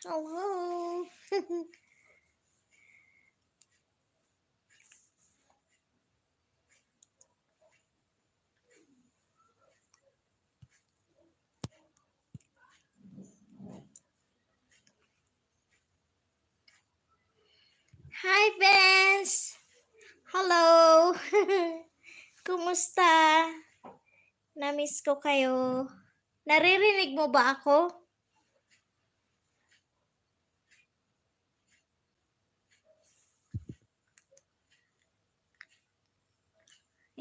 Oh. Hi, Vince! Hello! Kumusta? Namiss ko kayo. Naririnig mo ba ako?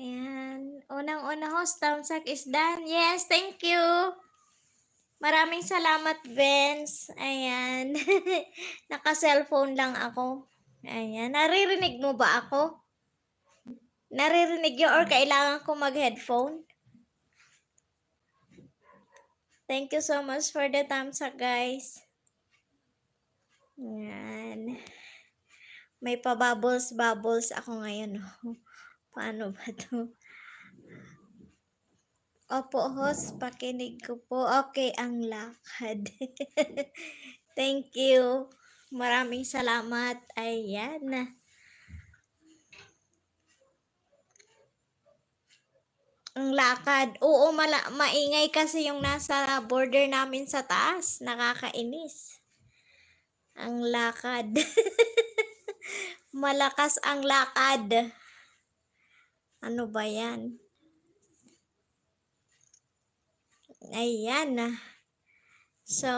Ayan. Unang-una host, thumbs up is done. Yes, thank you. Maraming salamat, Vince. Ayan. Naka-cellphone lang ako. Ayan. Naririnig mo ba ako? Naririnig nyo or kailangan ko mag-headphone? Thank you so much for the thumbs up, guys. Ayan. May pa-bubbles ako ngayon. Paano ba to? Opo, host. Pakinig ko po. Okay, ang lakad. Thank you. Maraming salamat. Ayan. Ang lakad. Oo, maingay kasi yung nasa border namin sa taas. Nakakainis. Ang lakad. Malakas ang lakad. Ano ba yan? Ayan. So,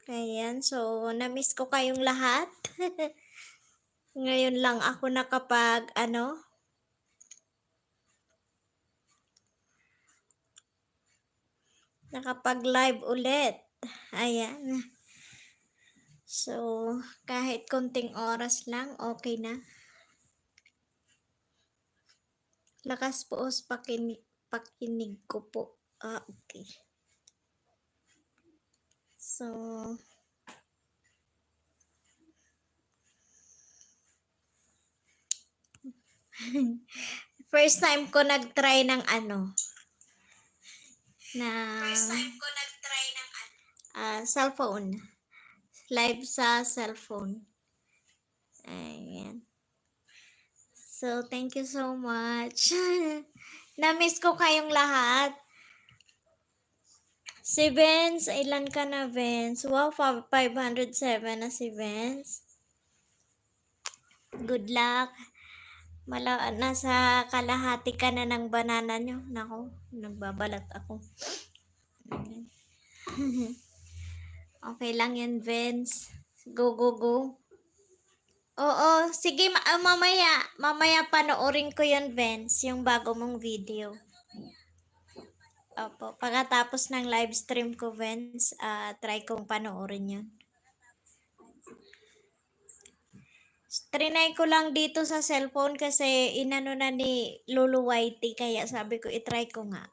ayan. So, na-miss ko kayong lahat. Ngayon lang ako nakapag-live ulit. Ayan. So, kahit konting oras lang, okay na. Lakas po os pakinig ko po. Okay. So, first time ko nag-try ng cellphone. Live sa cellphone. Ayan. So, thank you so much. Na-miss ko kayong lahat. Si Vince, ilan ka na, Vince? Wow, 507 na si Vince. Good luck. Nasa kalahati ka na ng banana nyo. Nako, nagbabalat ako. Okay lang yan, Vince. Go, go, go. Oo, sige, mamaya panoorin ko yan, Vince, yung bago mong video. Opo, pagkatapos ng live stream ko, Vince, try kong panoorin yun. Trinay ko lang dito sa cellphone kasi inano na ni Lulu Whitey, kaya sabi ko itry ko nga.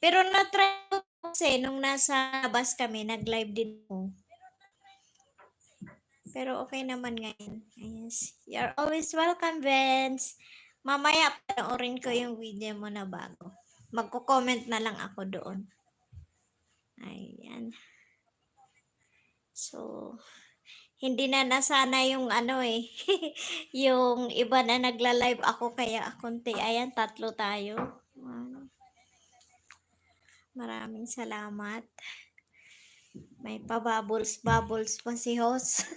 Pero na-try ko kasi nung nasa bus kami, nag-live din ko. Pero okay naman ngayon. Yes. You're always welcome, Vince. Mamaya panoorin ko yung video mo na bago. Magko-comment na lang ako doon. Ayan. So, hindi na nasana yung yung iba na nagla-live ako kaya konti. Ayan, 3 tayo. Maraming salamat. May pa-bubbles pa si host.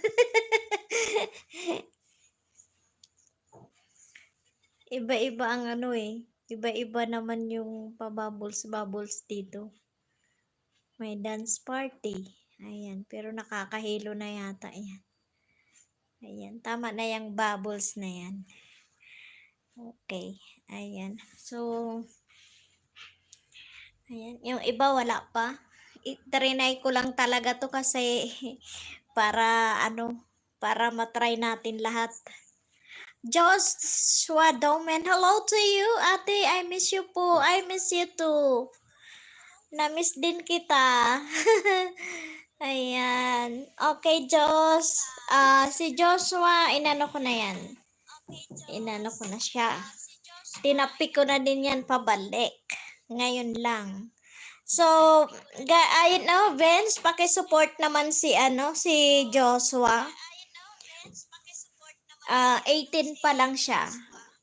Iba-iba ang iba-iba naman yung pa-bubbles dito. May dance party. Ayan, pero nakakahilo na yata yan. Ayan, tama na yung bubbles na yan. Okay, ayan. So, ayan, yung iba wala pa. I-trinay ko lang talaga to kasi para matry natin lahat. Joshua Domen, hello to you, ate. I miss you po. I miss you too. Na-miss din kita. Ayan. Okay, Josh. Si Joshua, inano ko na yan. Inano ko na siya. Tinapi ko na din yan pabalik. Ngayon lang. So, ayun na, Vince, paki-support naman si si Joshua. 18 pa lang siya.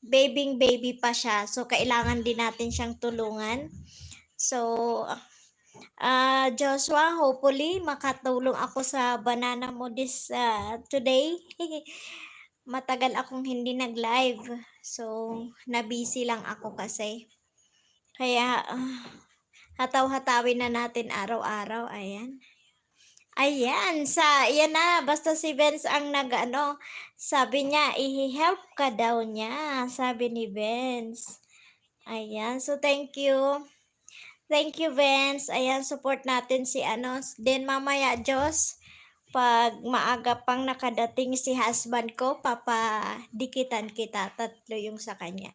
Baby pa siya. So, kailangan din natin siyang tulungan. So, Joshua, hopefully makatulong ako sa banana mo today. Matagal akong hindi nag-live. So, na-busy lang ako kasi. Kaya, hataw-hatawin na natin araw-araw. Ayan. Ayan, yan na, basta si Vince ang sabi niya, i-help ka daw niya, sabi ni Vince. Ayan, so thank you. Thank you, Vince. Ayan, support natin si then mamaya, Diyos, pag maaga pang nakadating si husband ko, papadikitan kita, 3 yung sa kanya,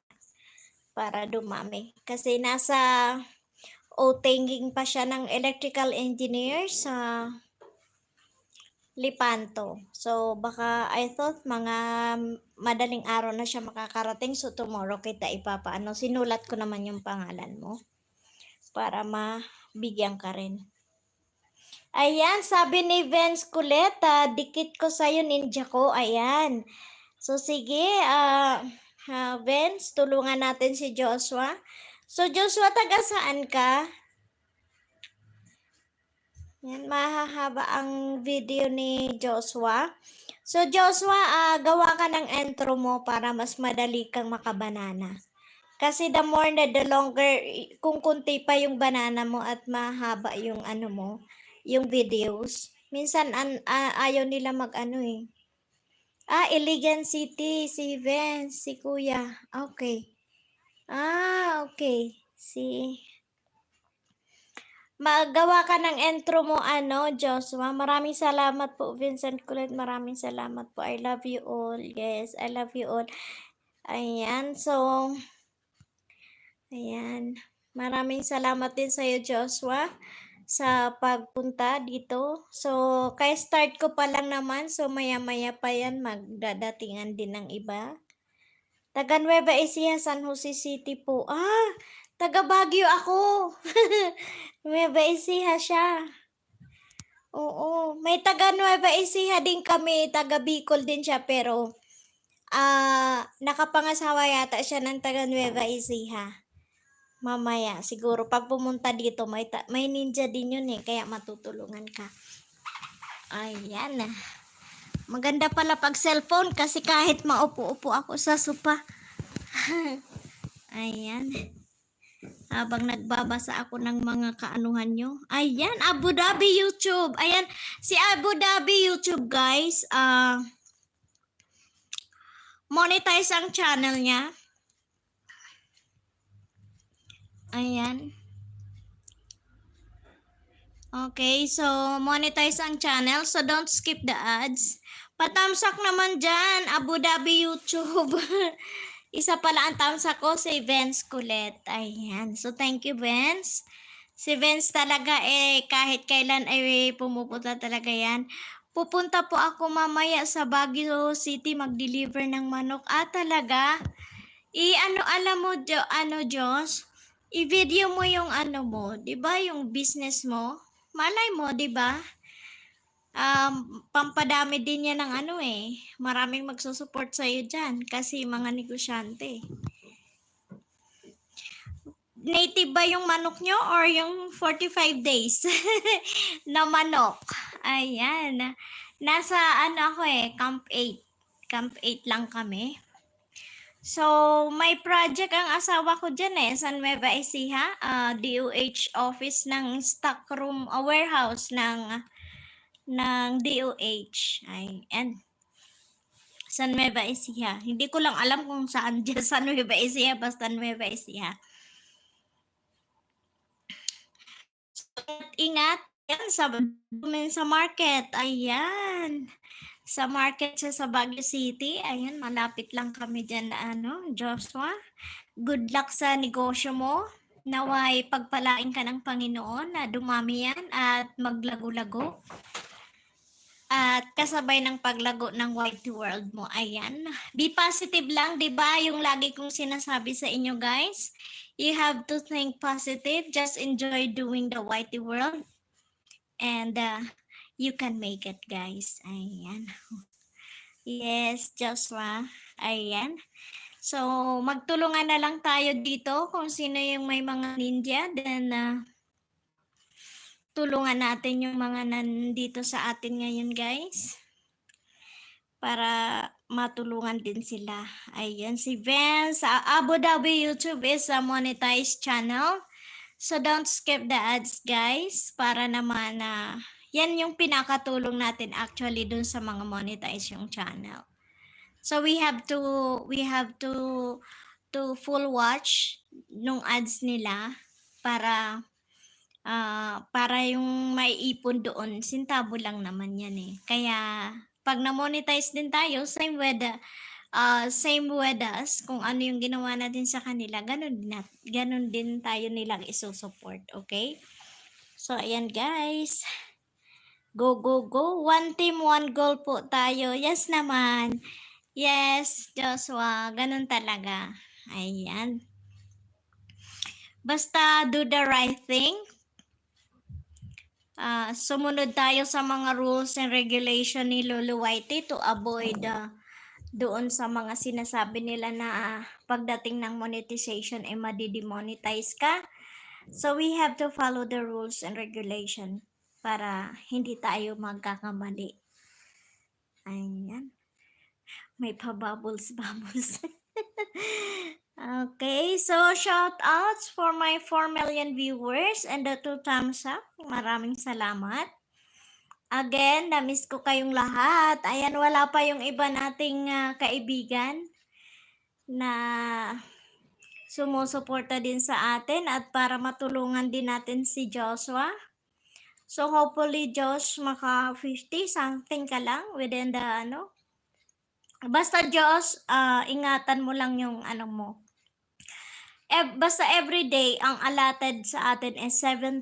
para dumami. Kasi nasa outinging pa siya ng electrical engineer sa Lipanto. So, baka I thought mga madaling araw na siya makakarating. So, tomorrow kita ipapaano. Sinulat ko naman yung pangalan mo para mabigyan ka rin. Ayan, sabi ni Vince Culeta, dikit ko sa'yo, ninja ko. Ayan. So, sige, Vince, tulungan natin si Joshua. So, Joshua, taga saan ka? Yan, mahahaba ang video ni Joshua. So, Joshua, gawa ka ng intro mo para mas madali kang makabanana. Kasi the more na the longer, kung kunti pa yung banana mo at mahaba yung mo, yung videos. Minsan, ayaw nila Iligan City, si Vince, si Kuya. Okay. Okay. Magawa ka ng intro mo, Joshua. Maraming salamat po, Vincent Kulit. Maraming salamat po. I love you all. Yes, I love you all. Ayan, so, ayan. Maraming salamat din sa'yo, Joshua, sa pagpunta dito. So, kay start ko pa lang naman. So, maya-maya pa yan, magdadatingan din ng iba. Taga Nueva Ecija, San Jose City po. Taga Baguio ako. Nueva Ecija siya. Oo. May taga Nueva Ecija din kami. Taga Bicol din siya. Pero, nakapangasawa yata siya ng taga Nueva Ecija. Mamaya, siguro pag pumunta dito, may ninja din yun kaya matutulungan ka. Ayan. Maganda pala pag cellphone kasi kahit maupo-upo ako sa sopa. Ayan. Habang nagbabasa ako ng mga kaanuhan nyo. Ayan, Abu Dhabi YouTube. Ayan, si Abu Dhabi YouTube, guys. Monetize ang channel niya. Ayan. Okay, so monetize ang channel. So don't skip the ads. Patamsak naman dyan, Abu Dhabi YouTube. Isa pala ang tamsak ko, si Vince Kulet. Ayan. So thank you, Vince. Si Vince talaga kahit kailan pumupunta talaga yan. Pupunta po ako mamaya sa Baguio City mag-deliver ng manok. Talaga? Alam mo, Josh? I-video mo yung mo, 'di ba? Yung business mo. Malay mo, 'di ba? Pampadami din yan ng maraming magsusupport sa iyo diyan kasi mga negosyante. Native ba yung manok nyo or yung 45 days na manok? Ayan. Nasa ako Camp 8. Camp 8 lang kami. So, may project ang asawa ko dyan sa Nueva Ecija, DOH office ng stock room, warehouse ng DOH. Ayan. Sa Nueva Ecija. Hindi ko lang alam kung saan dyan sa Nueva Ecija, basta Nueva Ecija. Ingat. Yan, sa market. Ayan. Sa market sa Baguio City. Ayan, malapit lang kami dyan Joshua. Good luck sa negosyo mo. Naway pagpalain ka ng Panginoon na dumami yan at maglago-lago. at kasabay ng paglago ng white world mo. Ayan. Be positive lang, 'di ba? Yung lagi kong sinasabi sa inyo, guys. You have to think positive. Just enjoy doing the white world and you can make it, guys. Ayan. Yes, Joshua. Ayan. So, magtulungan na lang tayo dito kung sino yung may mga ninja. Then, tulungan natin yung mga nandito sa atin ngayon, guys. Para matulungan din sila. Ayan, si Vince. Abu Dhabi YouTube is a monetized channel. So, don't skip the ads, guys. Para naman yan yung pinakatulong natin actually dun sa mga monetized yung channel. So, we have to full watch nung ads nila para yung maiipon doon, sintabo lang naman yan eh. Kaya, pag na-monetize din tayo, same with us, kung ano yung ginawa natin sa kanila, ganun din tayo nilang isusupport, okay? So, ayan guys. Go, go, go. One team, one goal po tayo. Yes naman. Yes, Joshua. Ganun talaga. Ayan. Basta do the right thing. Sumunod tayo sa mga rules and regulation ni Lolo Whitey to avoid doon sa mga sinasabi nila na pagdating ng monetization ay madidemonetize ka. So we have to follow the rules and regulation para hindi tayo magkakamali. Ayan. May pa-bubbles. Okay, so shout outs for my 4 million viewers and the 2 thumbs up. Maraming salamat. Again, namiss ko kayong lahat. Ayan, wala pa yung iba nating kaibigan na sumusuporta din sa atin at para matulungan din natin si Joshua. So hopefully Josh maka 50 something ka lang within the Basta Josh, ingatan mo lang yung mo. Basta everyday ang allotted sa atin is 70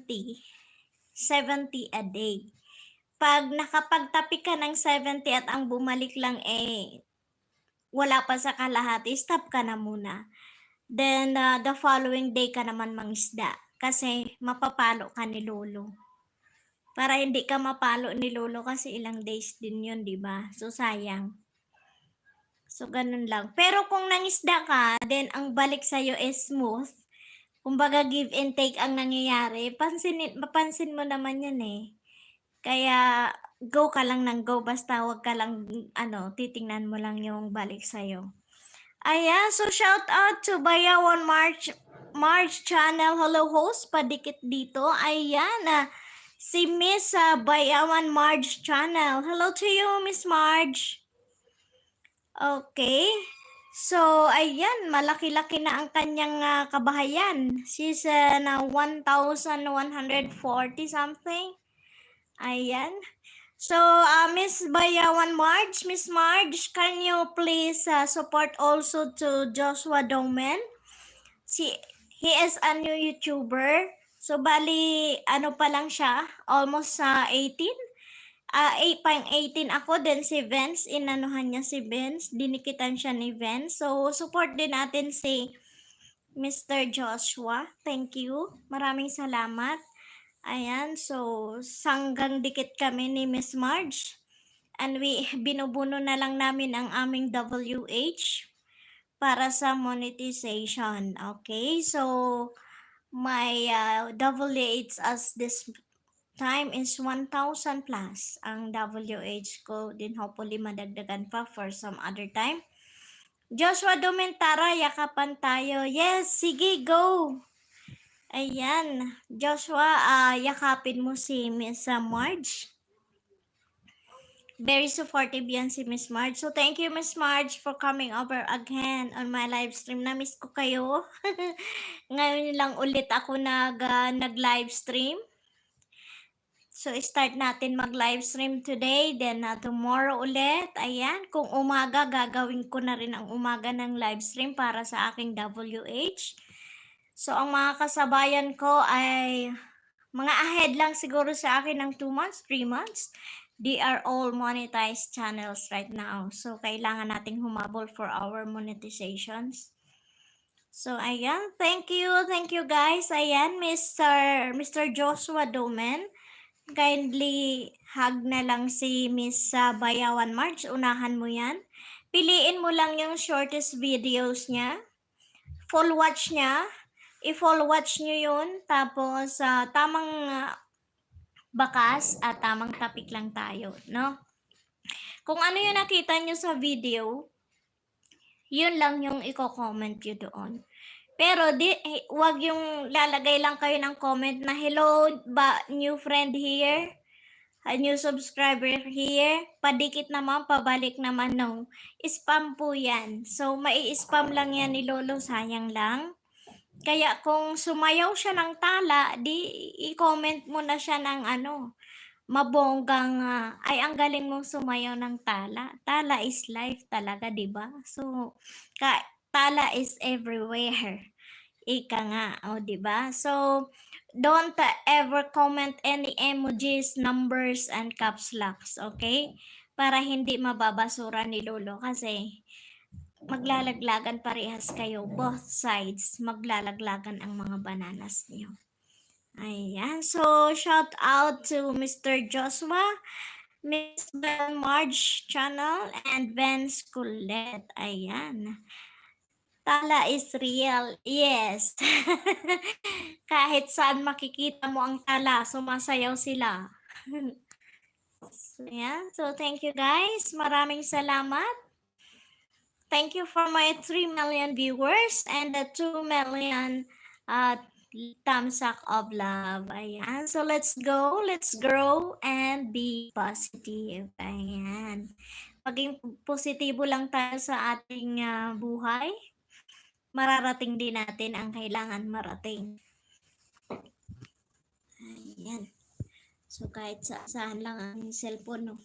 a day. Pag nakapagtapi ka ng 70 at ang bumalik lang wala pa sa kalahati, stop ka na muna. Then, the following day ka naman mangisda. Kasi, mapapalo ka ni Lolo. Para hindi ka mapalo ni Lolo kasi ilang days din yun, di ba? So, sayang. So, ganun lang. Pero kung nangisda ka, then ang balik sa'yo is smooth. Kumbaga, give and take ang nangyayari. Mapansin mo naman yan eh. Kaya, go ka lang ng go. Basta wag ka lang, titingnan mo lang yung balik sa'yo. Ayan, so shout out to Bayawan March channel. Hello host, padikit dito. Ayan, si Miss Bayawan March channel. Hello to you, Miss Marge. Okay. So, ayan, malaki-laki na ang kanyang kabahayan. She's na 1,140 something. Ayan. So, Miss Bayawan Marge, Miss Marge, can you please support also to Joshua Dongmen? He is a new YouTuber. So, bali, pa lang siya, almost 18. 18 ako, then si Vince, inanuhan niya si Vince, dinikitan siya ni Vince. So, support din natin si Mr. Joshua. Thank you. Maraming salamat. Ayan, so sanggang dikit kami ni Miss Marge. And binubuno na lang namin ang aming WH para sa monetization. Okay, so my WH as this time is 1,000 plus ang WH ko. Din hopefully madagdagan pa for some other time. Joshua Domentara, yakapan tayo. Yes, sige, go! Ayan, Joshua, yakapin mo si Miss Marge. Very supportive yan si Miss Marge. So, thank you, Miss Marge, for coming over again on my live stream. Na-miss ko kayo. Ngayon lang ulit ako nag-live stream. So, start natin mag-live stream today. Then, tomorrow ulit. Ayan, kung umaga, gagawin ko na rin ang umaga ng live stream para sa aking WH. So, ang mga kasabayan ko ay mga ahead lang siguro sa akin ng 2 months, 3 months. they are all monetized channels right now. So, kailangan nating humabol for our monetizations. So, ayan. Thank you guys. Ayan, Mr. Joshua Domen. Kindly hug na lang si Miss Bayawan March. Unahan mo yan. Piliin mo lang yung shortest videos niya. Full watch niya. I-full watch nyo yun. Tapos, tamang bakas at tamang topic lang tayo, no? Kung ano yung nakita nyo sa video, yun lang yung i-comment nyo doon. Pero wag yung lalagay lang kayo ng comment na hello, new friend here, a new subscriber here, padikit naman, pabalik naman, no. Spam po yan. So, mai-spam lang yan ni Lolo, sayang lang. Kaya kung sumayaw siya ng tala, di i-comment mo na siya ng mabonggang, ay ang galing mong sumayaw ng tala. Tala is life talaga, di ba? So, tala is everywhere. Ika nga, di ba? So, don't ever comment any emojis, numbers, and caps locks, okay? Para hindi mababasura ni Lolo kasi maglalaglagan parehas kayo, both sides, maglalaglagan ang mga bananas niyo. Ayan, so shout out to Mr. Joshua, Miss Ben Marge channel, and Vince Colette. Ayan. Tala is real. Yes. Kahit saan makikita mo ang tala, sumasayaw sila. So, yeah. So, thank you guys. Maraming salamat. Thank you for my 3 million viewers and the 2 million thumbs up of love. Ayan. So, let's go, let's grow, and be positive. Ayan. Maging positibo lang tayo sa ating buhay. Mararating din natin ang kailangan marating. Ayan. So, kahit saan lang ang cellphone, no?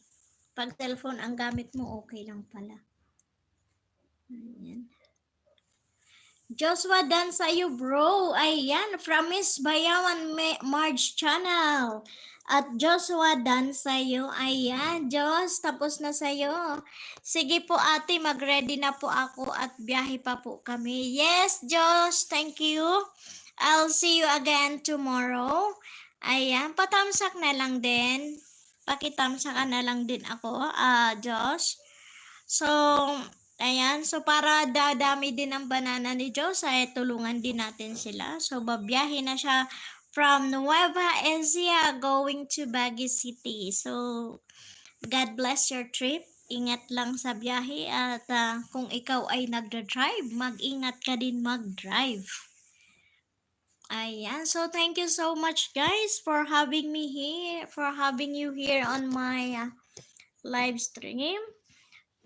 Pag cellphone ang gamit mo, okay lang pala. Ayan. Joshua, done sa'yo, bro. Ayan, from Miss Bayawan Marge channel. At Joshua, done sa'yo. Ayan, Josh, tapos na sa'yo. Sige po ate, mag-ready na po ako at biyahe pa po kami. Yes, Josh, thank you. I'll see you again tomorrow. Ayan, patamsak na lang din. Pakitamsakan na lang din ako, Josh. So, ayan. So, para dadami din ang banana ni Josh, ay tulungan din natin sila. So, babiyahe na siya from Nueva Ecija going to Baguio City. So, God bless your trip. Ingat lang sa biyahe at kung ikaw ay nagda-drive, mag-ingat ka din mag-drive. Ayan. So, thank you so much guys for having me here, for having you here on my live stream.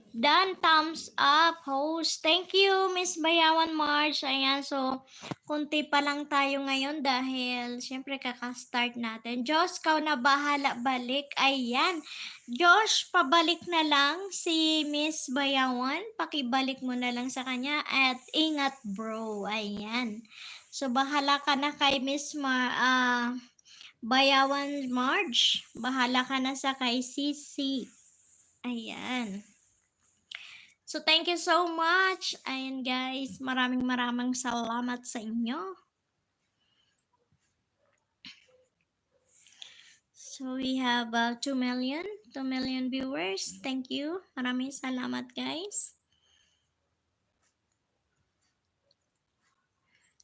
Done, thumbs up, host. Thank you, Miss Bayawan March. Ayan, so, kunti pa lang tayo ngayon dahil, syempre, kakastart natin. Josh, kau na bahala balik. Ayan. Josh, pabalik na lang si Miss Bayawan. Pakibalik mo na lang sa kanya. At ingat, bro. Ayan. So, bahala ka na kay Miss Bayawan March. Bahala ka na sa kay CC. Ayan. So, thank you so much. Ayan guys, maraming salamat sa inyo. So, we have 2 million viewers. Thank you. Maraming salamat guys.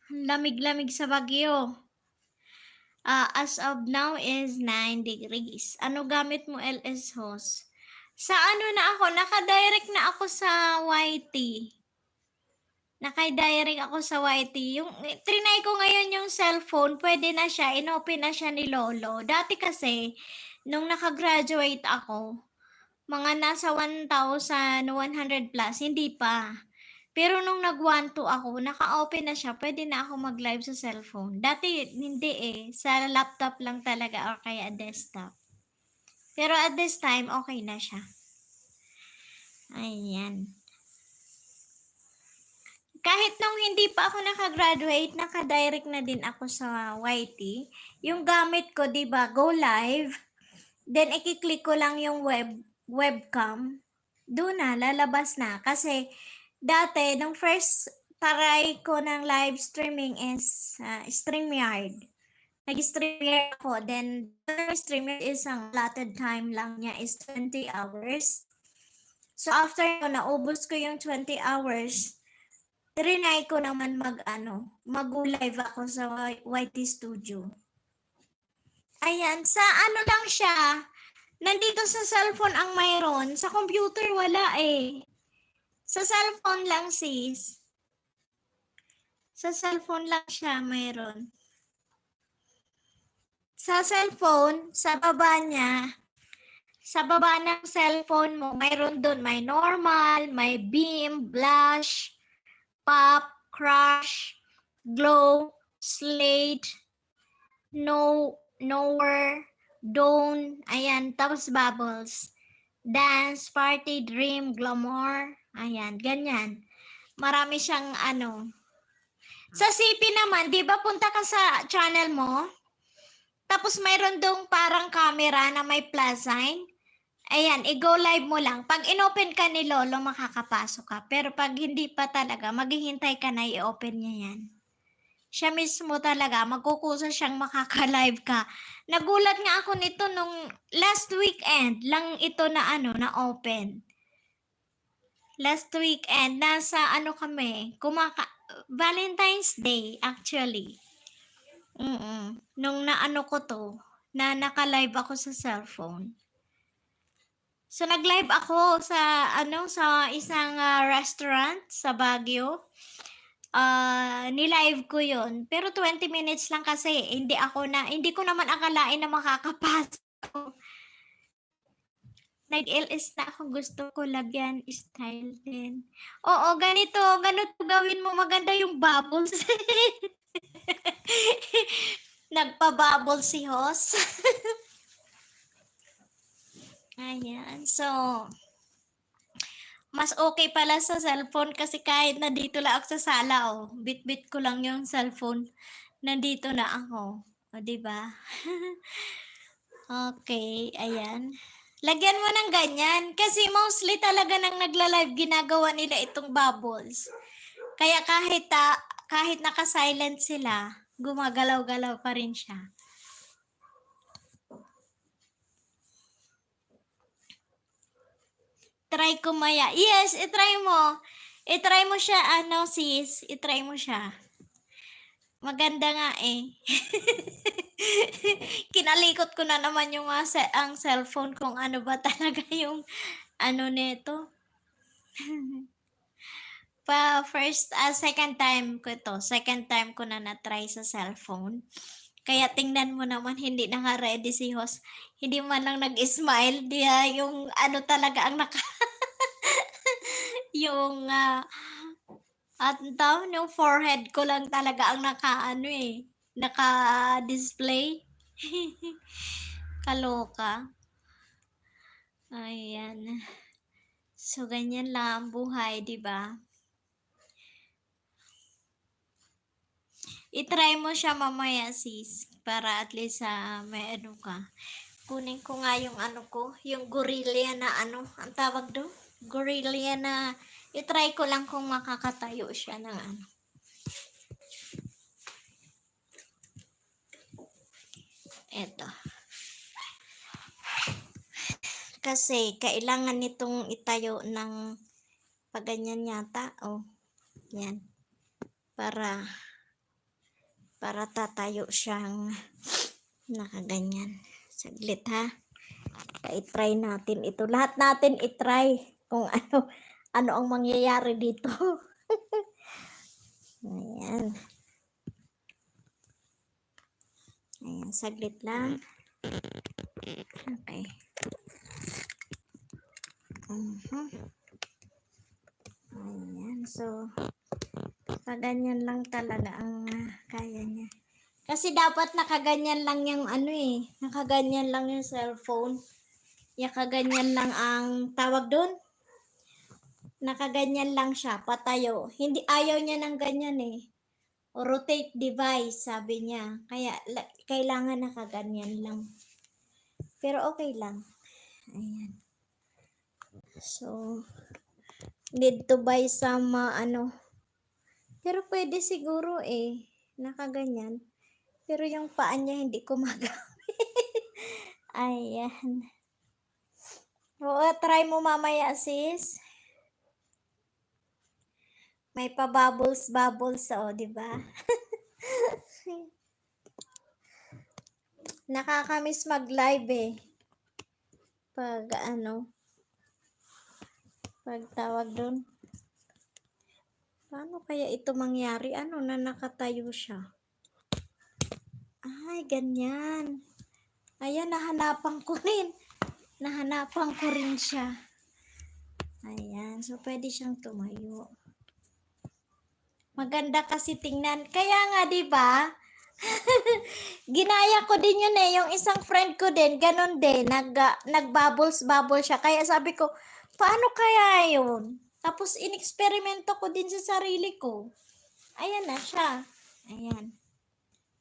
Lamig-lamig sa Baguio. As of now is 9 degrees. Ano gamit mo, LS host? Sa ano na ako, naka-direct na ako sa YT. Naka-direct ako sa YT. Yung trinay ko ngayon yung cellphone, pwede na siya, inopen na siya ni Lolo. Dati kasi, nung naka-graduate ako, mga nasa 1,100 plus, hindi pa. Pero nung nag-1-2 ako, naka-open na siya, pwede na ako mag-live sa cellphone. Dati, hindi sa laptop lang talaga or kaya desktop. Pero at this time, okay na siya. Ayan. Kahit nung hindi pa ako nakagraduate, naka-direct na din ako sa YT. Yung gamit ko, 'di ba, Go Live. Then, i-click ko lang yung webcam. Doon na, lalabas na. Kasi, dati, nung first try ko ng live streaming is StreamYard. Nag-StreamYard ako. Then, StreamYard is ang allotted time lang niya is 20 hours. So, after ko, naubos ko yung 20 hours, trinay ko naman mag-live ako sa YT Studio. Ayan, sa ano lang siya, nandito sa cellphone ang mayroon. Sa computer, wala eh. Sa cellphone lang, sis. Sa cellphone lang siya mayroon. Sa cellphone, sa baba niya, sa baba ng cellphone mo, mayroon doon, may normal, may beam, blush, pop, crush, glow, slate, nowhere, dawn, ayan, tapos bubbles. Dance, party, dream, glamour, ayan, ganyan. Marami siyang Sa CP naman, di ba punta ka sa channel mo? Tapos mayroon dong parang camera na may plus sign. Ayan, i-go live mo lang. Pag inopen ka ni Lolo, makakapasok ka. Pero pag hindi pa talaga, maghihintay ka na i-open niya yan. Siya mismo talaga, magkukusa siyang makaka-live ka. Nagulat nga ako nito nung last weekend lang ito na na open. Last weekend, nasa kami, Valentine's Day actually. Nung ko to, na naka-live ako sa cellphone. So nag-live ako sa sa isang restaurant sa Baguio. Ni-live ko 'yon. Pero 20 minutes lang kasi hindi ko naman akalain na makakapasok. Nag-LS na ako, gusto ko lagyan style din. Oo, ganito gawin mo, maganda yung bubbles. Nagpa-bubble si Hos. Ayan. So, mas okay pala sa cellphone kasi kahit na dito lang ako sa sala, bit-bit ko lang yung cellphone. Nandito na ako. O, diba? Okay, ayan. Lagyan mo ng ganyan. Kasi mostly talaga nang nagla-live, ginagawa nila itong bubbles. Kaya kahit naka-silent sila, gumagalaw-galaw pa rin siya. Try ko maya. Yes, itry mo. Itry mo siya, sis. Itry mo siya. Maganda nga eh. Kinalikot ko na naman yung ang cellphone kung ano ba talaga yung nito. Second time ko ito. Second time ko na na-try sa cellphone. Kaya tingnan mo naman, hindi na nga ready si Hos. Hindi man lang nag-smile. Diya, yung talaga ang yung yung forehead ko lang talaga ang naka-display. Kaloka. Ayan. So, ganyan lang ang buhay, di ba? I-try mo siya mamaya, sis. Para at least may ka. Kunin ko nga yung yung gorilla na ang tawag doon? Gorilla na i-try ko lang kung makakatayo siya ng Eto. Kasi kailangan nitong itayo ng paganyan yata. Yan. Para tatayo siyang nakaganyan. Saglit ha. I-try natin ito. Lahat natin i-try kung ano ang mangyayari dito. Ayan. Ayan, saglit lang. Okay. Ayan, so ganyan lang talaga ang kaya niya. Kasi dapat nakaganyan lang yung nakaganyan lang yung cellphone. Nakaganyan lang ang tawag doon. Nakaganyan lang siya, patayo. Hindi, ayaw niya ng ganyan eh. O rotate device, sabi niya. Kaya kailangan nakaganyan lang. Pero okay lang. Ayan. So, need to buy some, pero pwede siguro nakaganyan. Pero yung paa niya hindi ko magamit. Ayan. Oo, try mo mamaya, sis. May pa-bubbles, di ba? Nakakamiss mag-live Pag pag tawag doon. Paano kaya ito mangyari? Na nakatayo siya? Ay, ganyan. Ayan, nahanapan ko rin. Nahanapan ko rin siya. Ayan, so pwede siyang tumayo. Maganda kasi tingnan. Kaya nga, di ba? Ginaya ko din yun yung isang friend ko din, ganun din, nag-bubbles siya. Kaya sabi ko, paano kaya yun? Tapos ineksperimento ko din sa sarili ko. Ayan na siya. Ayan.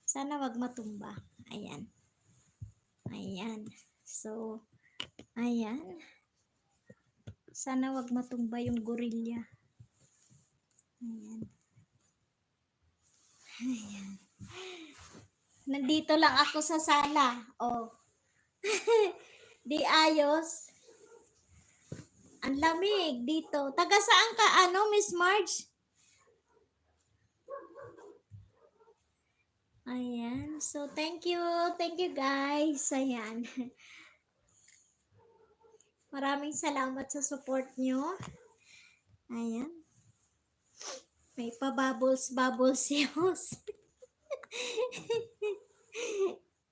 Sana wag matumba. Ayan. Ayan. So, ayan. Sana wag matumba yung gorilla. Ayan. Ayan. Nandito lang ako sa sala. Oh. Di ayos. Ang lamig dito. Taga saan ka, Miss Marge? Ayan. So, thank you. Thank you, guys. Ayan. Maraming salamat sa support nyo. Ayan. May pa-bubbles yung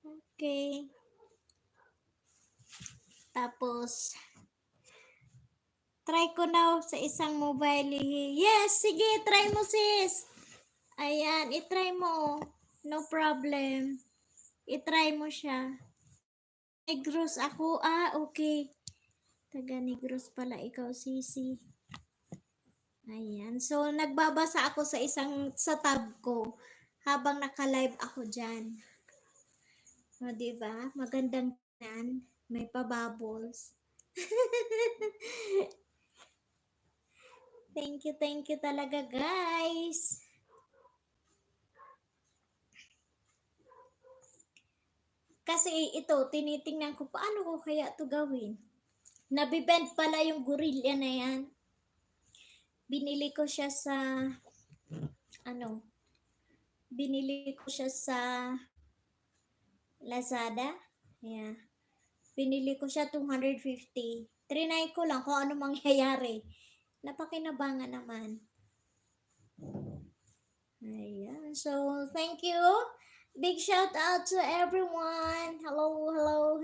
okay. Tapos, try ko na sa isang mobile. Yes, sige, try mo, sis. Ayan, itry mo. No problem. Itry mo siya. Negros ako. Okay. Taga Negros pala ikaw, sisi. Ayan. So, nagbabasa ako sa tab ko habang naka-live ako dyan. O, diba? Magandang tingnan. May pa-bubbles. Thank you talaga, guys. Kasi ito, tinitingnan ko, paano ko kaya ito gawin? Nabibend pala yung gorilla na yan. Binili ko siya sa, Lazada. Yeah. Binili ko siya 250. Trinay ko lang kung ano mangyayari. Napakinabangan naman. Ayan. So, thank you. Big shout out to everyone. Hello.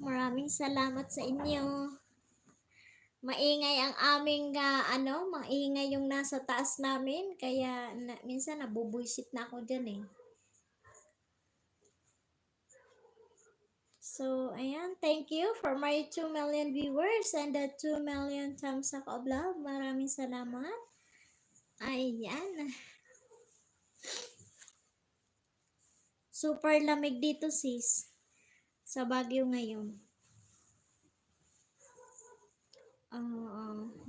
Maraming salamat sa inyo. Maingay ang aming, maingay yung nasa taas namin. Kaya, minsan nabubuisit na ako dyan So, ayan. Thank you for my 2 million viewers and the 2 million thumbs up of love. Maraming salamat. Ayan. Super lamig dito, sis. Sa Baguio ngayon.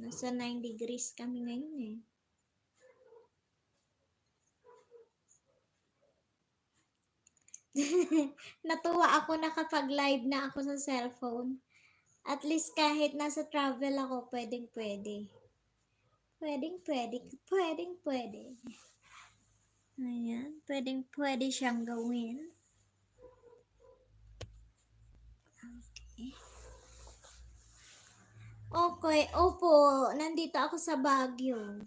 Nasa 9 degrees kami ngayon Natuwa ako na kapag live na ako sa cellphone. At least kahit nasa travel ako, pwedeng. Ayan, pwedeng siyang gawin. Okay, opo, nandito ako sa Baguio.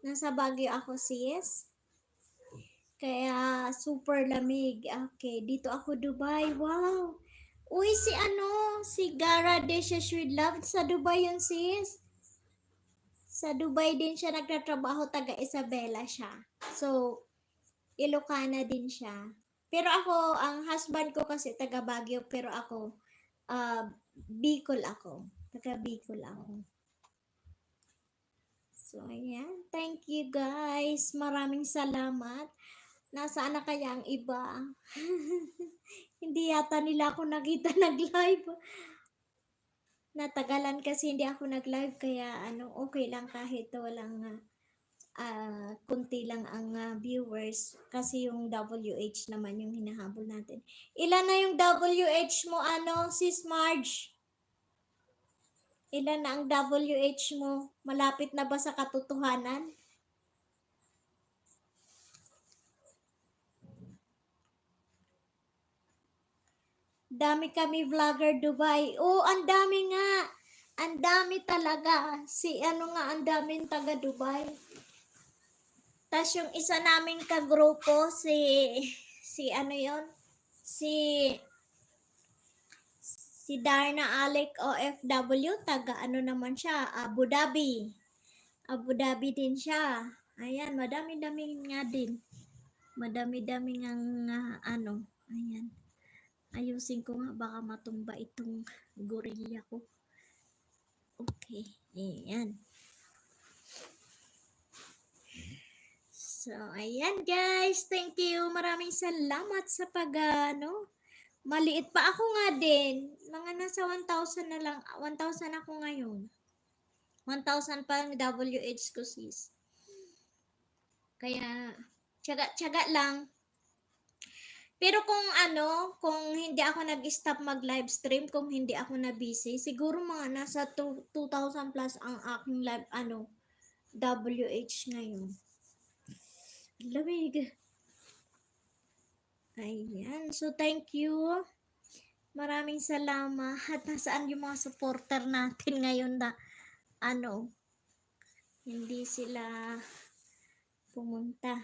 Nasa Baguio ako, sis. Kaya super lamig. Okay, dito ako Dubai. Wow. Uy, si Gara Dishes with Love sa Dubai yun, sis. Sa Dubai din siya nagtatrabaho, taga Isabela siya. So, Ilocana din siya. Pero ako, ang husband ko kasi taga Baguio, pero ako, Bicol ako. Taga Bicol ako. So, ayan. Thank you, guys. Maraming salamat. Nasaan na kaya ang iba? Hindi yata nila ako nakita nag-live. Natagalan kasi hindi ako nag-live kaya okay lang kahit walang kunti lang ang viewers kasi yung WH naman yung hinahabol natin. Ilan na yung WH mo Sis Marge? Ilan na ang WH mo? Malapit na ba sa katotohanan? Dami kami vlogger Dubai. Oh, ang dami nga. Ang dami talaga. Ang daming taga Dubai. Tas yung isa naming kagrupo, si yon? Si si Darna Alec OFW, taga naman siya, Abu Dhabi. Abu Dhabi din siya. Ayan, madami-dami nga din. Madami-dami nga ayan. Ayusin ko nga, baka matumba itong gorilla ko. Okay, ayan. So, ayan guys, thank you. Maraming salamat sa maliit pa ako nga din. Mga nasa 1,000 na lang. 1,000 ako ngayon. 1,000 pa ang WH ko sis. Kaya, tiyaga lang. Pero kung hindi ako nag-stop mag-live stream, kung hindi ako na busy, siguro mga nasa 2,000 plus ang aking live, WH ngayon. Lamig. Ayan. So, thank you. Maraming salamat. Nasaan yung mga supporter natin ngayon na, hindi sila pumunta.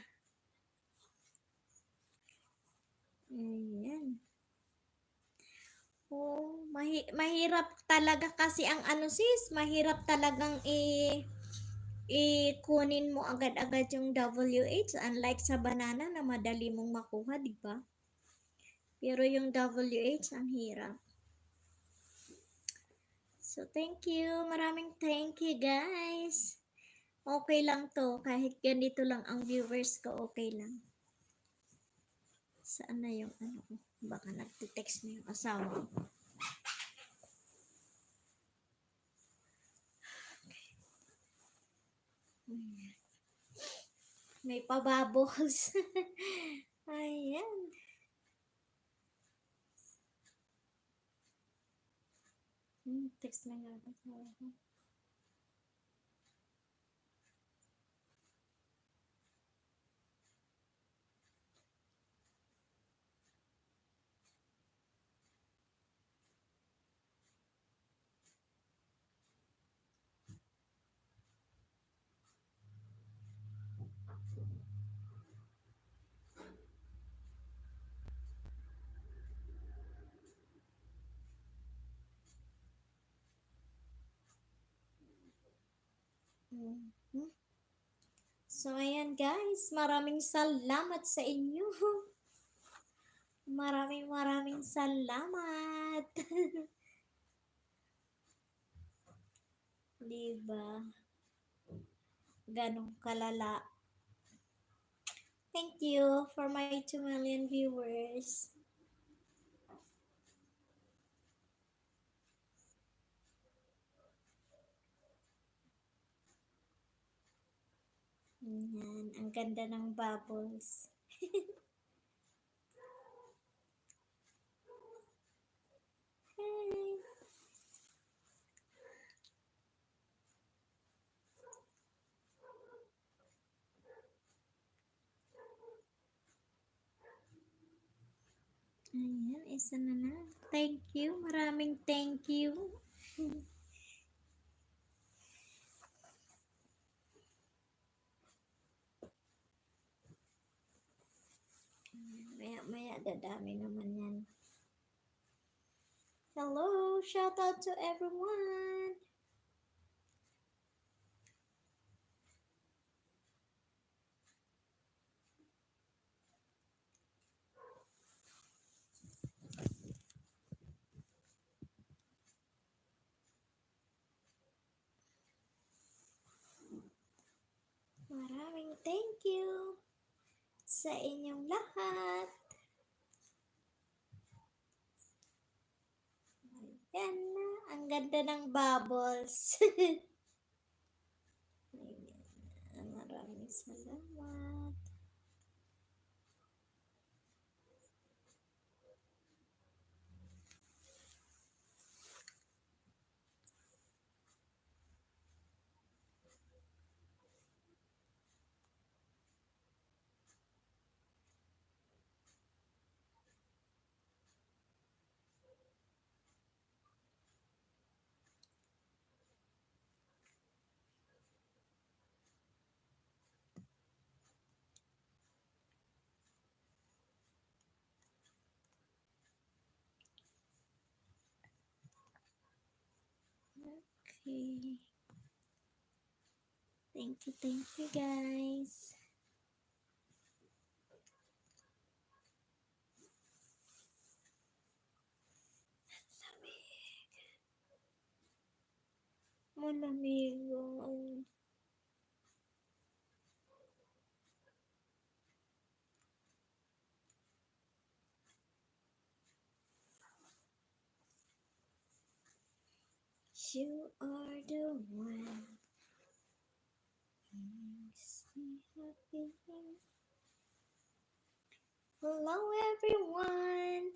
Ayan. Oh, mahirap talaga kasi ang sis, mahirap talagang kunin mo agad-agad yung WH, unlike sa banana na madali mong makuha, di ba? Pero yung WH ang hirap. So thank you, maraming thank you guys. Okay lang to, kahit ganito lang ang viewers ko, okay lang. Saan na yung ko? Baka nagte-text na yung asawa ko. May pabubbles. Ayan. Text na nga ako. So, ayan guys, maraming salamat sa inyo. Maraming salamat. Diba? Ganong kalala. Thank you for my 2 million viewers. Ayan, ang ganda ng bubbles. Hey. Ayan, isa na na. Thank you. Maraming thank you. Maya dadami naman yan. Hello, shout out to everyone. Maraming thank you. sa inyong lahat. Ayan na, ang ganda ng bubbles. Ayan, maraming salamat. Okay. Thank you guys. Malamig. Oh. You are the one. Makes me happy. Hello everyone.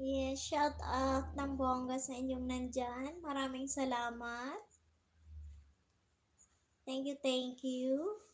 Yes, shout out ng bongga sa inyong nandyan. Maraming salamat. Thank you, thank you.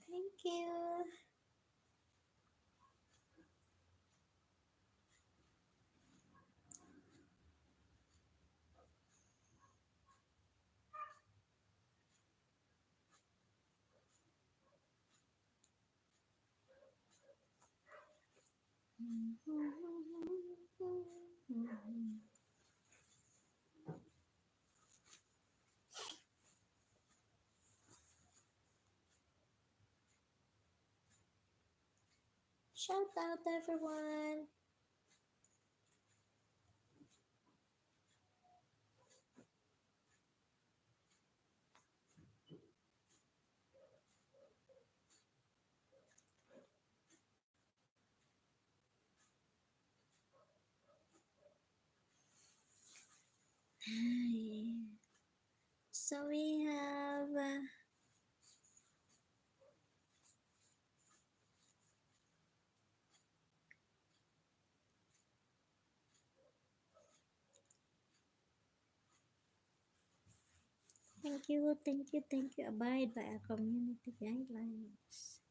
Thank you. Shout out everyone. So we have thank you. Abide by our community guidelines.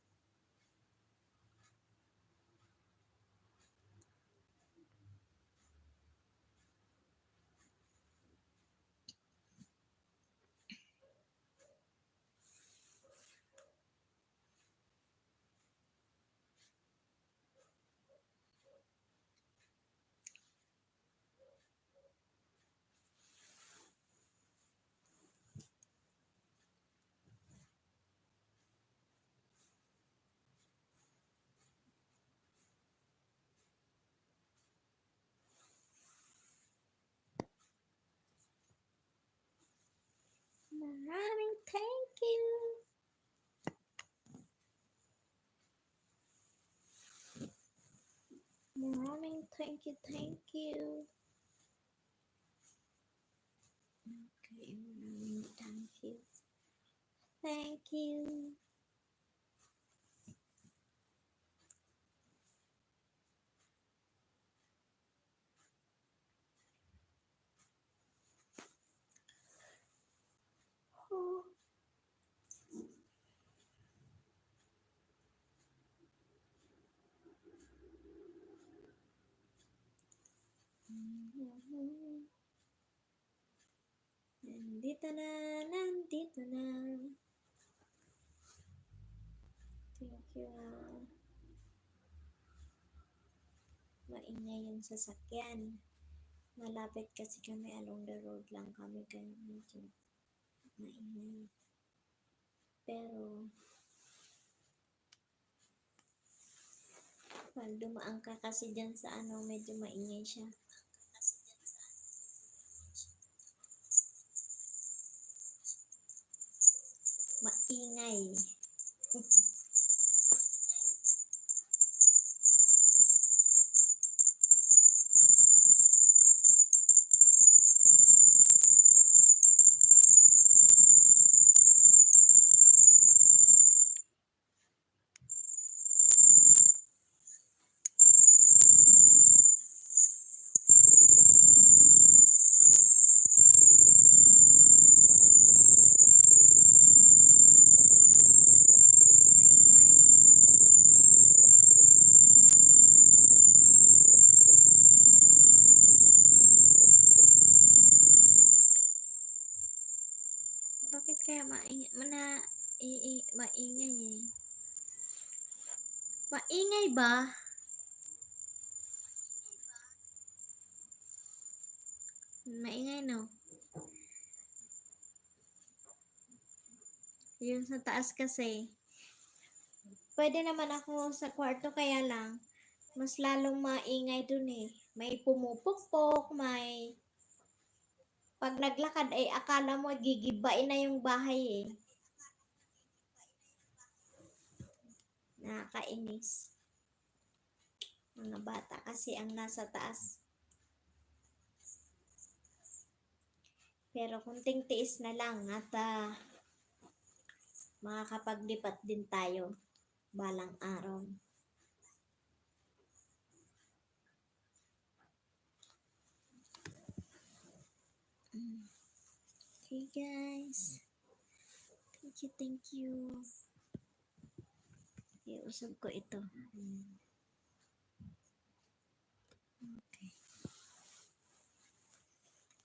Maraming thank you. Maraming thank you. Okay, maraming thank you. Thank you. Oh. Nandito Ito na. Thank you. Maingay yung sasakyan. Malapit kasi kami, along the road lang kami, kaya medyo maingay. Pero, pag dumaan ka kasi dyan sa medyo maingay siya. Maingay. Maingay. Bakit kaya maingay? Maingay eh. Maingay ba? Maingay no? Yung sa taas kasi. Pwede naman ako sa kwarto, kaya lang mas lalong maingay dun eh. May pumupukpok, may pag naglakad ay akala mo gigibain na yung bahay eh. Nakakainis. Mga bata kasi ang nasa taas. Pero kunting tiis na lang at makakapaglipat din tayo balang araw. Okay guys. Thank you. Iusog ko ito. Okay.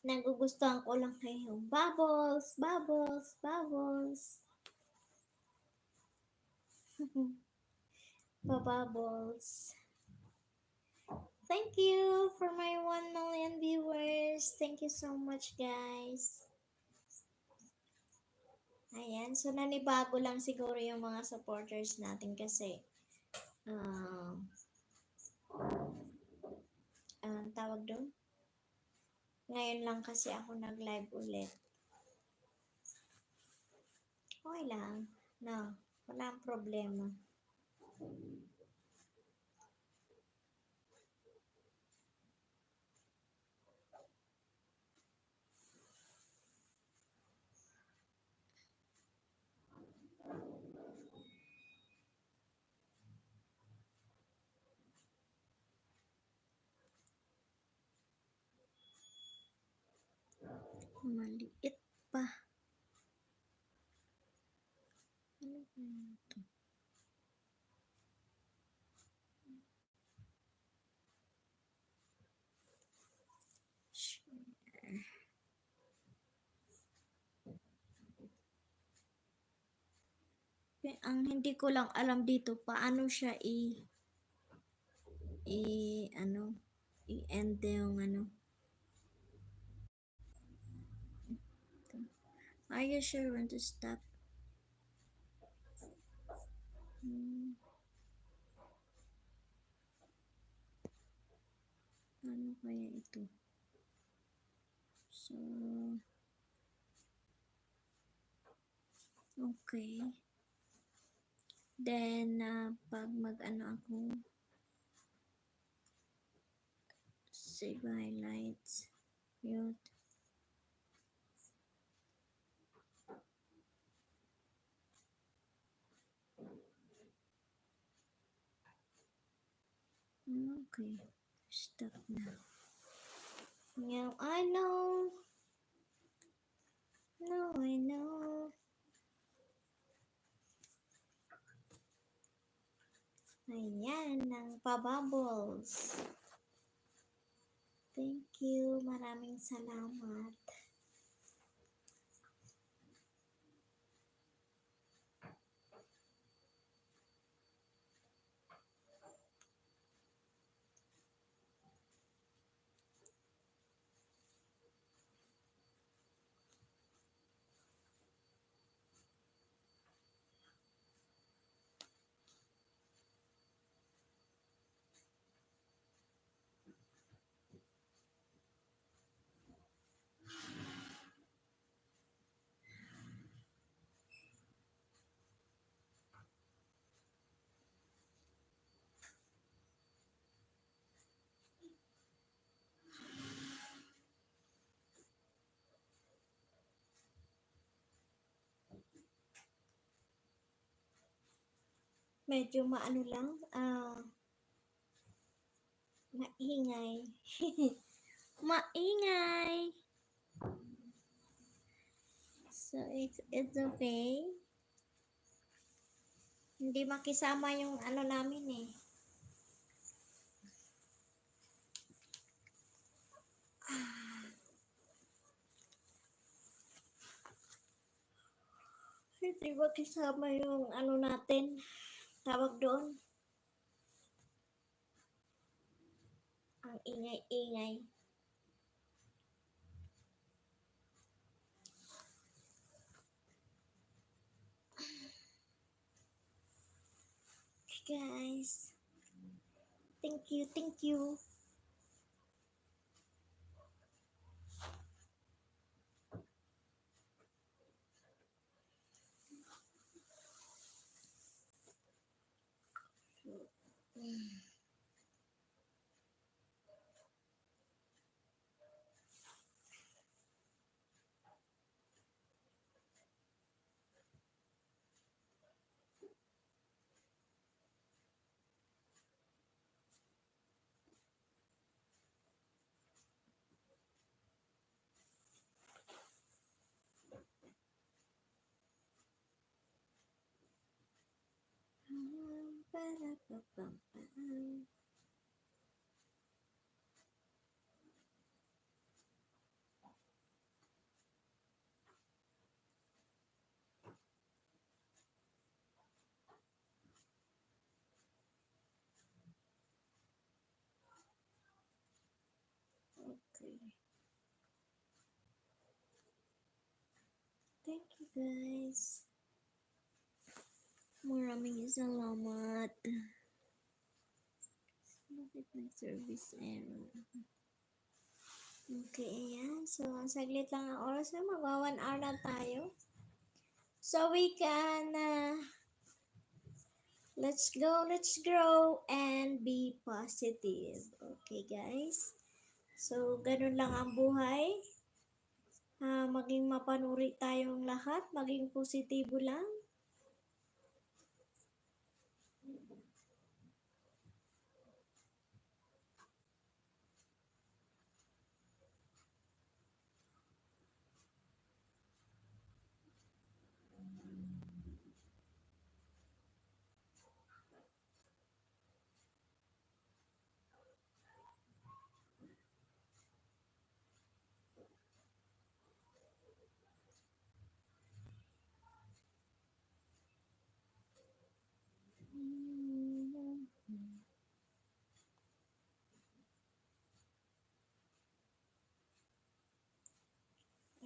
Nagugustuhan ko lang kayo. Bubbles, bubbles, bubbles. Pa-bubbles. Thank you for my 1 million viewers. Thank you so much, guys. Ayan, so nanibago lang siguro yung mga supporters natin kasi tawag doon. Ngayon lang kasi ako nag-live ulit. Okay lang. No, walang problema. Maliit pa. Ano ba ito? Ang hindi ko lang alam dito paano siya i-end yung Are you sure when to stop? Ano kaya ito? So, okay. Then, pag ako, save highlights, mute. Okay, stop now. Now I know. Now I know. Ayan, ng pa-bubbles. Thank you. Maraming salamat. Medyo maano lang, maingay. Maingay. So, it's okay. Hindi makisama yung ano namin eh. Hindi makisama yung ano natin. Tawag doon. Ang ingay-ingay. Guys. Thank you, thank you. Okay. Thank you guys. Maraming salamat. Bakit may service error? Okay, ayan. So, saglit lang ang oras na. Magwa 1 hour na tayo. So, we can, let's grow, and be positive. Okay, guys? So, ganun lang ang buhay. Maging mapanuri tayong lahat. Maging positibo lang.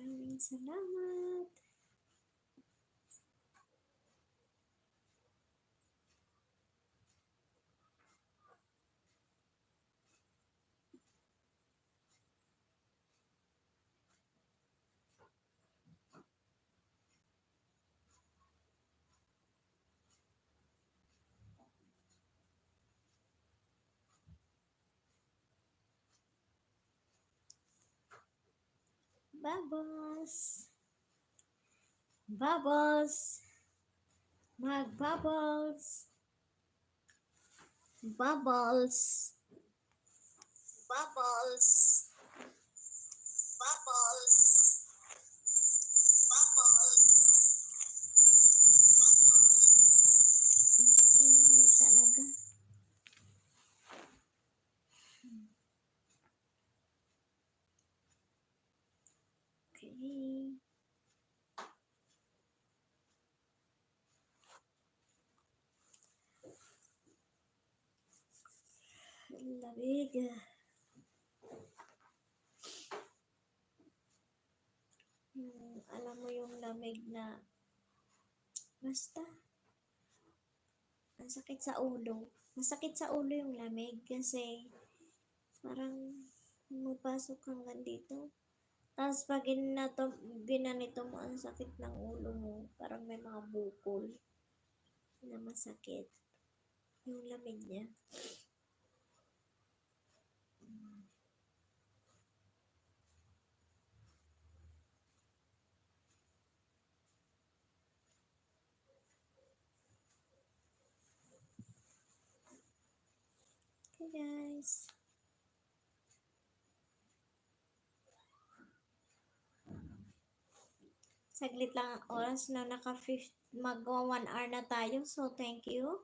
Maraming salamat. Bubbles. Bubbles. Mag-bubbles. Bubbles. Bubbles. Bubbles. Bubbles. Ingay talaga. Okay. Lamig. Alam mo yung lamig na basta ang sakit sa ulo. Masakit sa ulo yung lamig kasi parang pumapasok hanggang dito. Tapos pag ginanito mo, ang sakit ng ulo mo. Parang may mga bukol na masakit. Yung lamig niya. Hey guys. Saglit lang ang oras na magwa 1 hour na tayo. So, thank you.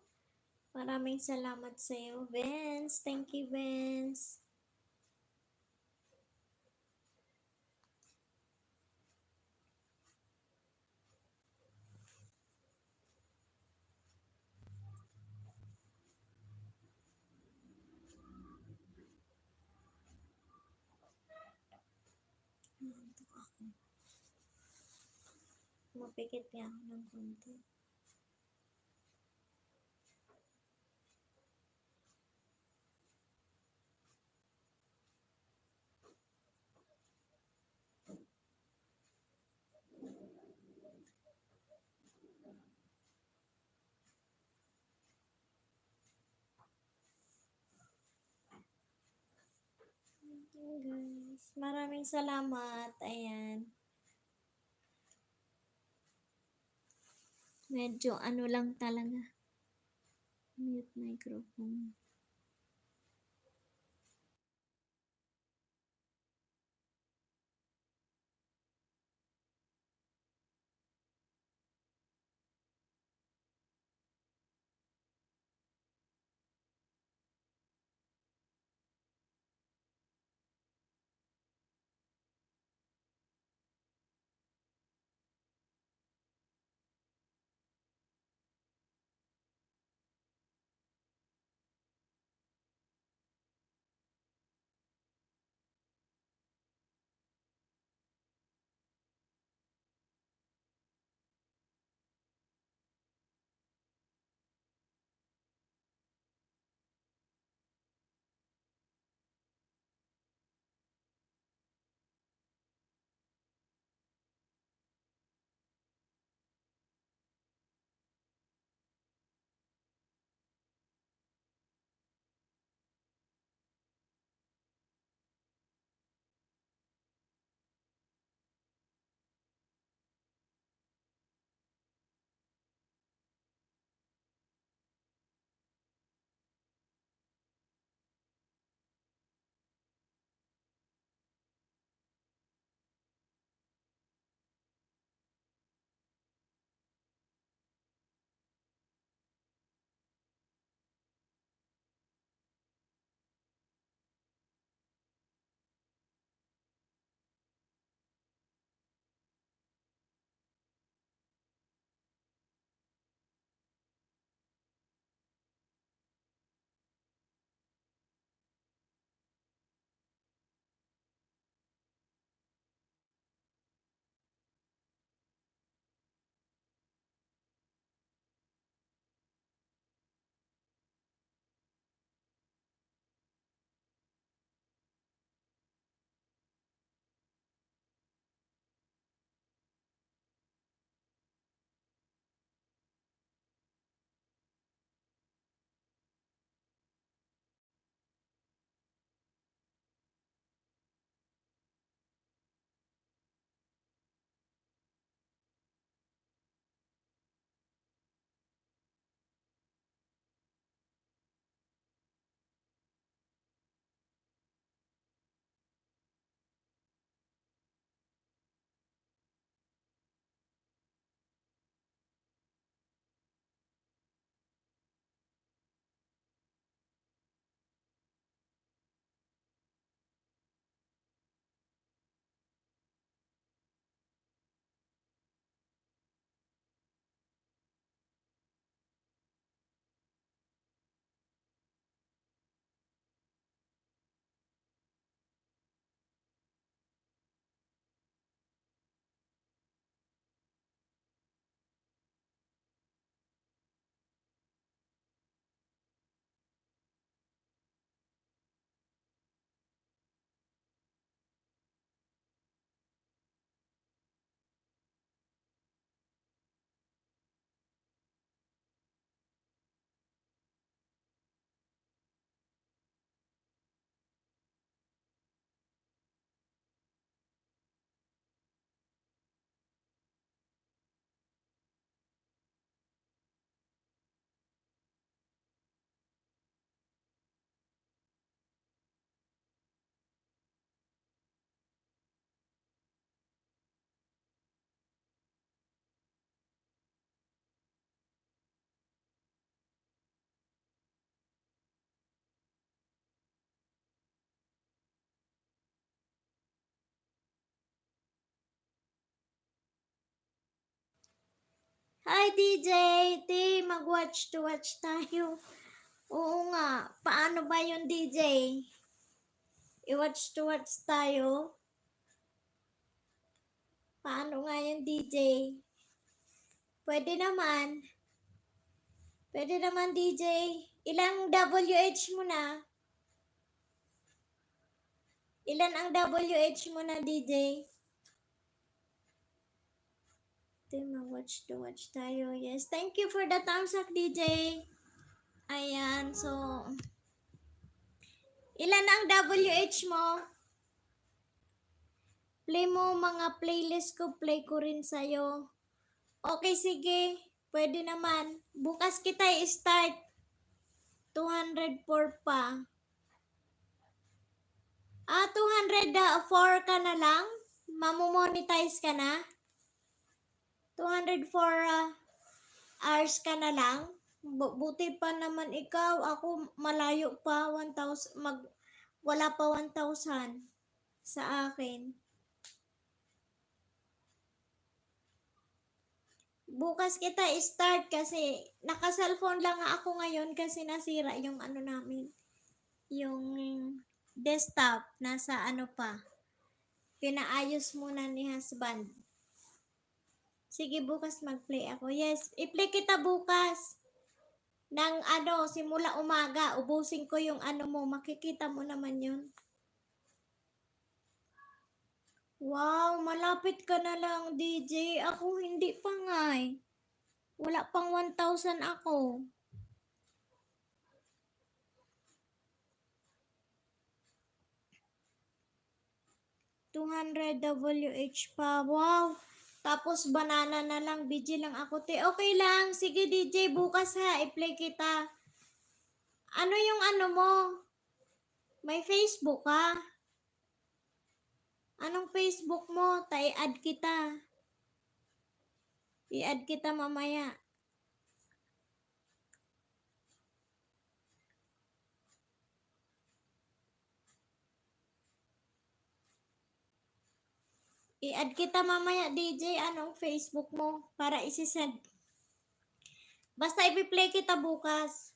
Maraming salamat sa iyo, Vince. Thank you, Vince. Mapikit niya ako ng konti. Thank you, guys. Maraming salamat. Ayan. Medyo ano lang talaga. Mute microphone. Hi DJ, Ti, mag-watch to watch tayo. Oo nga, paano ba yung DJ? I-watch to watch tayo? Paano nga yung DJ? Pwede naman. Pwede naman DJ. Ilang WH mo na? Ilan ang WH mo na DJ? Watch to watch tayo. Yes, thank you for the thumbs up DJ. Ayan, so ilan ang WH mo? Play mo mga playlist ko, play ko rin sa'yo. Okay, sige. Pwede naman. Bukas kita i-start. 204 pa. 204 ka na lang? Mamomonetize ka na? 204 hours ka na lang? Buti pa naman ikaw. Ako malayo pa. 1,000. Wala pa 1,000 sa akin. Bukas kita i-start kasi naka-cellphone lang ako ngayon kasi nasira yung ano namin. Yung desktop nasa ano pa. Pinaayos muna ni husband. Sige, bukas mag-play ako. Yes, i-play kita bukas. Nang ano, simula umaga, ubusin ko yung ano mo. Makikita mo naman yun. Wow, malapit ka na lang, DJ. Ako hindi pa nga eh. Wala pang 1,000 ako. 200 WH pa. Wow. Tapos banana na lang. BG lang ako. Okay lang. Sige DJ, bukas ha. I-play kita. Ano yung ano mo? May Facebook ka? Anong Facebook mo? I-add kita. I-add kita mamaya. I-add kita mamaya, DJ. Anong Facebook mo? Para isi-send. Basta i-play kita bukas.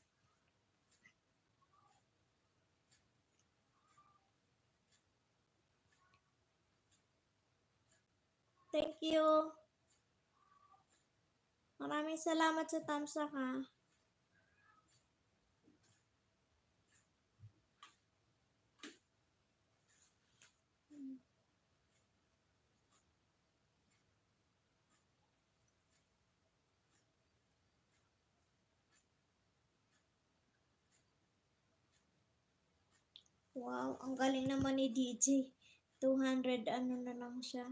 Thank you. Maraming salamat sa thumbs up ha. Wow, ang galing naman ni DJ. 200 ano na lang siya.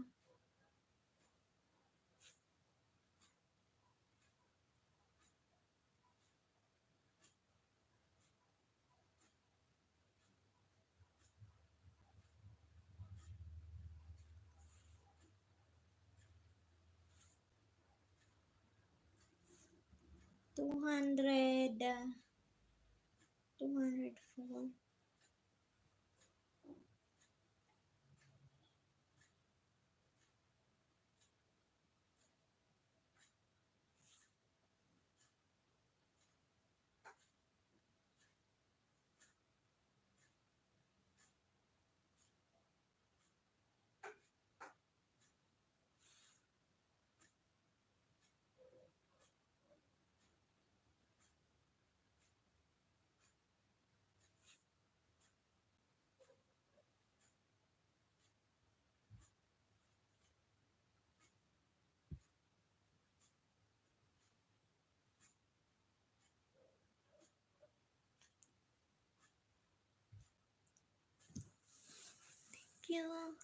$200. 204. Thank you.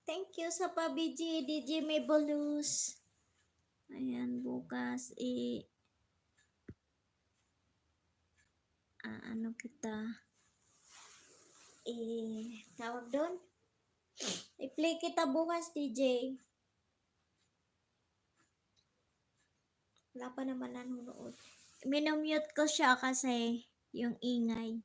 Thank you sa pa-BG, DJ Mebulus. Ayan, bukas ano kita, tawag doon? I-play kita bukas, DJ. Wala pa naman nanonood. Minumute ko siya kasi yung ingay.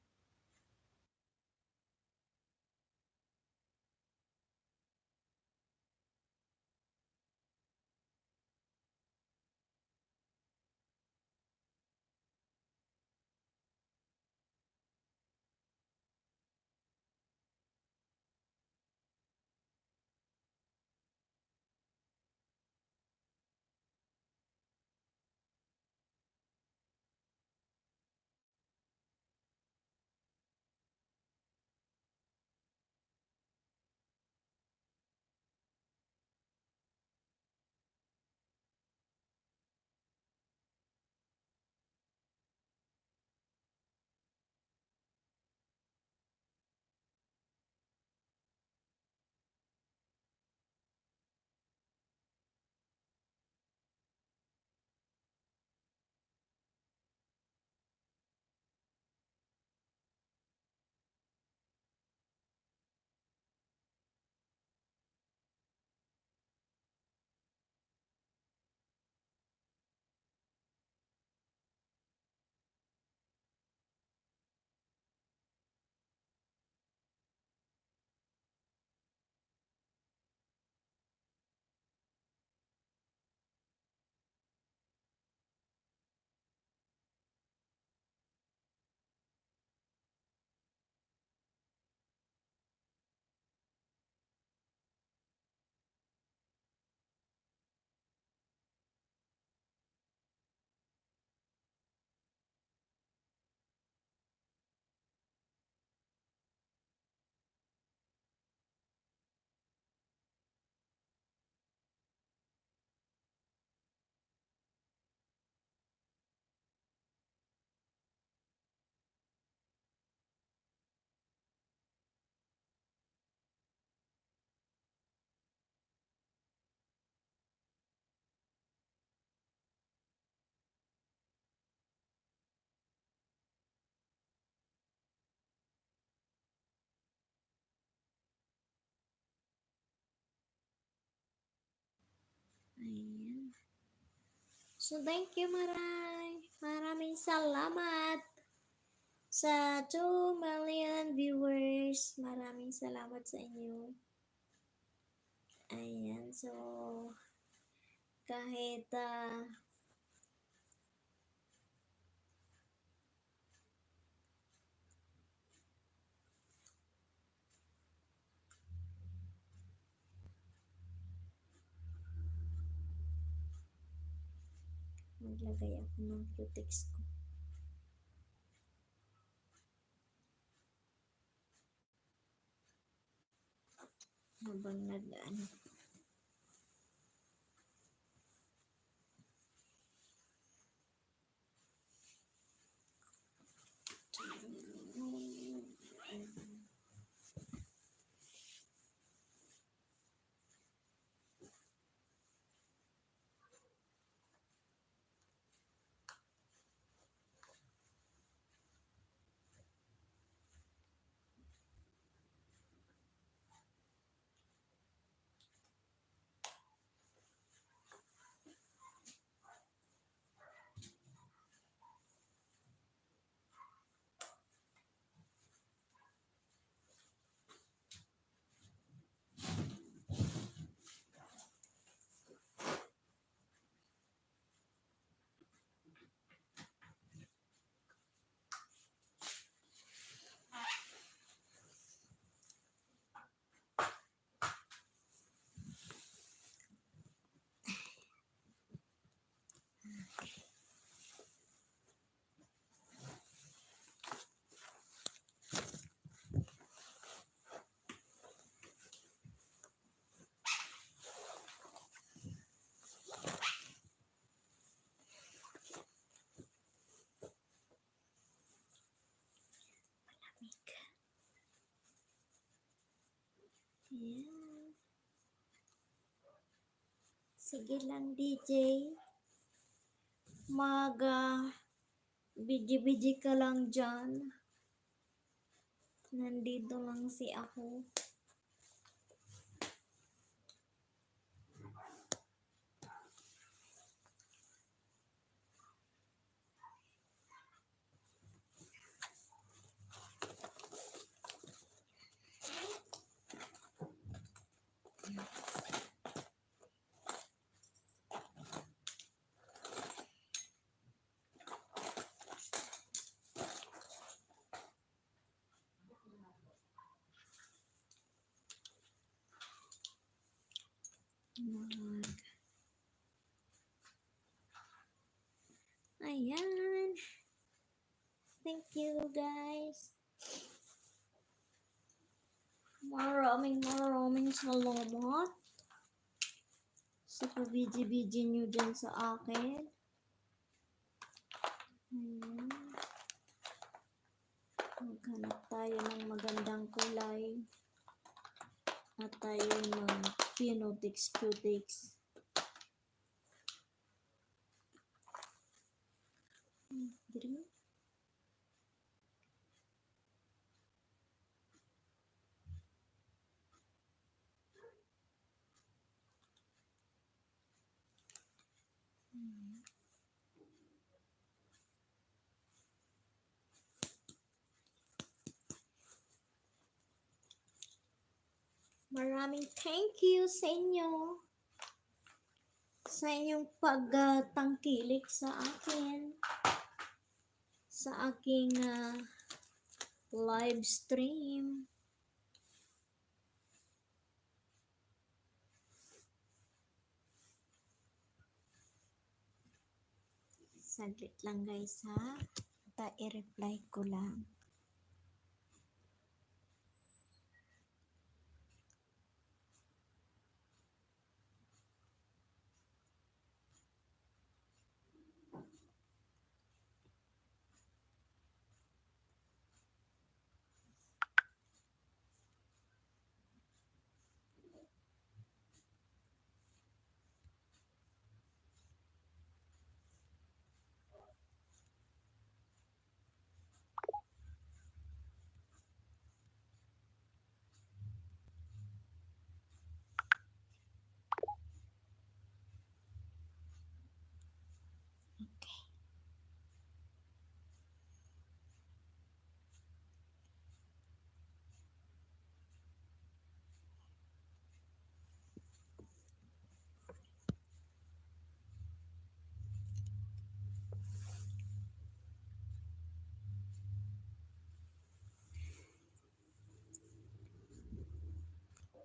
Ayan. So, thank you maraming salamat sa 2 million viewers. Maraming salamat sa inyo. Ayan, so, kahit maglagay ako ng cutex ko. Habang nag-ano. Ayan. Sige lang, DJ. Biji-biji ka lang dyan. Nandito lang si ako. Ayan. Thank you, guys. Maraming salamat sa pabiji-biji nyo dyan sa akin. Ayan. Maghanap tayo ng magandang kulay. At tayo ng Pinotix. Dito mo? Maraming thank you sa inyo. Sa inyong pagtangkilik sa akin. Sa aking live stream. Saglit lang guys ha. I-reply ko lang.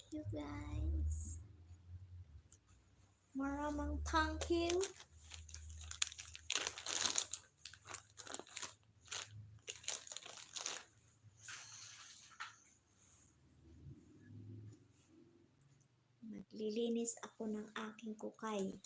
You guys. Maraming thank you. Maglilinis ako ng aking kukay.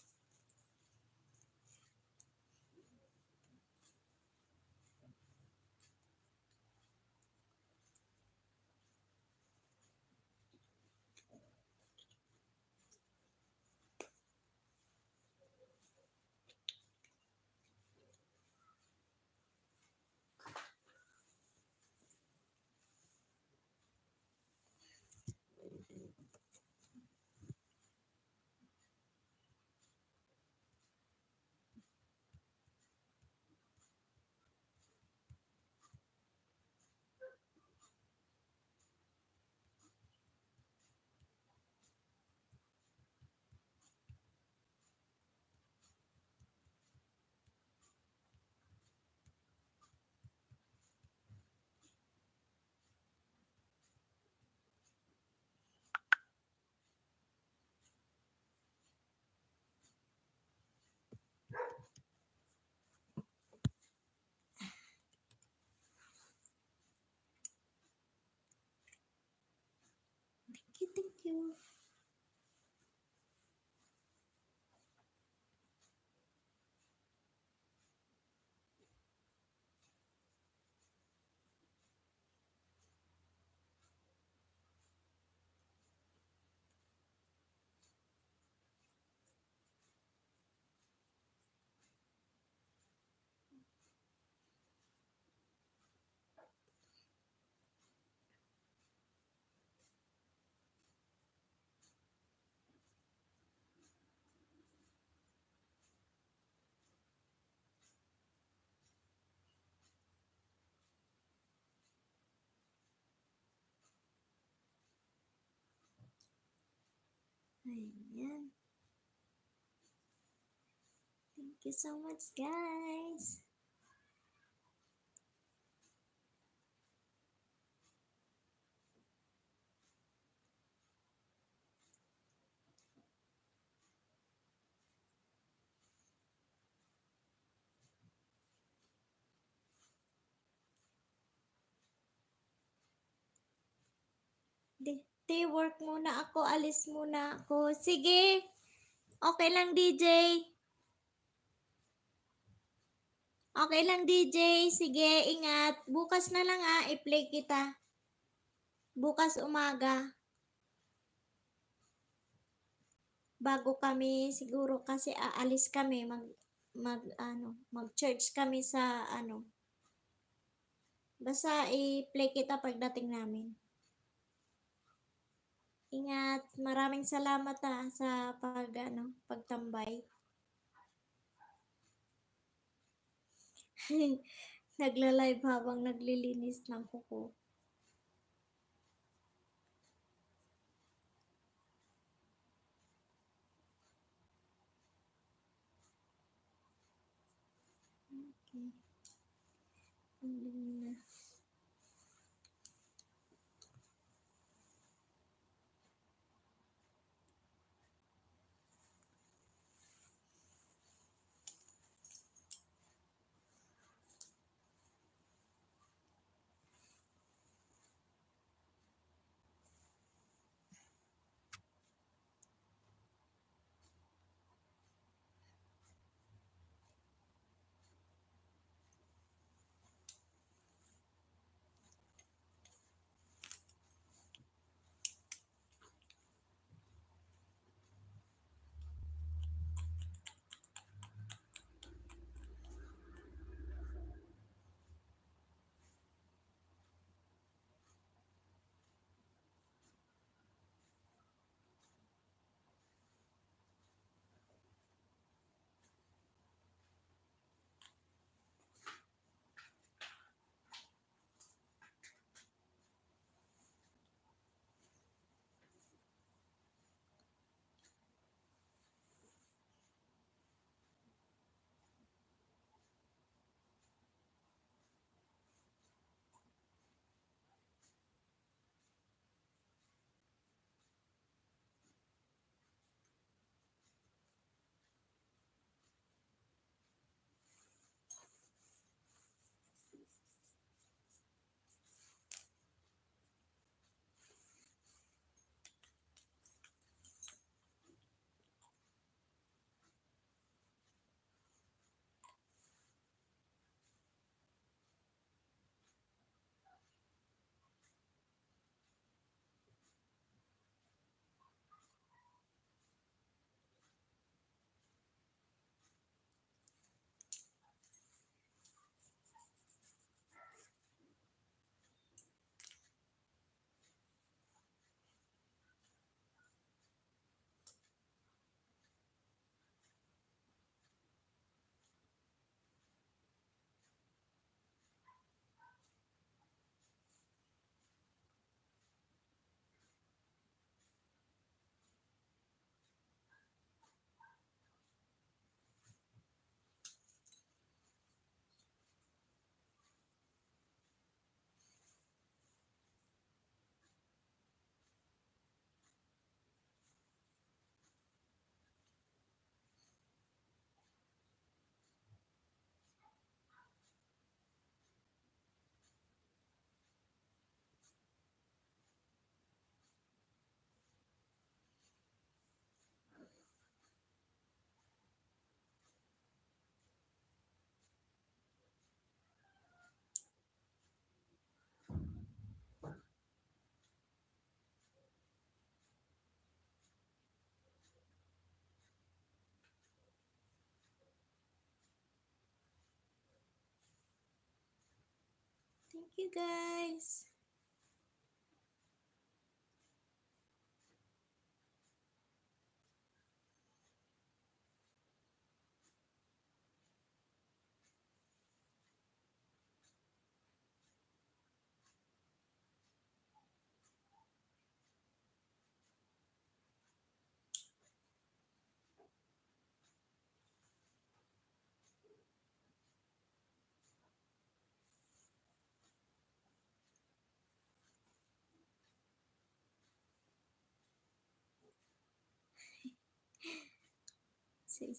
Ayan. Thank you so much, guys. Day work muna ako. Alis muna ako. Sige. Okay lang, DJ. Okay lang, DJ. Sige, ingat. Bukas na lang i-play kita. Bukas umaga. Bago kami, siguro kasi aalis kami. Mag-church kami sa Basta i-play kita pagdating namin. Ingat. Maraming salamat sa pagtambay. Nagla-live habang naglilinis ng kuko. Okay. Na. Thank you, guys.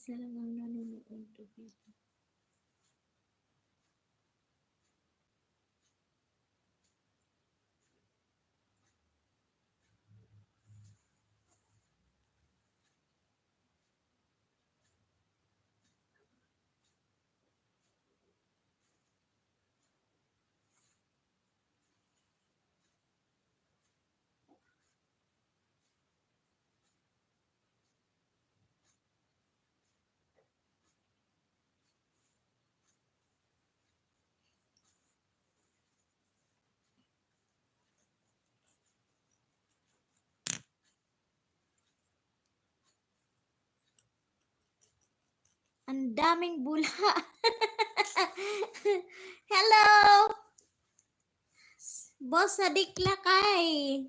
isa lang ang nanonood. Ang daming bula. Hello! Boss Sadik Lakay.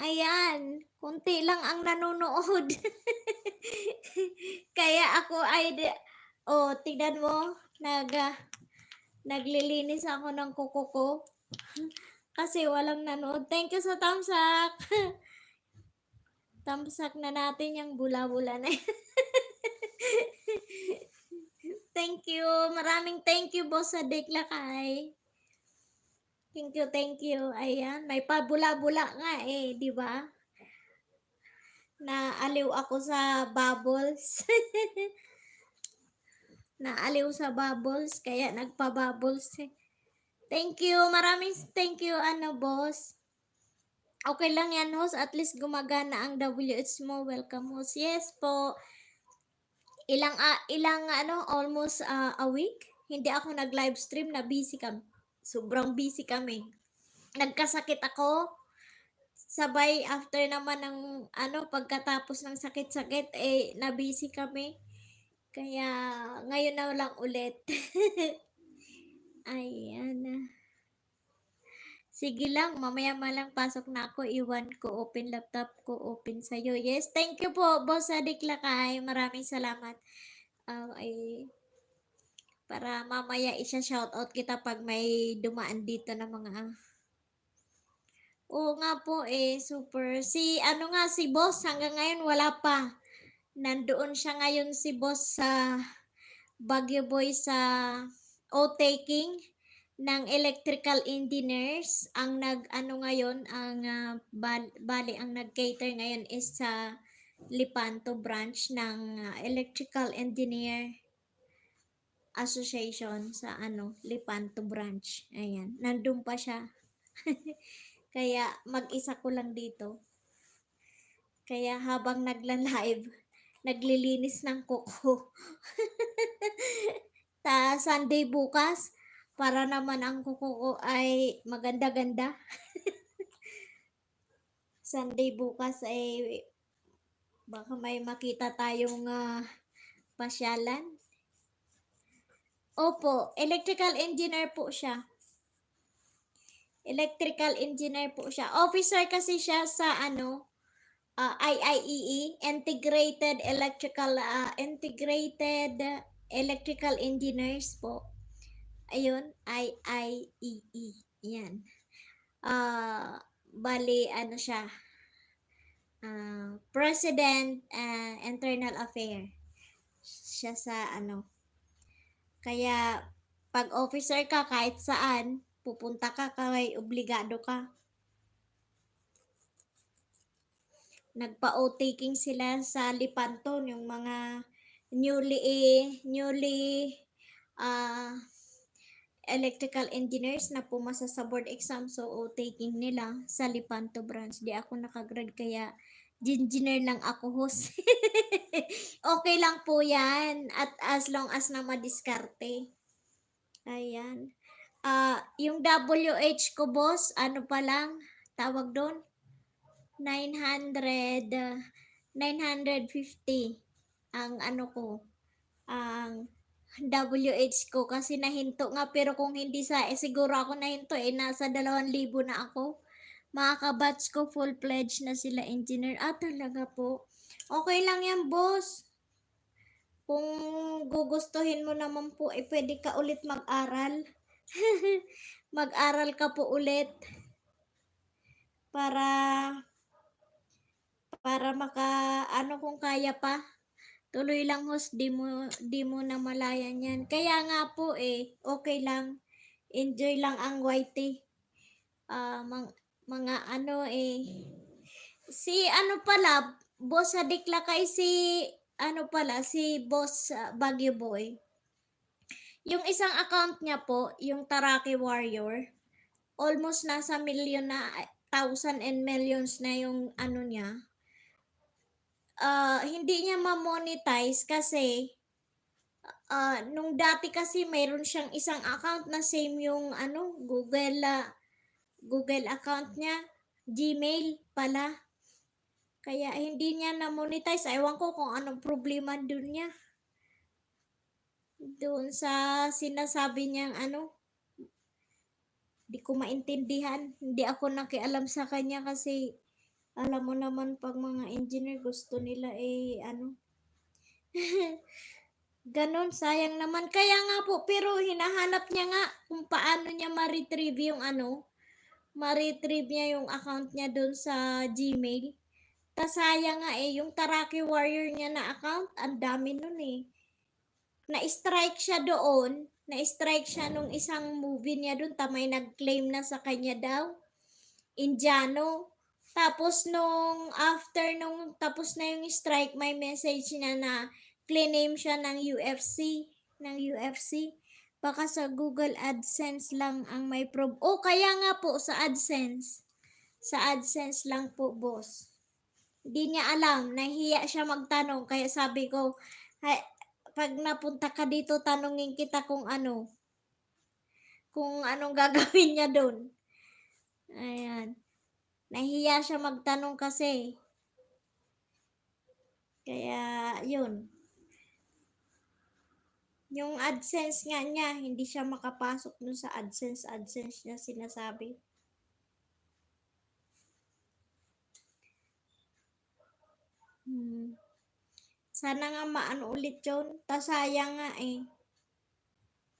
Ayan, kunti lang ang nanonood. Kaya ako ay, tignan mo, naglilinis ako ng kuko ko. Kasi walang nanood. Thank you sa thumbs up. Thumbs up na natin yung bula-bula na yan. Thank you. Maraming thank you, Boss Sadik Lakay. Thank you, thank you. Ayan, may pabula-bula nga di ba? Naaliw ako sa bubbles. Naaliw sa bubbles, kaya nagpa-bubbles. Thank you, maraming thank you, boss. Okay lang yan, host. At least gumagana ang WH mo. Welcome, host. Yes po. Almost a week. Hindi ako nag-live stream na busy kami. Sobrang busy kami. Nagkasakit ako. Sabay after naman ng pagkatapos ng sakit-sakit na busy kami. Kaya ngayon na lang ulit. Ayan. Sige lang, mamaya malang pasok na ako. Iwan ko, open laptop ko, open sa'yo. Yes, thank you po, Boss Sadik Lakay. Maraming salamat. Para mamaya isa-shoutout kita pag may dumaan dito na mga... Oo nga po super. Si Boss hanggang ngayon wala pa. Nandoon siya ngayon si Boss sa Baguio Boy sa o-taking ng electrical engineers. Ang ngayon, ang ang nag-cater ngayon is sa Lipanto branch ng Electrical Engineer Association sa Lipanto branch. Ayan, nandun pa siya. Kaya mag-isa ko lang dito. Kaya habang nagla-live, naglilinis ng kuko. Sunday bukas, para naman ang kuko ko ay maganda-ganda. Sunday bukas ay baka may makita tayong pasyalan. Opo, electrical engineer po siya. Electrical engineer po siya. Officer kasi siya sa IIEE, Integrated Electrical Engineers po. Ayun, IIEE. Yan. Bali, siya. President Internal Affairs. Siya sa Kaya, pag officer ka, kahit saan, pupunta ka, kay obligado ka. Nagpa-o-taking sila sa Lipanto, yung mga newly electrical engineers na pumasa sa board exam, so o-taking nila sa Lipanto branch. Di ako nakagrad, kaya engineer lang ako, host. Okay lang po yan, at as long as na madiskarte. Ayan. Yung WH ko, boss, pa lang, tawag doon? 950 ang ang WH ko, kasi nahinto nga, pero kung hindi siguro ako nahinto nasa 2,000 na ako. Mga kabatch ko full pledge na sila engineer. Talaga po. Okay lang yan, boss. Kung gugustuhin mo naman po, pwede ka ulit mag-aral. Mag-aral ka po ulit. Para kung kaya pa, Tuloy lang host, di mo na malayan yan. Kaya nga po okay lang. Enjoy lang ang YT. Mga ano si ano pala, boss sa Diklakay, si ano pala, si boss Baguio Boy. Yung isang account niya po, yung Taraki Warrior, almost nasa million na, thousand and millions na yung ano niya. Hindi niya ma-monetize kasi nung dati kasi mayroon siyang isang account na same yung ano, Google account niya, Gmail pala. Kaya hindi niya na-monetize. Ewan ko kung anong problema dun niya. Doon sa sinasabi niyang ano, di ko maintindihan. Hindi ako nakialam sa kanya kasi alam mo naman pag mga engineer gusto nila ano. Ganon, sayang naman. Kaya nga po, pero hinahanap niya nga kung paano niya ma-retrieve yung ano, ma-retrieve niya yung account niya doon sa Gmail. Sayang nga yung Taraki Warrior niya na account, ang dami nun Na-strike siya doon, na-strike siya nung isang movie niya doon, may nag-claim na sa kanya daw. Indiano. Tapos nung after nung tapos na yung strike, may message niya na claim siya ng UFC. Baka sa Google AdSense lang ang may kaya nga po sa AdSense. Sa AdSense lang po, boss. Hindi niya alam, nahiya siya magtanong, kaya sabi ko, pag napunta ka dito, tanungin kita kung anong gagawin niya doon. Ayan. Nahiya siya magtanong kasi. Kaya, yun. Yung AdSense nga niya, hindi siya makapasok dun sa AdSense niya sinasabi. Sana nga maano ulit yun. Sayang nga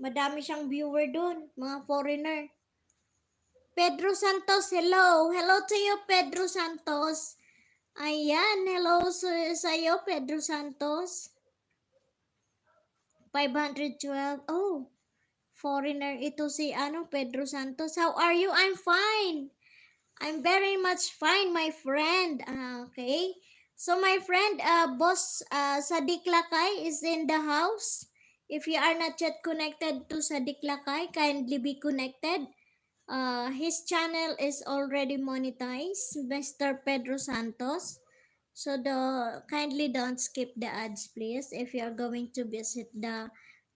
Madami siyang viewer dun, mga foreigner. Pedro Santos, hello. Hello to you, Pedro Santos. Ayan, hello sa iyo, Pedro Santos. 512. Oh, foreigner ito si Pedro Santos. How are you? I'm fine. I'm very much fine, my friend. Okay. So my friend, Boss Sadiq Lakay is in the house. If you are not yet connected to Sadiq Lakay, kindly be connected. His channel is already monetized, Mr. Pedro Santos. So kindly don't skip the ads, please, if you are going to visit the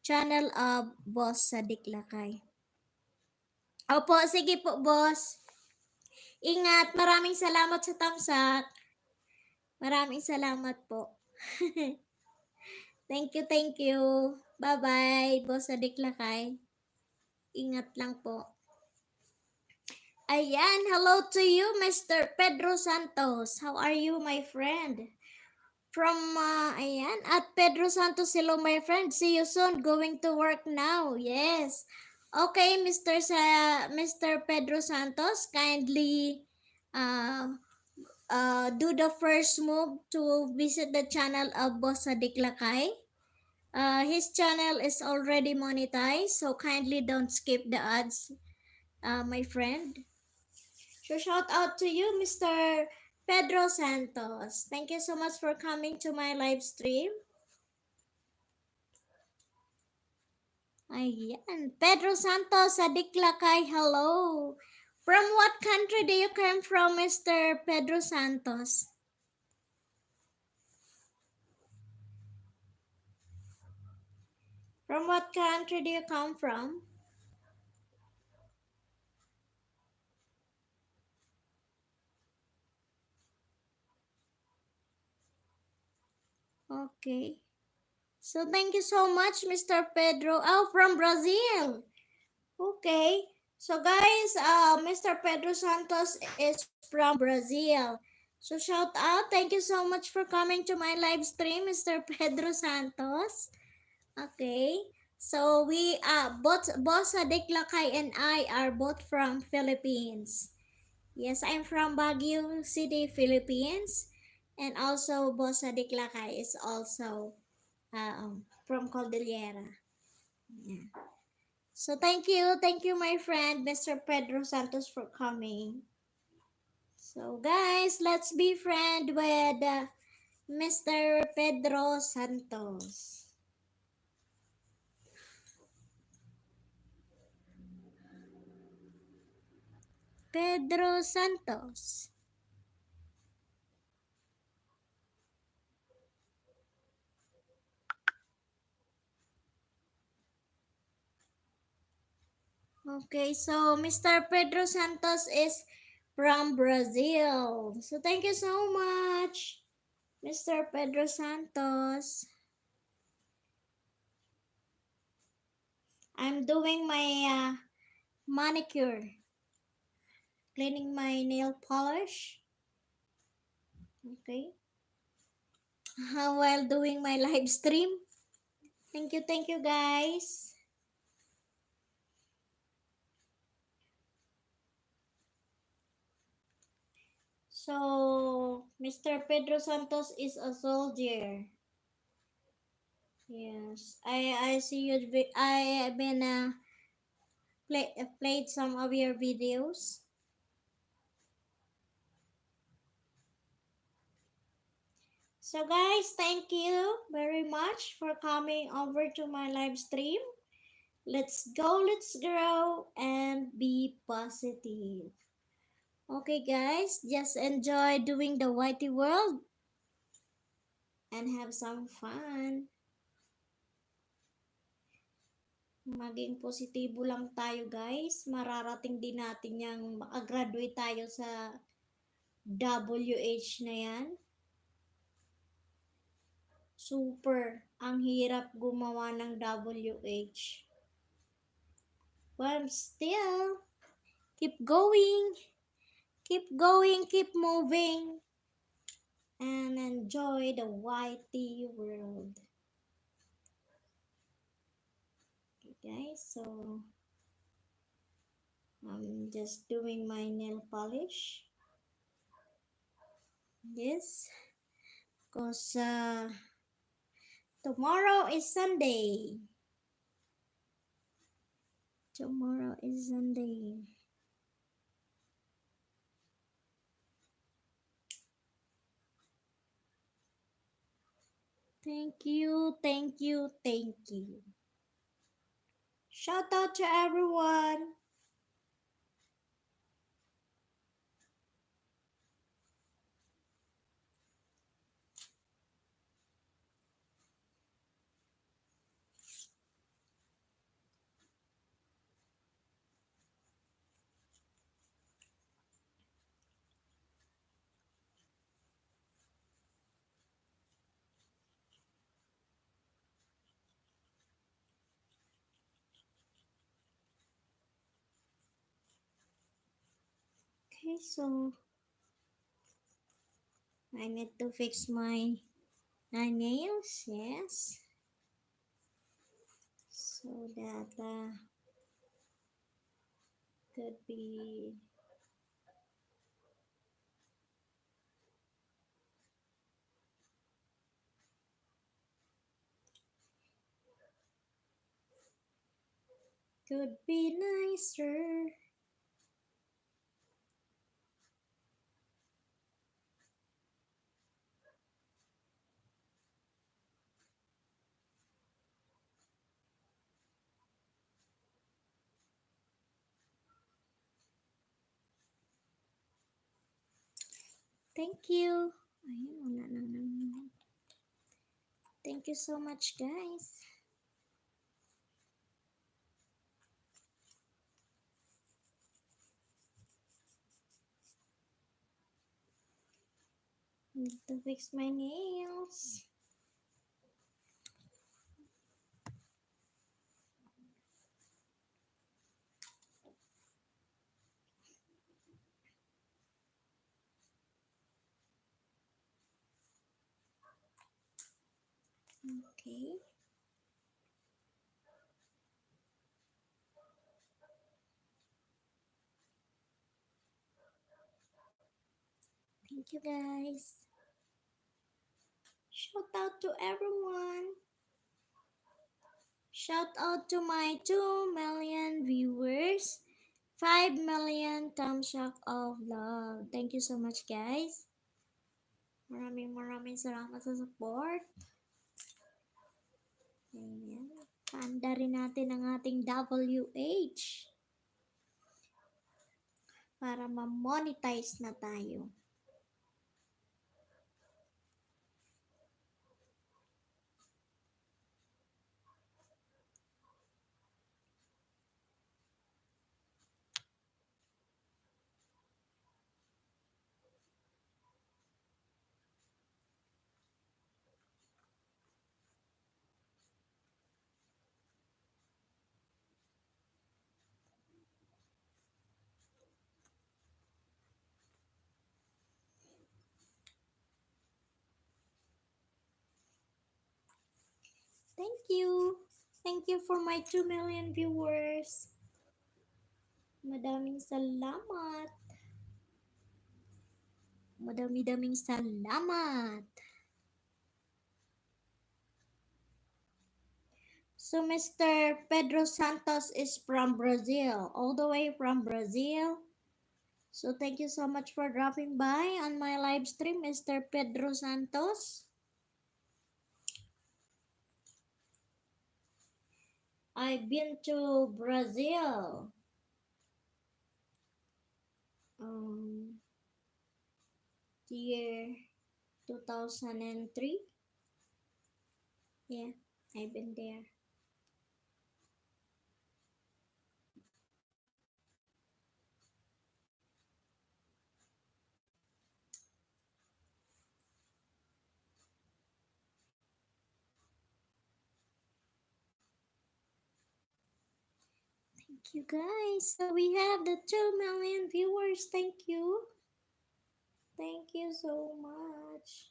channel of Boss Sadiq Lakay. Opo, sige po, boss. Ingat. Maraming salamat sa tamsak. Maraming salamat po. Thank you. Bye-bye, Boss Sadiq Lakay. Ingat lang po. Ayan, hello to you, Mr. Pedro Santos. How are you, my friend? From, ayan, at Pedro Santos, hello, my friend. See you soon. Going to work now. Yes. Okay, Mr. Pedro Santos, kindly do the first move to visit the channel of Boss Sadiq Lakay. His channel is already monetized, so kindly don't skip the ads, my friend. So shout out to you, Mr. Pedro Santos. Thank you so much for coming to my live stream. Ayan. Pedro Santos, Sadiq Lakay, hello. From what country do you come from, Mr. Pedro Santos? From what country do you come from? Okay. So thank you so much, Mr. Pedro. Oh, from Brazil. Okay. So guys, Mr. Pedro Santos is from Brazil. So shout out. Thank you so much for coming to my live stream, Mr. Pedro Santos. Okay. So we both Boss Sadiq Lakay and I are both from Philippines. Yes, I'm from Baguio City, Philippines. And also Boss Sadiq Lakay is also from Cordillera. Yeah. So thank you, my friend, Mr. Pedro Santos, for coming. So guys, let's be friend with Mr. Pedro Santos. Pedro Santos. Okay, so Mr. Pedro Santos is from Brazil. So thank you so much, Mr. Pedro Santos. I'm doing my manicure, cleaning my nail polish. Okay, while doing my live stream. Thank you guys. So, Mr. Pedro Santos is a soldier. Yes, I see you. I have been played some of your videos. So guys, thank you very much for coming over to my live stream. Let's go, let's grow, and be positive. Okay guys, just enjoy doing the Whitey World and have some fun. Maging positibo lang tayo guys. Mararating din natin yung makagraduate tayo sa WH na yan. Super. Ang hirap gumawa ng WH. But still, keep going. Keep going, keep moving. And enjoy the Whitey world. Okay guys, so I'm just doing my nail polish. Yes, because tomorrow is Sunday. Tomorrow is Sunday. Thank you, thank you, thank you. Shout out to everyone. Okay, so I need to fix my nails, yes. So that could be nicer. Thank you. Ayun, wala na naman. Thank you so much, guys. Need to fix my nails. Okay. Thank you, guys. Shout out to everyone. Shout out to my 2 million viewers. 5 million thumbs up of love. Thank you so much, guys. Maraming salamat sa support. Ayan. Paanda rin natin ang ating WH para ma-monetize na tayo. Thank you. Thank you for my 2 million viewers. Madaming salamat. Madami-daming salamat. So Mr. Pedro Santos is from Brazil, all the way from Brazil. So thank you so much for dropping by on my live stream, Mr. Pedro Santos. I've been to Brazil. The year 2003. Yeah, I've been there. Thank you guys. So we have the 2 million viewers. Thank you. Thank you so much.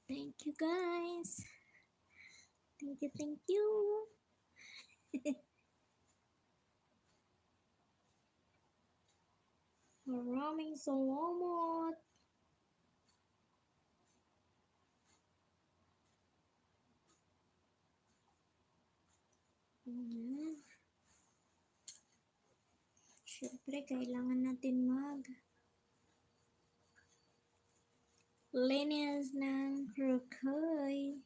Thank you guys. Thank you, thank you. Maraming salamat. Ayan. Siyempre, kailangan natin linis ng krokoy.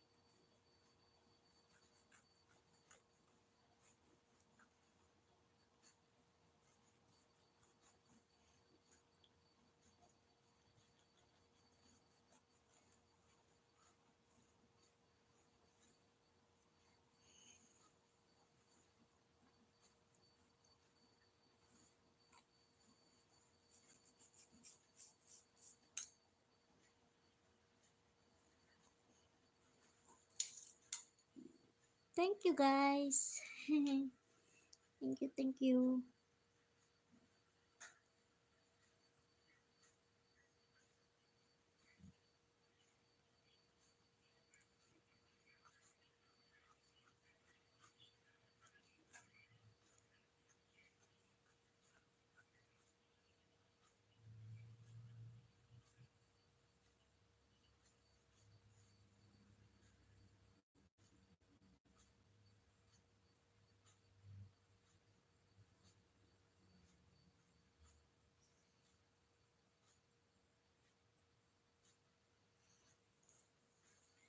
Thank you guys. Thank you, thank you.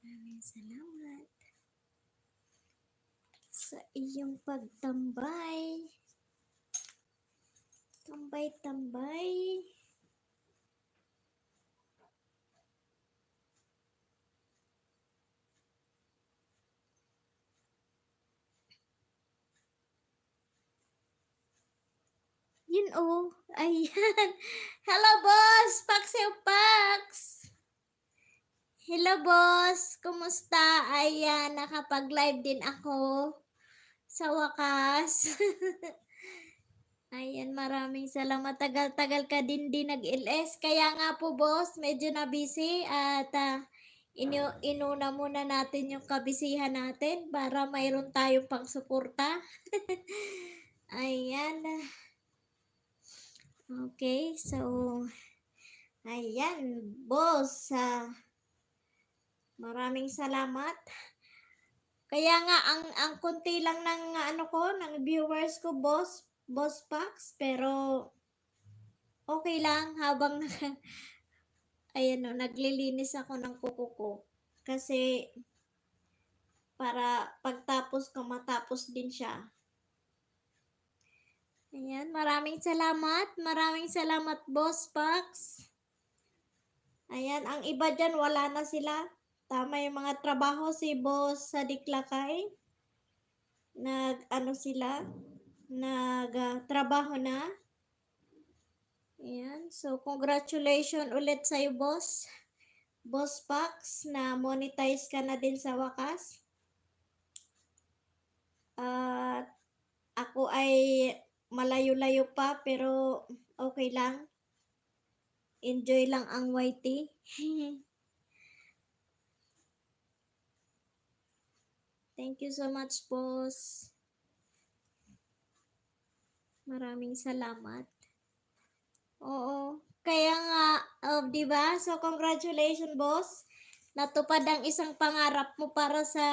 Maraming salamat. sa iyong pagtambay. Tambay-tambay. Yun oh. Ayan. Hello, boss. Paxeo Pax. Hello, boss. Kumusta? Ayan, nakapag-live din ako. Sa wakas. Ayan, maraming salamat. Tagal-tagal ka din nag-LS. Kaya nga po, boss, medyo na busy at inuna muna natin yung kabisihan natin para mayroon tayong pang-suporta. Ayan. Okay, so ayan, boss. Maraming salamat. Kaya nga ang konti lang ng ng viewers ko, boss Pax, pero okay lang habang ayan naglilinis ako ng kuko ko. Kasi para pagtapos ko matapos din siya. Ayan, maraming salamat. Maraming salamat, Boss Pax. Ayan, ang iba dyan, wala na sila. Tama yung mga trabaho si Boss sa Diklakay. Trabaho na. Ayan, so congratulations ulit sa'yo, Boss. Boss Pax, na monetize ka na din sa wakas. At ako ay malayo-layo pa pero okay lang. Enjoy lang ang YT. Thank you so much, boss. Maraming salamat. Oo. Kaya nga, di ba? So congratulations, boss. Natupad ang isang pangarap mo para sa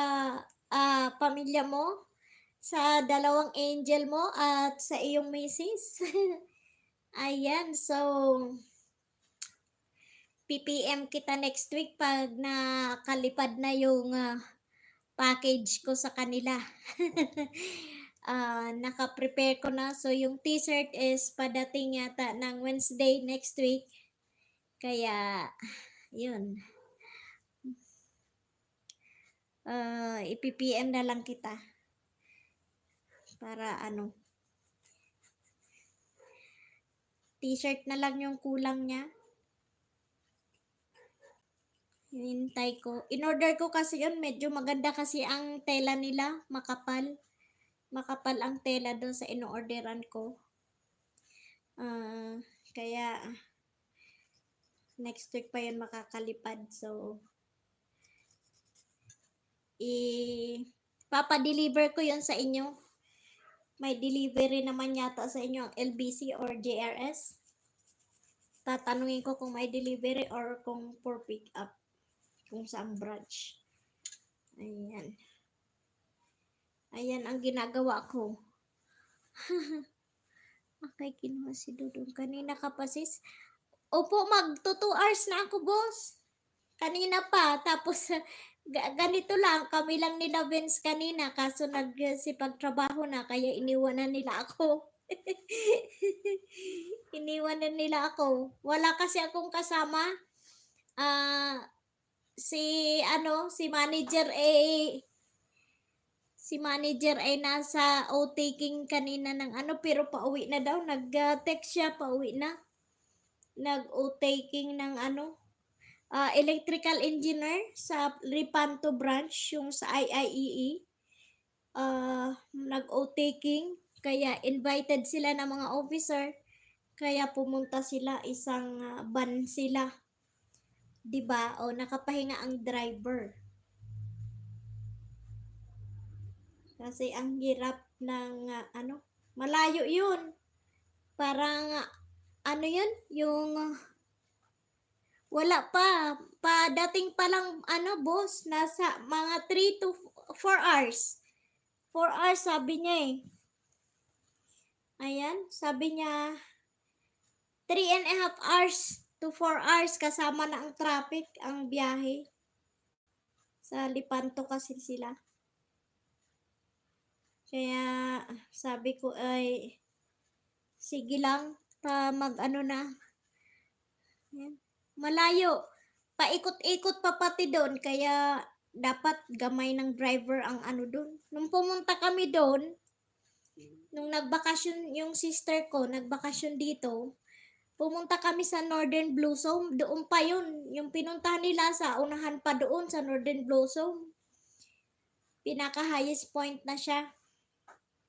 pamilya mo, sa dalawang angel mo at sa iyong misis. Ayan, so PPM kita next week pag nakalipad na yung package ko sa kanila. Naka-prepare ko na. So yung t-shirt is padating yata ng Wednesday next week. Kaya yun. I-PPM na lang kita. Para t-shirt na lang yung kulang niya. Hinintay ko. In-order ko kasi yun. Medyo maganda kasi ang tela nila. Makapal. Makapal ang tela doon sa in-orderan ko. Kaya next week pa yun makakalipad. So, papadeliver ko yun sa inyo. May delivery naman yata sa inyo ang LBC or JRS. Tatanungin ko kung may delivery or kung for pick up. Kung saan branch. Ayan. Ayan ang ginagawa ko. Okay, kinuha si Dudong. Kanina ka pa, sis. Opo, magto 2 hours na ako, boss. Kanina pa. Tapos, ganito lang. Kami lang nila Vince kanina. Kaso nagsipagtrabaho na. Kaya iniwanan nila ako. Iniwanan nila ako. Wala kasi akong kasama. Si manager ay nasa o-taking kanina ng pero pauwi na daw. Nag-text siya, pauwi na. Nag-o-taking ng electrical engineer sa Ripanto branch, yung sa IIEE. Nag-o-taking, kaya invited sila ng mga officer. Kaya pumunta sila, isang van sila. 'Di ba? O nakapahinga ang driver. Kasi ang hirap ng malayo 'yun. Parang yun, yung wala pa. Dating pa lang boss, nasa mga 3 to 4 hours. 4 hours sabi niya eh. Ayan, sabi niya 3.5 hours to 4 hours kasama na ang traffic, ang biyahe. Sa Lipanto kasi sila. Kaya sabi ko ay sige lang mag-ano na. Yan. Malayo. Paikot-ikot pa pati doon kaya dapat gamay ng driver ang ano doon. Nung pumunta kami doon, nung nagbakasyon yung sister ko, nagbakasyon dito, pumunta kami sa Northern Blossom, doon pa yun. Yung pinuntahan nila sa unahan pa doon sa Northern Blossom. Pinaka highest point na siya.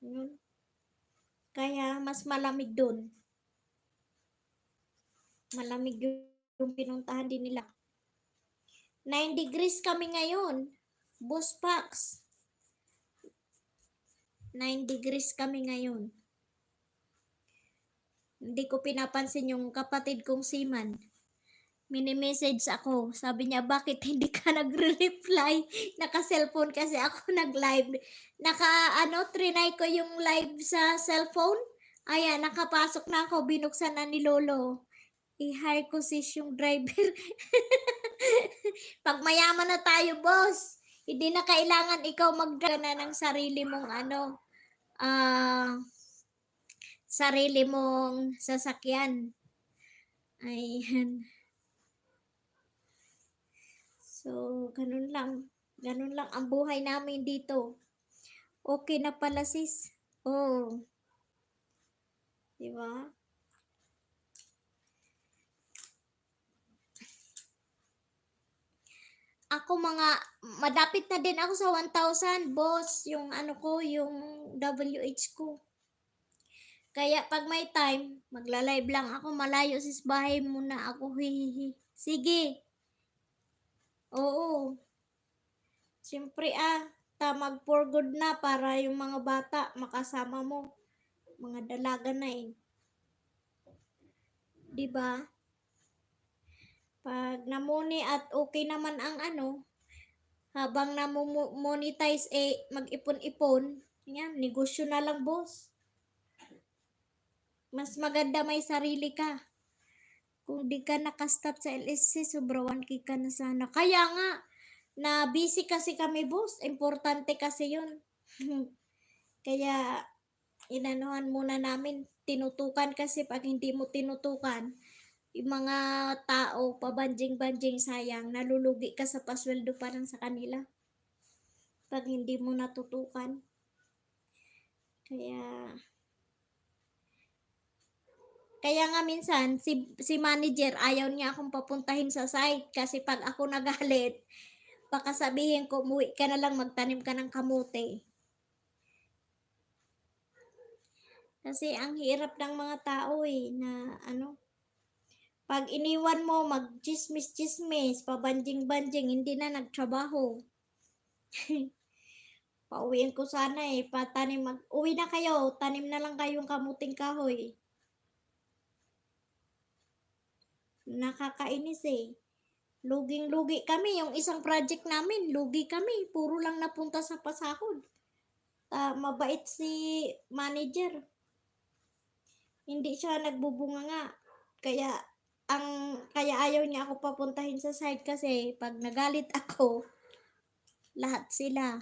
Yun. Kaya mas malamig doon. Malamig yung pinuntahan din nila. 9 degrees kami ngayon. Boss Pax. 9 degrees kami ngayon. Hindi ko pinapansin yung kapatid kong seaman. Mini-message ako. Sabi niya, bakit hindi ka nagre-reply? Naka-cellphone kasi ako nag-live. Trinay ko yung live sa cellphone. Ayan, nakapasok na ako. Binuksan na ni Lolo. I-hire ko sis yung driver. Pag mayaman na tayo, boss, hindi na kailangan ikaw mag-drive na ng sarili mong sarili mong sasakyan. Ayan. So, ganun lang. Ganun lang ang buhay namin dito. Okay na pala sis. Oh. Diba? Ako madapit na din ako sa 1,000 boss. Yung yung WH ko. Kaya pag may time, magla-live lang ako. Malayo sis bahay muna ako. Hihihi. Sige. Oo. Siyempre mag for good na para yung mga bata makasama mo. Mga dalaga na eh. Diba? Pag namuni at okay naman ang habang na-monetize mag-ipon-ipon, yan, negosyo na lang boss. Mas maganda may sarili ka. Kung di ka nakastop sa LSC, sobrawan ka na sana. Kaya nga, na busy kasi kami boss. Importante kasi yun. Kaya, inanuhan muna namin. Tinutukan kasi pag hindi mo tinutukan, yung mga tao, pabanjing-banjing sayang, nalulugi ka sa pasweldo parang sa kanila. Pag hindi mo natutukan. Kaya nga minsan, si manager, ayaw niya akong papuntahin sa site kasi pag ako nagalit, baka sabihin ko, umuwi ka na lang, magtanim ka ng kamote. Kasi ang hirap ng mga tao na pag iniwan mo, mag-chismis-chismis, pabanjing-banjing, hindi na nagtrabaho. Pauwiin ko sana patanim, uwi na kayo, tanim na lang kayong kamuting kahoy. Nakakainis Luging-lugi kami. Yung isang project namin, lugi kami. Puro lang napunta sa pasahod. Mabait si manager. Hindi siya nagbubunga nga. Kaya ayaw niya ako papuntahin sa site kasi pag nagalit ako, lahat sila.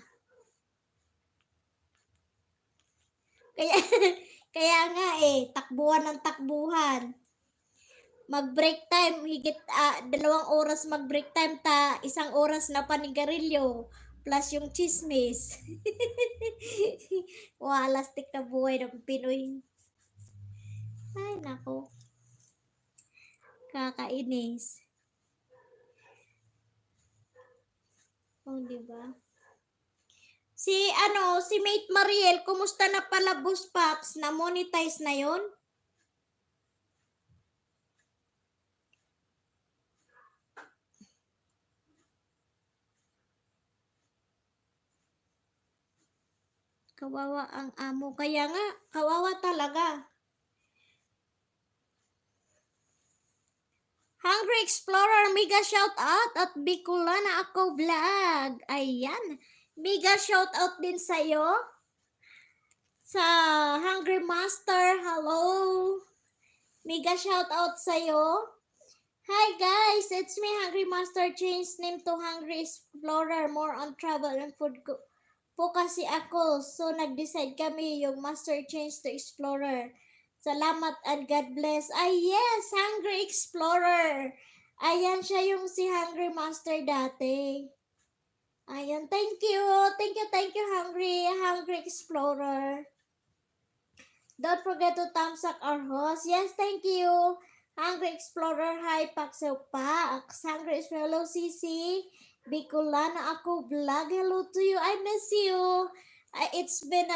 Kaya, kaya nga takbuhan ng takbuhan. Mag-break time, higit 2 oras mag-break time, 1 oras na panigarilyo, plus yung chismis. Walastik na buhay ng Pinoy. Ay, nako. Kakainis. Oh, diba? Si Mate Mariel, kumusta na pala Boss Paps? Na-monetize na yon? Kawawa ang amo. Kaya nga, kawawa talaga. Hungry Explorer, mega shout out at Bicolana Ako Vlog. Ayan. Mega shout out din sa'yo. Sa Hungry Master, hello. Mega shout out sa'yo. Hi guys, it's me Hungry Master. Change name to Hungry Explorer. More on travel and po kasi ako. So, nag-decide kami yung Master Change to Explorer. Salamat and God bless. Ay, yes! Hungry Explorer! Ayan siya yung si Hungry Master dati. Ayan, thank you. Thank you, Hungry Explorer. Don't forget to thumbs up our host. Yes, thank you. Hungry Explorer, hi, Paksew Pax. Hungry Explorer, hello, Sisi. Bicolana ako vlog. Hello to you. I miss you. It's been,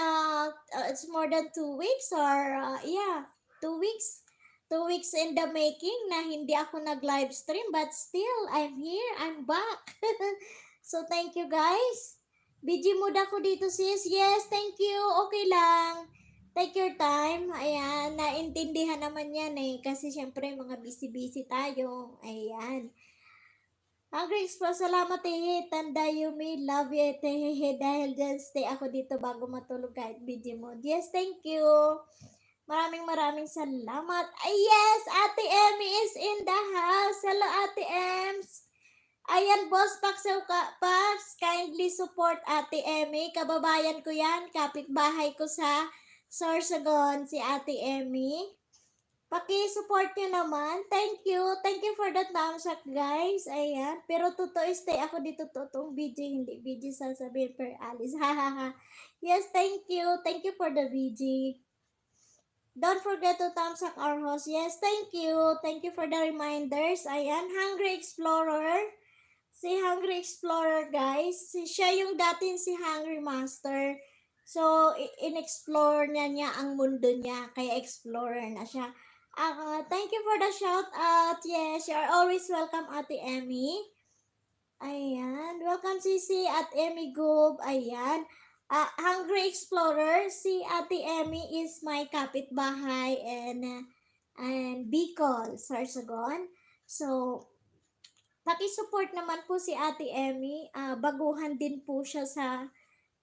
it's more than 2 weeks or, yeah, 2 weeks. 2 weeks in the making na hindi ako nag-live stream, but still, I'm here. I'm back. So, thank you, guys. BG mood ako dito, sis. Yes, thank you. Okay lang. Take your time. Ayan, naintindihan naman yan eh. Kasi syempre, mga busy-busy tayo. Ayan. Hungry Express, salamat eh. Tanda Yumi, love you eh. Dahil dyan, stay ako dito bago matulog kahit video mode. Yes, thank you. Maraming salamat. Ay, yes, Ate Emmy is in the house. Hello, Ate Ems. Ayan, Boss Pax, kindly support Ate Emmy. Kababayan ko yan. Kapitbahay ko sa Sorsogon, si Ate Emmy. Paki-support nyo naman. Thank you. Thank you for the thumbs up, guys. Ayan. Pero totoo, stay ako dito. Totoong BG, hindi BG sasabihin per Alice. Hahaha. Yes, thank you. Thank you for the BG. Don't forget to thumbs up our host. Yes, thank you. Thank you for the reminders. Ayan. Hungry Explorer. Si Hungry Explorer, guys. Siya yung dating si Hungry Master. So, in-explore niya ang mundo niya. Kaya explorer na siya. Thank you for the shout out. Yes, you are always welcome, Ate Emmy. Ayan. Welcome, Sisi at Emmy Goob. Ayan. Hungry Explorer, si Ate Emmy is my kapitbahay and Bicol, Sorsogon. So, paki-support naman po si Ate Emmy. Baguhan din po siya sa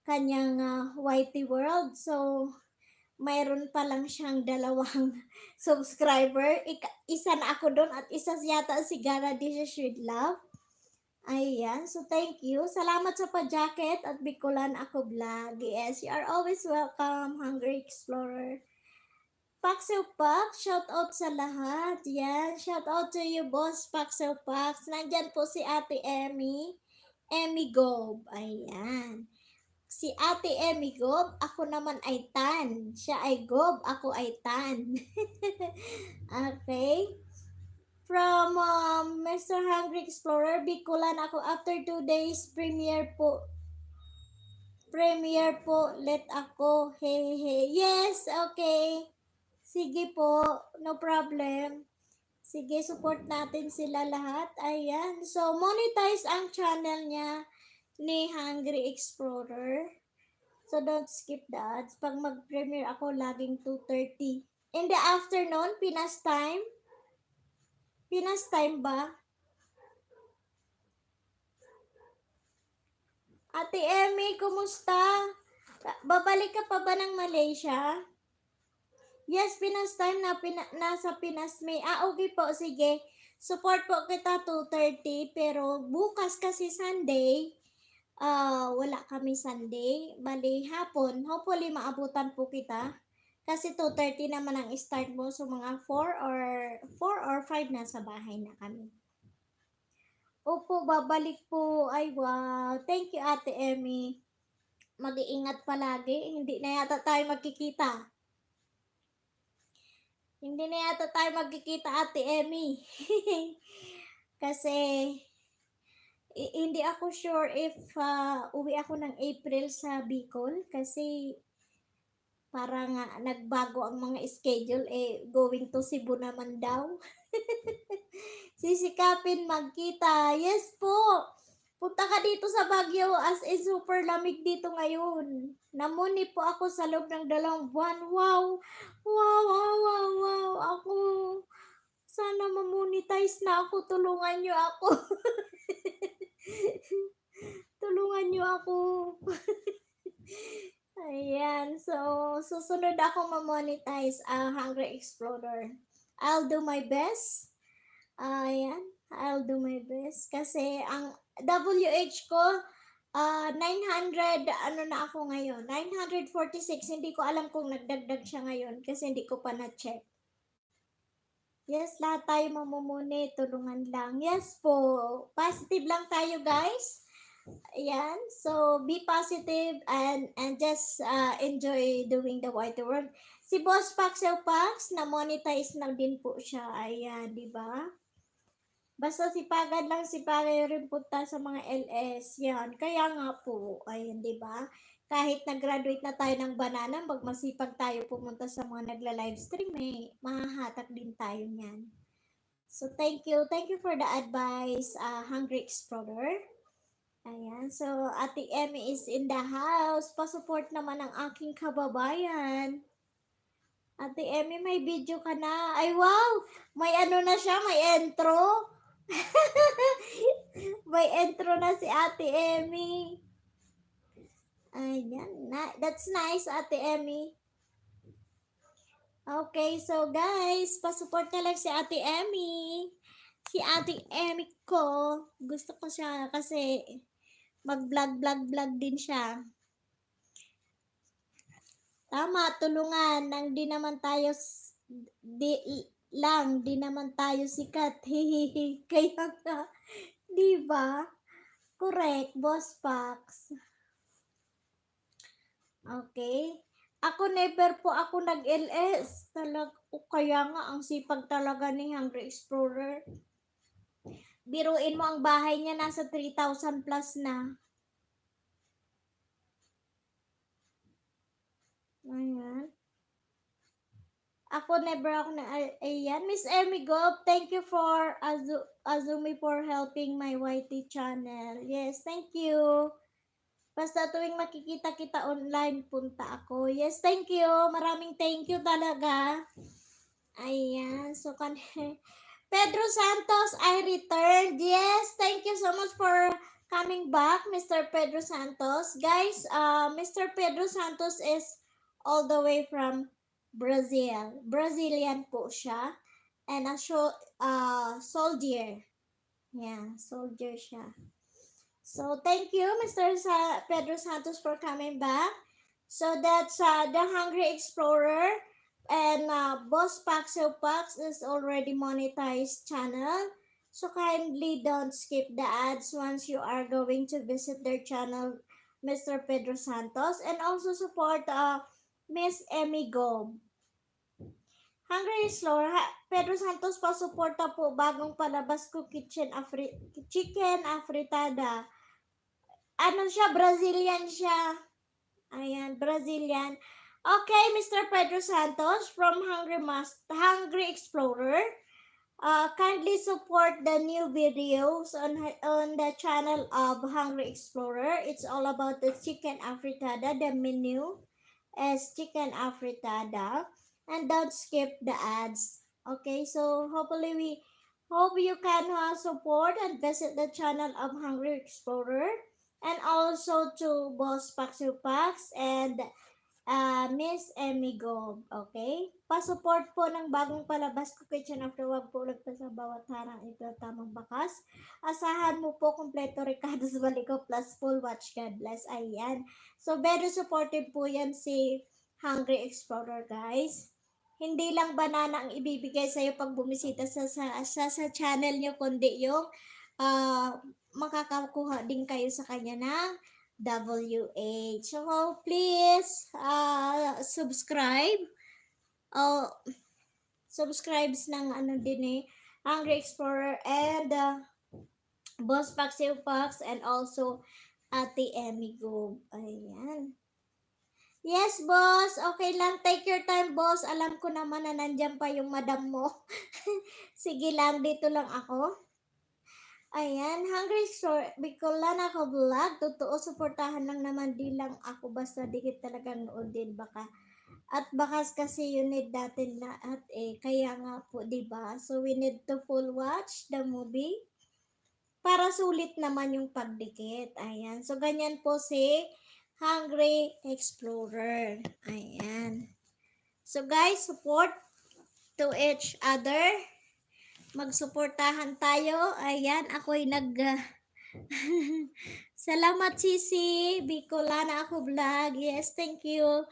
kanyang YT World. So, mayroon pa lang siyang 2 subscriber. Isa na ako doon at isa yata si Gara Dishes with Love. Ayan. So, thank you. Salamat sa pa-jacket at Bicolan ako vlog. Yes, you are always welcome, Hungry Explorer. Paksew Pax, shout out sa lahat. Yan, shout out to you, Boss Paksew Pax. Nandyan po si Ate Emmy. Emmy Gob. Ayan. Si Ate Emmy Gob, ako naman ay Tan. Siya ay Gob, ako ay Tan. Okay. From Mr. Hungry Explorer, Bicolan ako after 2 days premiere po. Premiere po, let ako. Hey. Yes, okay. Sige po, no problem. Sige, support natin sila lahat. Ayan. So, monetize ang channel niya ni Hungry Explorer. So, don't skip the ads. Pag mag-premiere ako, laging 2:30. In the afternoon, Pinas time. Pinas time ba? Ate Emmy, kumusta? Babalik ka pa ba ng Malaysia? Yes, Pinas time na nasa Pinas May. Okay po, sige. Support po kita 2:30 pero bukas kasi Sunday, wala kami Sunday. Bali hapon, hopefully maabutan po kita. Kasi 2:30 naman ang start mo, so mga 4 or 5 nasa bahay na kami. Opo, babalik po. Ay, wow. Thank you, Ate Emmy. Mag-iingat palagi. Hindi na yata tayo magkikita. Hindi na yata tayo magkikita, Ate Emmy. Kasi, hindi ako sure if uwi ako ng April sa Bicol. Kasi, parang nagbago ang mga schedule. Going to Cebu naman daw. Sisikapin magkita. Yes po. Punta ka dito sa Baguio as in super lamig dito ngayon. Namuni po ako sa loob ng 2 buwan. Wow. Ako. Sana mamonetize na ako. Tulungan nyo ako. Tulungan nyo ako. Ayan. So, susunod ako mamonetize Hungry Explorer. I'll do my best. Ayan. I'll do my best. Kasi ang WH ko, 900, ano na ako ngayon, 946. Hindi ko alam kung nagdagdag siya ngayon kasi hindi ko pa na-check. Yes, lahat tayo mamumuni, tulungan lang. Yes po, positive lang tayo guys. Ayan, so be positive and just enjoy doing the white work. Si Boss Paxel Pax, na-monetize na din po siya. Ayan, di ba? Basta sipagan lang, sipagan rin punta sa mga LS. Yan, kaya nga po, ayun, di ba? Kahit nag-graduate na tayo ng banana, magmasipag tayo pumunta sa mga nagla-livestream, mahahatak din tayo niyan. So, thank you. Thank you for the advice, Hungry Explorer. Ayan, so Ate Emmy is in the house. Pasupport naman ang aking kababayan. Ate Emmy, may video ka na. Ay, wow! May ano na siya, may intro. May intro na si Ate Emmy. Ayan, that's nice, Ate Emmy. Okay, so guys, pasupport na lang si Ate Emmy. Si Ate Emmy ko, gusto ko siya kasi mag-vlog din siya. Tama, tulungan. Nang di naman tayo di naman tayo sikat. Hihihi. Kaya nga, di ba? Correct, Boss Pax. Okay. Ako never po ako nag-LS. Kaya nga ang sipag talaga ni Hungry Explorer. Biruin mo ang bahay niya nasa 3,000 plus na. Ayan. Ako never ako na, ayan. Miss Emmy Gop, thank you for Azumi for helping my YT channel. Yes, thank you. Basta tuwing makikita kita online, punta ako. Yes, thank you. Maraming thank you talaga. Ayan. So, Pedro Santos, I returned. Yes, thank you so much for coming back, Mr. Pedro Santos. Guys, Mr. Pedro Santos is all the way from Brazil. Brazilian po siya. And a soldier. Yeah, soldier siya. So, thank you, Mr. Pedro Santos, for coming back. So, that's the Hungry Explorer. And Boss Paxo Pax is already monetized channel. So, kindly don't skip the ads once you are going to visit their channel, Mr. Pedro Santos. And also support Miss Emmy Gob. Hungry Explorer, Pedro Santos pa suporta po bagong palabas ko chicken afritada. Ano siya, Brazilian siya. Ayan, Brazilian. Okay, Mr. Pedro Santos from Hungry Explorer. Kindly support the new videos on the channel of Hungry Explorer. It's all about the chicken afritada. The menu is chicken afritada. And don't skip the ads. Okay, so hopefully we hope you can support and visit the channel of Hungry Explorer. And also to Boss Paxu Pax and Miss Emmy Gob. Okay? Pasupport po ng bagong palabas ko kitchen after wag po lagpas sa bawat harang ito tamang bakas. Asahan mo po kompleto Ricardo's Balico plus full watch. God bless. Ayan. So very supportive po yan si Hungry Explorer, guys. Hindi lang banana ang ibibigay sa iyo pag bumisita sa channel niyo, kundi yung makakakuha din kayo sa kanya ng WH. So, please subscribe. Subscribes ng ano din Hungry Explorer and Boss Paxio Pax and also Ate Emmy Go. Ayan. Yes, boss. Okay lang. Take your time, boss. Alam ko naman na nandyan pa yung madam mo. Sige lang, dito lang ako. Ayan, Hungry Explorer, Bicolan ako vlog. Totoo, suportahan lang naman din lang ako. Basta dikit talagang nood din baka. At bakas kasi you need natin lahat Kaya nga po, diba? So, we need to full watch the movie. Para sulit naman yung pagdikit. Ayan. So, ganyan po si Hungry Explorer. Ayan. So, guys, support to each other. Magsuportahan tayo. Ayan, ako'y Salamat, Sisi. Bicolana ako vlog. Yes, thank you.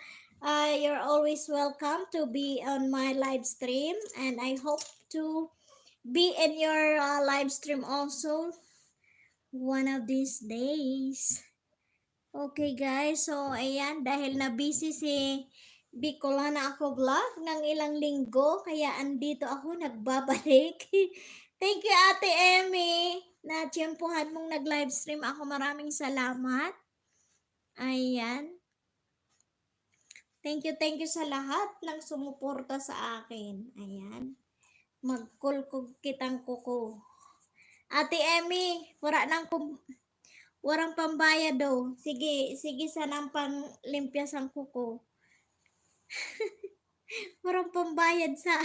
You're always welcome to be on my live stream. And I hope to be in your live stream also one of these days. Okay guys, so ayan, dahil na busy si Bicolana ako vlog ng ilang linggo, kaya andito ako nagbabalik. Thank you Ate Emmy, na tiyempuhan mong nag-live stream ako. Maraming salamat. Ayan. Thank you sa lahat ng sumuporta sa akin. Ayan. Magkulkog kitang kuko. Ate Emmy, warang pambayad daw. Sige sanang panglimpya sang kuko. Warang pambayad sa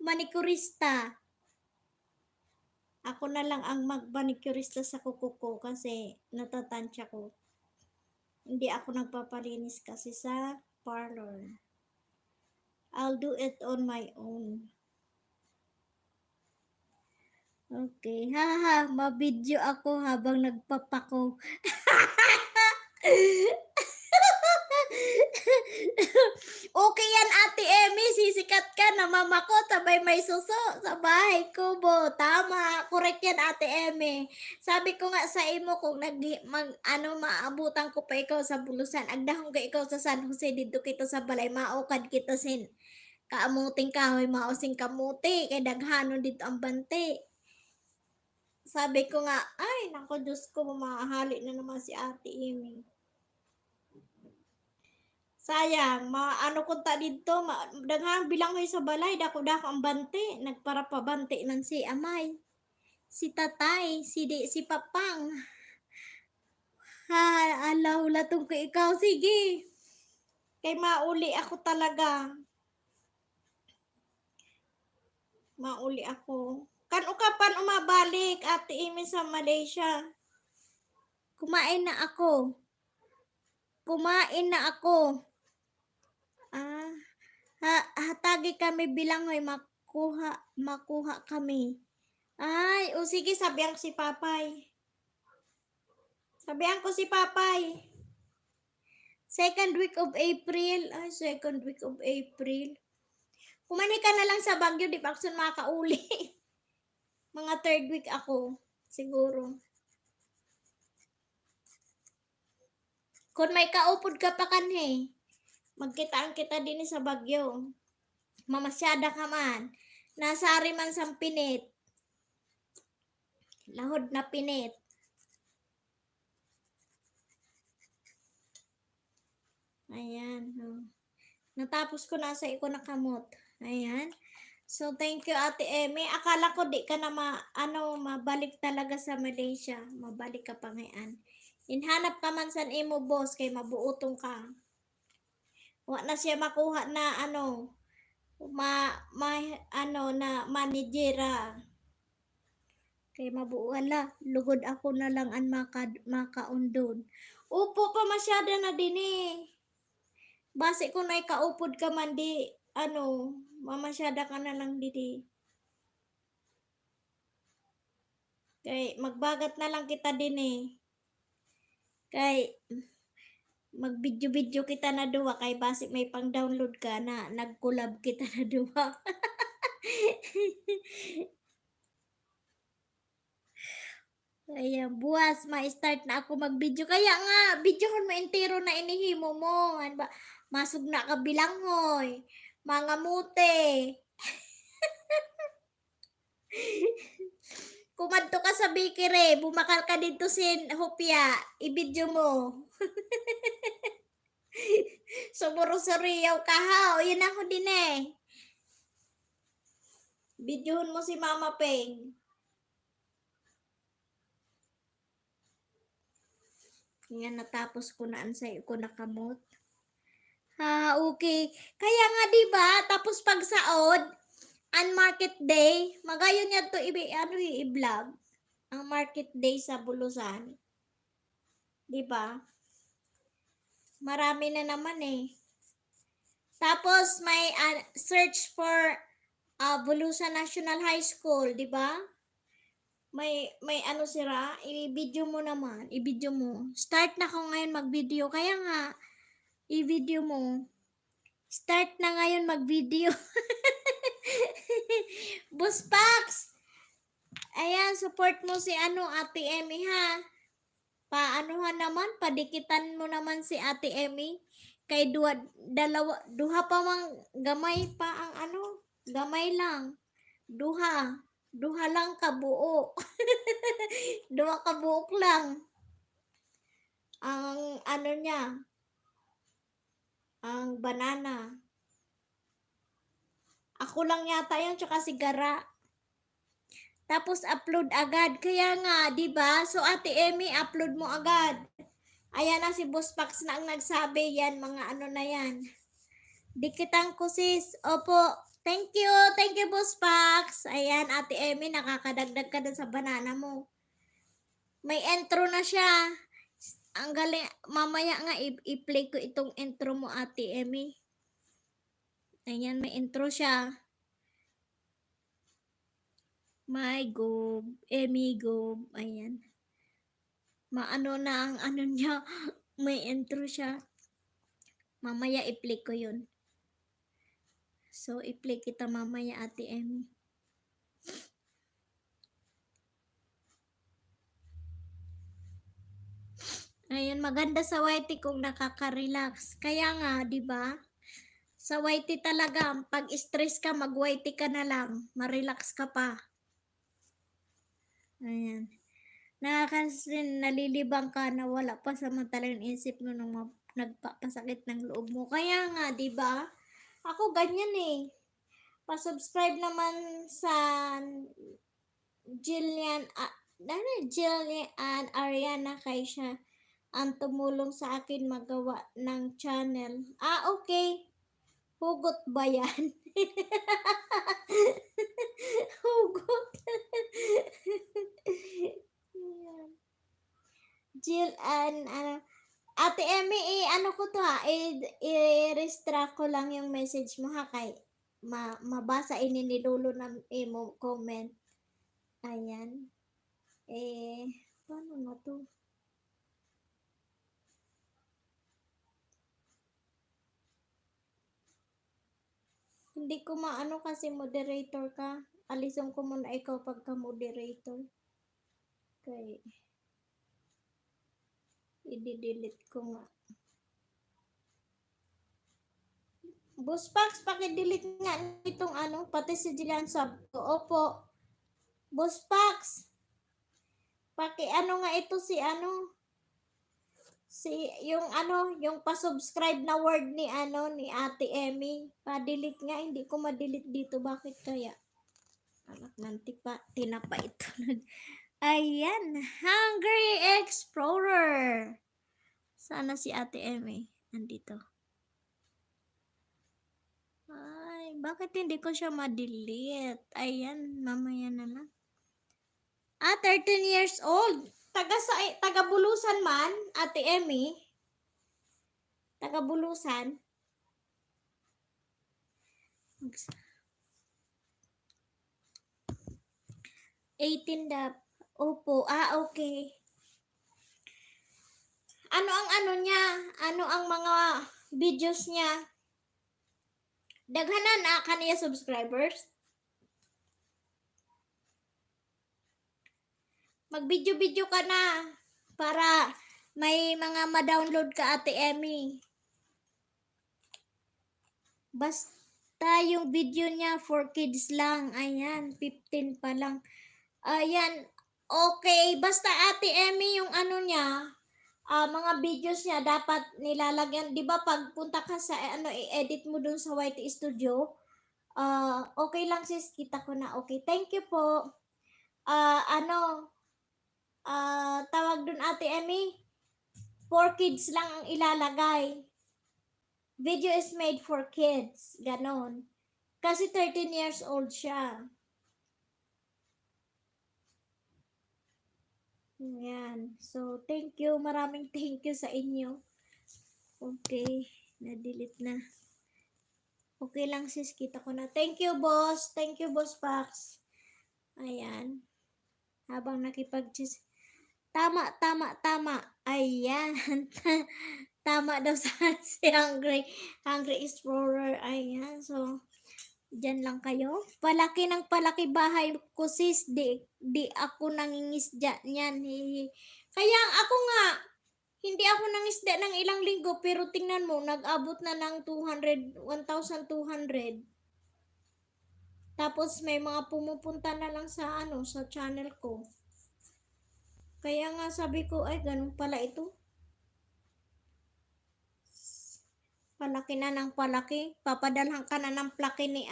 manikurista. Ako na lang ang magbanikurista sa kuko ko kasi natatansya ko. Hindi ako nagpapalinis kasi sa parlor. I'll do it on my own. Okay. Haha, mabidyo ako habang nagpapako. Okay yan Ate Emmy, sisikat ka na mama ko sabay may suso sa bahay ko bo. Tama, correct yan Ate Emmy. Sabi ko nga sa imo kung maabutan ko pa ikaw sa Bulusan, agdahong ka ikaw sa San Jose dito kita sa balay, maukad kita sin kaamuting kahoy, mausing kamuti kay daghanon dito ang bante. Sabi ko nga, ay nako Diyos ko, mamahali na naman si Ate Emmy. Sayang, maano ko ta dito, daghang bilang may sa balay, dako-dako ang bante, nagpara pa bante nan si Amay, si Tatay, si Papang. Ha, alaw latong ko ikaw, sige. Kay mauli ako talaga. Mauli ako. Kan ukapan umabalik, Ate Amy sa Malaysia. Kumain na ako. Hatagi kami bilang may makuha kami. Ay, o sige, sabihan ko si Papay. Second week of April. Ay, second week of April. Kumani ka na lang sa Baguio, di pa ako makauli. Mga third week ako, siguro. Kung may kaupod ka pa kanhe, magkitaan kita din sa Baguio. Mamasyada ka man. Nasari man sang pinit. Lahod na pinit. Ayan. Natapos ko na sa iko nakamot. Ayan. So, thank you Ate Emmy. Akala ko di ka na mabalik talaga sa Malaysia. Mabalik ka pa ngayon. Inhanap ka man sa imo boss kay mabuotong ka. Wa na siya makuha na na managera. Kay mabuwala, lugod ako na lang ang makaundon. Upo pa masyada na din eh. Base kung may kaupod ka man di, mamasyada ka na lang didi. Kay magbagat na lang kita din eh. Kay mag-video kita na duwa kay base may pang-download ka na nag-collab kita na duwa. Ayan, buwas, ma-start na ako mag-video. Kaya nga, videohon mo entero na inihimo mo. Ano ba? Masog na ka bilanghoy. Mga mute. Kumadto ka sa bakery, bumakal ka dito sin hopya, i-video mo. Sumuro-suriyaw ka ha. O, yun ako din eh. Videohon mo si Mama Peng. Yan, natapos ko na ansay ko nakamot. Ha, okay. Kaya nga 'di ba, tapos pag saod, ang market day, magayon niya to i-vlog. Ang market day sa Bulusan. 'Di ba? Marami na naman eh. Tapos may search for Bulusan National High School, 'di ba? may ano sira, i-video mo naman, i-video mo. Start na ko ngayon mag-video, kaya nga, i-video mo. Start na ngayon mag-video. Boss Pax! Ayan, support mo si Ate Emmy ha. Paanuhan naman, padikitan mo naman si Ate Emmy. Kay duha pa mang gamay pa ang gamay lang. Duha lang kabuo. Duha kabuok lang. Ang niya, ang banana. Ako lang yata yun, tsaka si Gara. Tapos upload agad. Kaya nga, 'di ba? So Ate Emmy, upload mo agad. Ayan na si Boss Pax na ang nagsabi yan, mga na yan. Dikitan ko sis. Opo. Thank you Boss Pax. Ayan, Ate Emmy, nakakadagdag ka sa banana mo. May intro na siya. Ang galing. Mamaya nga i-play ko itong intro mo, Ate Emmy. Ayan, may intro siya. My gob, Emmy gob, ayan. Maano na ang niya, may intro siya. Mamaya i-play ko yun. So, i-play kita mamaya, Ate Emmy. Ayan, maganda sa YT kung nakaka-relax. Kaya nga, di ba? Sa YT talaga, pag stress ka, mag-YT ka na lang. Ma-relax ka pa. Ayan. Kasi nalilibang ka na wala pa samantalang isip mo nung nagpapasakit ng loob mo. Kaya nga, di ba? Ako ganyan eh. Pa-subscribe naman sa Jillian Ariana kay siya ang tumulong sa akin magawa ng channel. Okay. Hugot ba yan? Hugot. Jill and Ate Emmy, ko to ha, i-restract ko lang yung message mo ha, kay mabasa ini ni Lolo na mo comment. Ayan. Paano na to? Hindi ko maano kasi moderator ka. Alisin ko muna ikaw pagka-moderator. Okay. I-delete ko nga. Boss Pax, paki-delete nga itong pati si Jillian sub. Opo. Boss Pax, nga ito si yung pa-subscribe na word ni ni Ate Emmy. Pa-delete nga, hindi ko ma-delete dito. Bakit kaya? Anak ng tinapa ito. Ayan, Hungry Explorer. Sana si Ate Emmy andito. Ay, bakit hindi ko siya ma-delete? Ayan, mamaya na lang. 13 years old. Taga Bulusan man, Ate Emmy. Taga Bulusan. 18 dap. Opo. Okay. Ano ang niya? Ano ang mga videos niya? Daghanan na kaniya subscribers? Mag-video-video ka na para may mga ma-download ka, Ate Emmy. Basta yung video niya for kids lang. Ayan, 15 pa lang. Ayan, okay. Basta Ate Emmy yung niya, mga videos niya dapat nilalagyan. Di ba pag punta ka sa i-edit mo dun sa YT Studio, okay lang sis, kita ko na. Okay, thank you po. Tawag dun Ate Emmy, for kids lang ang ilalagay. Video is made for kids. Ganon. Kasi 13 years old siya. Yan. So, thank you. Maraming thank you sa inyo. Okay. Na-delete na. Okay lang sis. Kita ko na. Thank you, boss. Thank you, Boss Pax. Ayan. habang tama, tama, tama. Ayan. Tama daw sa si Hungry Explorer. Ayan. So, dyan lang kayo. Palaki ng palaki bahay ko sis. Di ako nangingisda niyan. Kaya ako nga, hindi ako nangisda ng ilang linggo. Pero tingnan mo, nag-abot na ng 1,200. Tapos may mga pumupunta na lang sa sa channel ko. Kaya nga sabi ko, ay ganun pala ito. Palaki na ng palaki. Papadalhan ka na ng plaki ni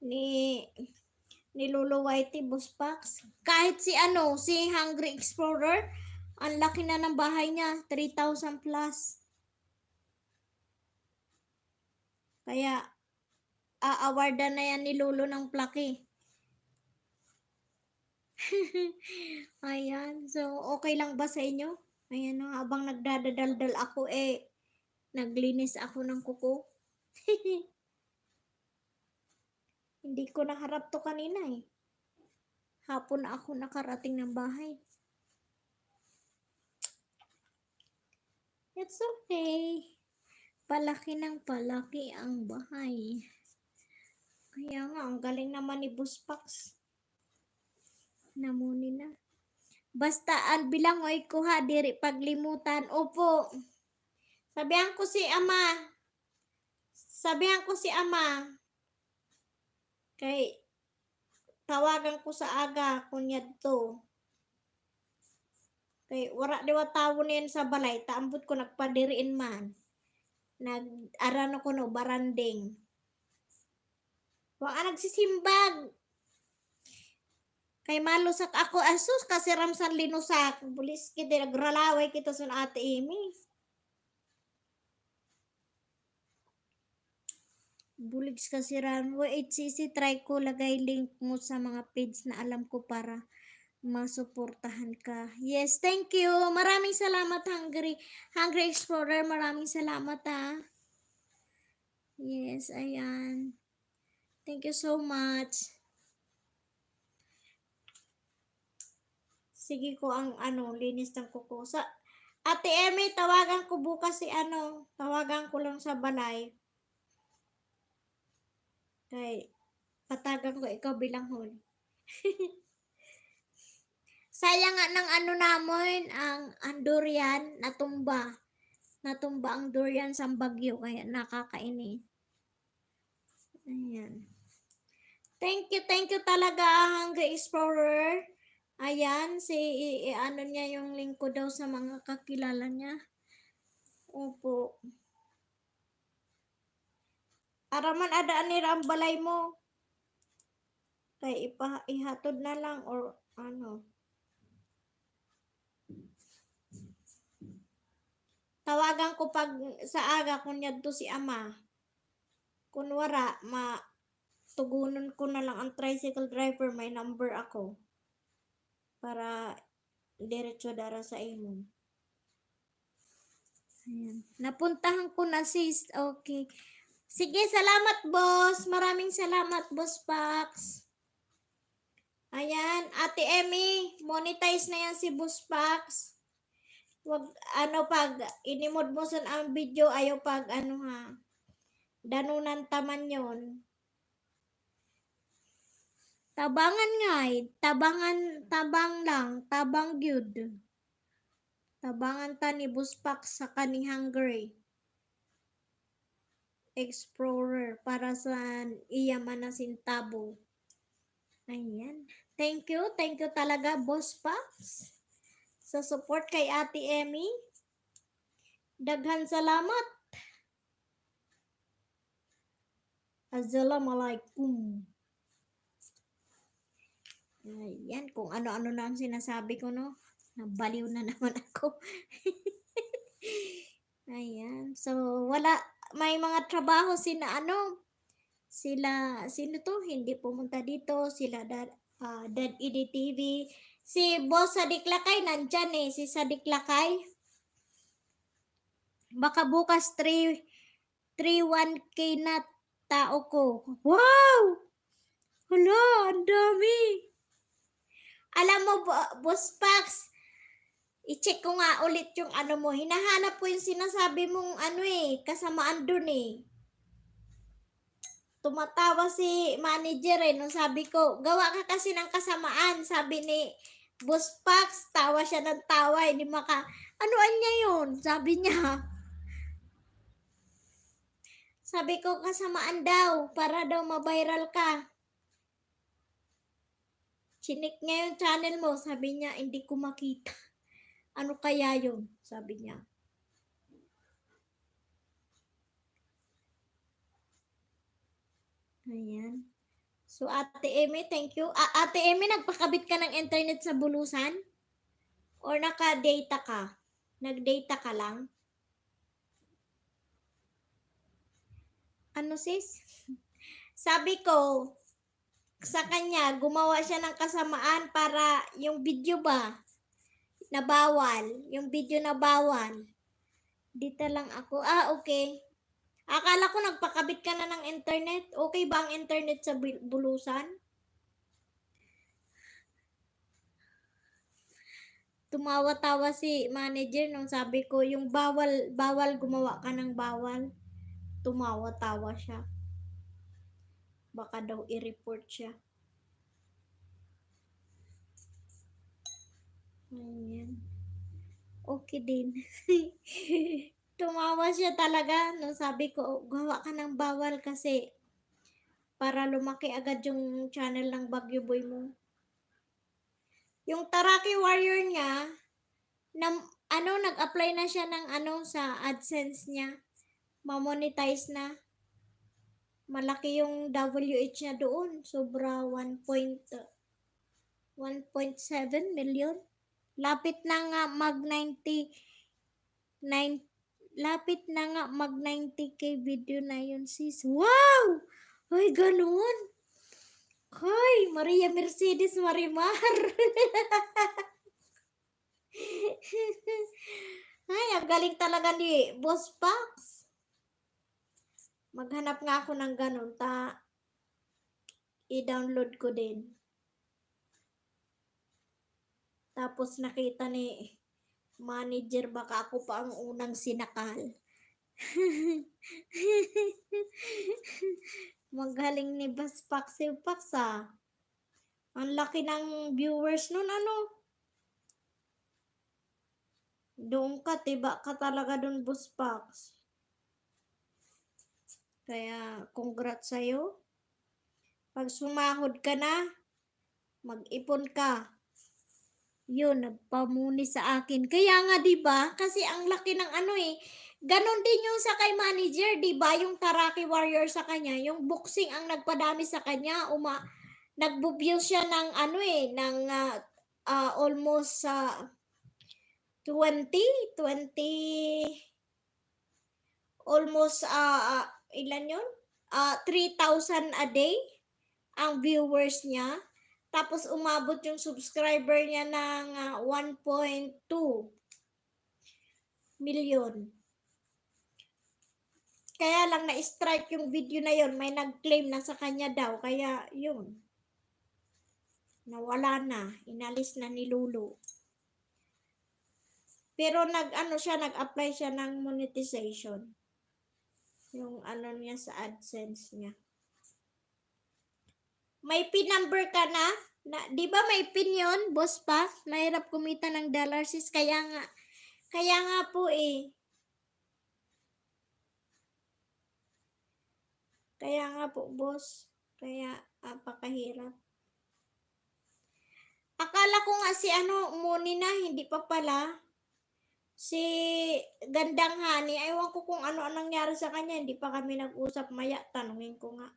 ni Lolo Whitey Buspax. Kahit si Hungry Explorer, ang laki na ng bahay niya, 3,000 plus. Kaya a-awardan na yan ni Lolo ng plaki. Ayan, so okay lang ba sa inyo? Ayan, habang nagdadadaldal ako naglinis ako ng kuko. Hindi ko naharap to kanina Hapon na ako nakarating ng bahay. It's okay. Palaki ng palaki ang bahay. Kaya nga, ang galing naman ni Buspax. Namuni na. Basta ang bilangoy ko diri paglimutan. Opo. Sabihan ko si ama. Kay tawagan ko sa aga kunyad to. Kay wala diwa tawo niyan sa balay. Taambot ko nagpadiriin man. Nag-arano ko baranding. Wala nagsisimbag. Kay malusak ako asus kasi ramsan linusak. Bulis kita nagralaway kita sa ate Amy. Buligs kasi ran. Wait, try ko lagay link mo sa mga page na alam ko para masuportahan ka. Yes, thank you. Maraming salamat Hungry Explorer. Maraming salamat Yes, ayan. Thank you so much. Sige ko ang linis ng kuko. Sa Ate Amy, tawagan ko bukas si tawagan ko lang sa balay. Kay patagan ko ikaw bilang hol. Sayang nga ng namin, ang durian natumba. Natumba ang durian sa bagyo kaya nakakainis. Ayan. Thank you talaga Hungry Explorer. Ayan, niya yung link ko daw sa mga kakilala niya. Opo. Araman adaan ni ang balay mo. Kay ihatod na lang or Tawagan ko pag sa aga kunyad to si ama. Kunwara, tugunan ko na lang ang tricycle driver, may number ako. Para diretso dara sa imo. Ayan. Napuntahan ko na sis. Okay. Sige, salamat boss. Maraming salamat boss Pax. Ayan, Ate Emmy, monetize na yan si boss Pax. Wag pag inimod mo sa ang video ayaw pag danunan taman yon. Tabangan nga tabang lang, tabang gyud. Tabangan ta ni Buspak sa kaning Hungry Explorer para sa iya manasintabo. Ayan. Thank you talaga Boss Pax sa support kay Ate Emmy. Daghan salamat. Assalamualaikum. Ayan, kung ano-ano na ang sinasabi ko, nabaliw na naman ako. Ayan, so may mga trabaho sino to, hindi pumunta dito, sila Dad EDTV, si Boss Sadik Lakay, nandyan si Sadik Lakay. Baka bukas 3-1K na tao ko. Wow! Hala, ang dami! Alam mo, Boss Pax, i-check ko nga ulit yung ano mo. Hinahanap ko yung sinasabi mong ano kasamaan dun Tumatawa si manager nung sabi ko, gawa ka kasi ng kasamaan. Sabi ni Boss Pax, tawa siya ng tawa, hindi anuan niya yun? Sabi niya. Sabi ko, kasamaan daw, para daw ma-viral ka. Chinik niya yung channel mo, sabi niya, hindi ko makita. Ano kaya yun? Sabi niya. Ayan. So, Ate Amy, thank you. Ate Amy, nagpakabit ka ng internet sa bulusan? Or naka-data ka? Nag-data ka lang? Ano sis? Sabi ko, sa kanya, gumawa siya ng kasamaan para yung video ba, na bawal. Yung video na bawal. Dito lang ako. Okay. Akala ko nagpakabit ka na ng internet. Okay ba ang internet sa bulusan? Tumawa-tawa si manager nung sabi ko, yung bawal gumawa ka ng bawal. Tumawa-tawa siya. Baka daw i-report siya. Ayan. Okay din. Tumawa siya talaga nung sabi ko, gawa ka ng bawal kasi para lumaki agad yung channel ng Baguio Boy mo. Yung Taraki Warrior niya, nag-apply na siya ng sa AdSense niya. Ma-monetize na. Malaki yung WH niya doon. Sobra 1.7 million. Lapit na nga mag 90k video na yun sis. Wow! Ay, ganun. Hoy, Maria Mercedes Marimar. Ay, ang galing talaga ni Boss Pax. Maghanap nga ako ng ganun, i-download ko din. Tapos nakita ni manager, baka ako pa ang unang sinakal. Magaling ni Boss Pax yung Pax Ang laki ng viewers nun Doon ka, tiba ka talaga doon, Boss Pax. Kaya, congrats sa'yo. Pag sumahod ka na, mag-ipon ka. Yun, nagpamuni sa akin. Kaya nga, diba? Kasi ang laki ng ganon din yung sa kay manager, diba? Yung Taraki Warrior sa kanya, yung boxing ang nagpadami sa kanya, nagbo-view siya ng almost 20, almost ilan yun? 3,000 a day ang viewers niya. Tapos umabot yung subscriber niya ng 1.2 million. Kaya lang na-strike yung video na yon, may nag-claim na sa kanya daw. Kaya yun, nawala na, inalis na ni Lulu. Pero nag-apply siya ng monetization. Yung niya sa AdSense niya. May PIN number ka na? Di ba may PIN yun, Boss Pax? Mahirap kumita ng dollar sis. Kaya nga po Kaya nga po, boss. Kaya apakahirap. Akala ko nga si Muni na, hindi pa pala. Si Gandang Hani, ewan ko kung ano ang nangyari sa kanya, hindi pa kami nag-usap. Maya, tanungin ko nga.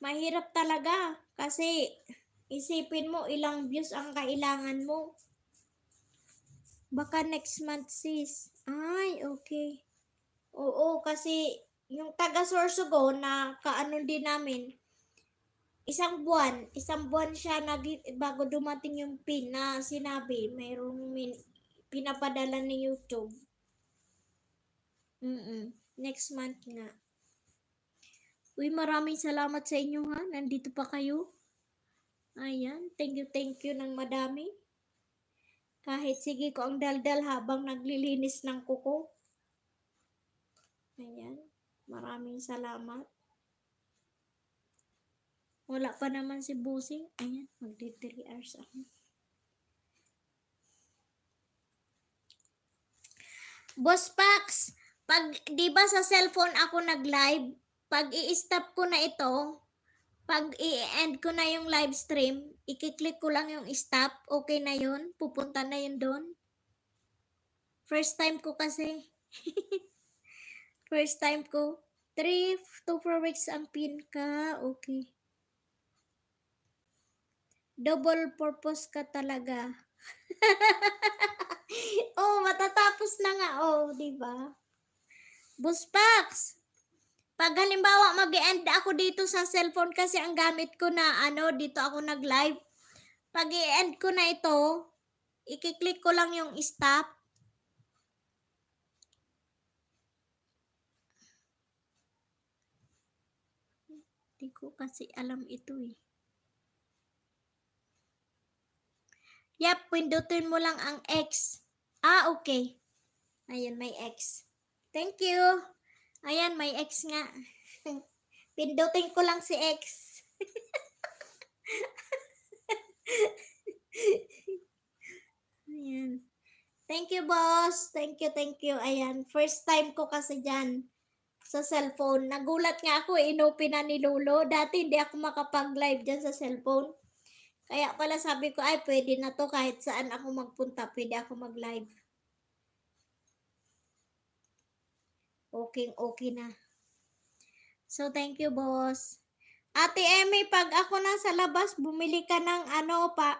Mahirap talaga kasi isipin mo ilang views ang kailangan mo. Baka next month sis. Ay, okay. Oo, kasi yung taga Sorsogon na kaano din namin, isang buwan siya bago dumating yung PIN na sinabi, mayroong pinapadala ni YouTube. Next month nga. Uy, maraming salamat sa inyo ha. Nandito pa kayo. Ayan, thank you ng madami. Kahit sige ko ang daldal habang naglilinis ng kuko. Ayan, maraming salamat. Wala pa naman si Busing. Ayan, magdi 3 hours ako. Boss Pax, pag di ba sa cellphone ako nag-live, pag i-stop ko na ito, pag i-end ko na yung live stream, i-click ko lang yung stop, okay na yun? Pupunta na yun doon? First time ko kasi. First time ko. 3 to 4 weeks ang pin ka. Okay. Double purpose ka talaga. Oh, matatapos na nga. Oh, di ba? Boss Pax, pag halimbawa mag-end ako dito sa cellphone kasi ang gamit ko na dito ako nag-live. Pag i-end ko na ito, i-click ko lang yung stop. Hindi ko kasi alam ito eh. Yep, pindutin mo lang ang X. Okay. Ayan, may X. Thank you. Ayan, may X nga. Pindutin ko lang si X. Ayan. Thank you, boss. Thank you. Ayan, first time ko kasi dyan sa cellphone. Nagulat nga ako, inopen na ni Lolo. Dati hindi ako makapag-live dyan sa cellphone. Kaya pala sabi ko, ay pwede na to kahit saan ako magpunta, pwede ako mag-live. Okay na. So, thank you, boss. Ate Emmy, pag ako nasa labas, bumili ka ng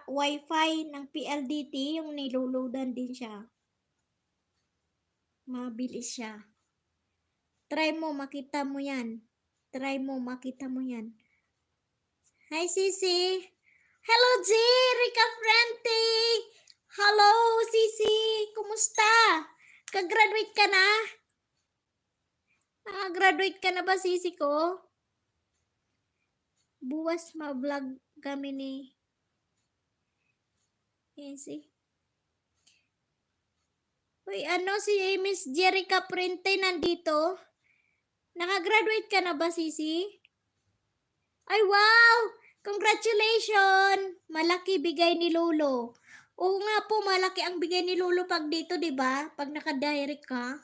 wifi ng PLDT, yung niloloadan din siya. Mabilis siya. Try mo, makita mo yan. Hi, Sisi. Hello, G! Rica Frente! Hello, Sisi! Kumusta? Kag-graduate ka na? Graduate ka na ba, Sisi ko? Buwas ma-vlog kami ni Sisi. Uy, si Miss Jerica Prente nandito? Nakagraduate ka na ba, Sisi? Ay, wow! Congratulations! Malaki bigay ni Lolo. Oo nga po, malaki ang bigay ni Lolo pag dito, di ba? Pag naka-direct ka.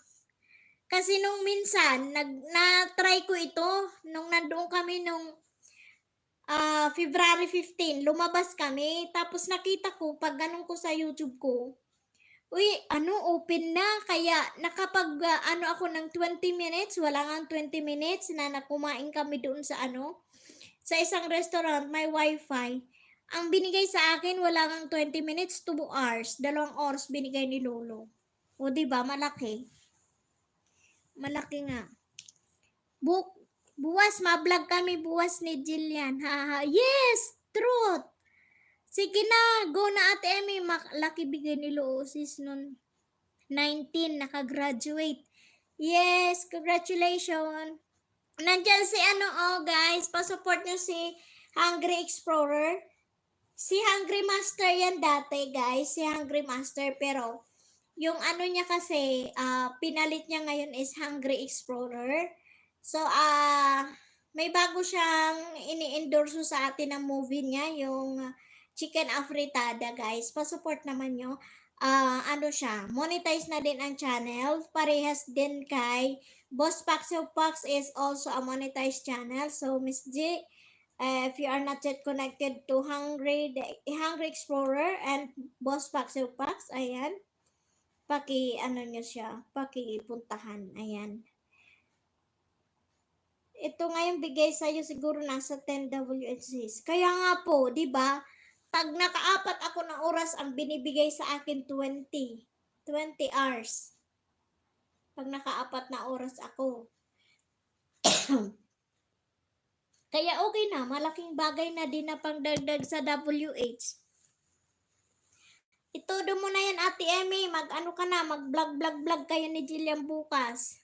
Kasi nung minsan, na-try ko ito, nung nandoon kami nung February 15, lumabas kami. Tapos nakita ko, pag ganun ko sa YouTube ko, uy, open na. Kaya nakapag, ako ng 20 minutes, wala nga 20 minutes na nakumain kami doon sa sa isang restaurant, may wifi. Ang binigay sa akin, wala nga 20 minutes, 2 hours. 2 oras binigay ni Lolo. O, diba? Malaki. Malaki nga. Buwas, ma-vlog kami buwas ni Jillian. Haha. Yes! Truth! Sige na, go na Ate Emmy. Malaki bigay ni Lolo sis nun 19, nakagraduate. Yes, congratulations. Nandiyan si guys, pa-support nyo si Hungry Explorer. Si Hungry Master yan dati, guys. Si Hungry Master, pero yung niya kasi, pinalit niya ngayon is Hungry Explorer. So, may bago siyang ini-endorse sa atin ng movie niya, yung Chicken Afritada, guys. Pa-support naman nyo. Siya, monetize na din ang channel. Parehas din kay Boss Pax. So, Pax is also a monetized channel. So, Miss G, if you are not yet connected to Hungry Explorer and Boss Pax, so Pax, ayan, nyo siya, pakipuntahan, ayan. Ito ngayon bigay sa'yo siguro nasa 10 WHCs. Kaya nga po, di ba? Pag nakaapat ako ng oras, ang binibigay sa akin 20 hours. Pag nakaapat na oras ako. Kaya okay na, malaking bagay na din na pangdagdag sa WH. Itudo mo na yan, Ate Emmy. Mag-vlog kayo ni Jillian bukas.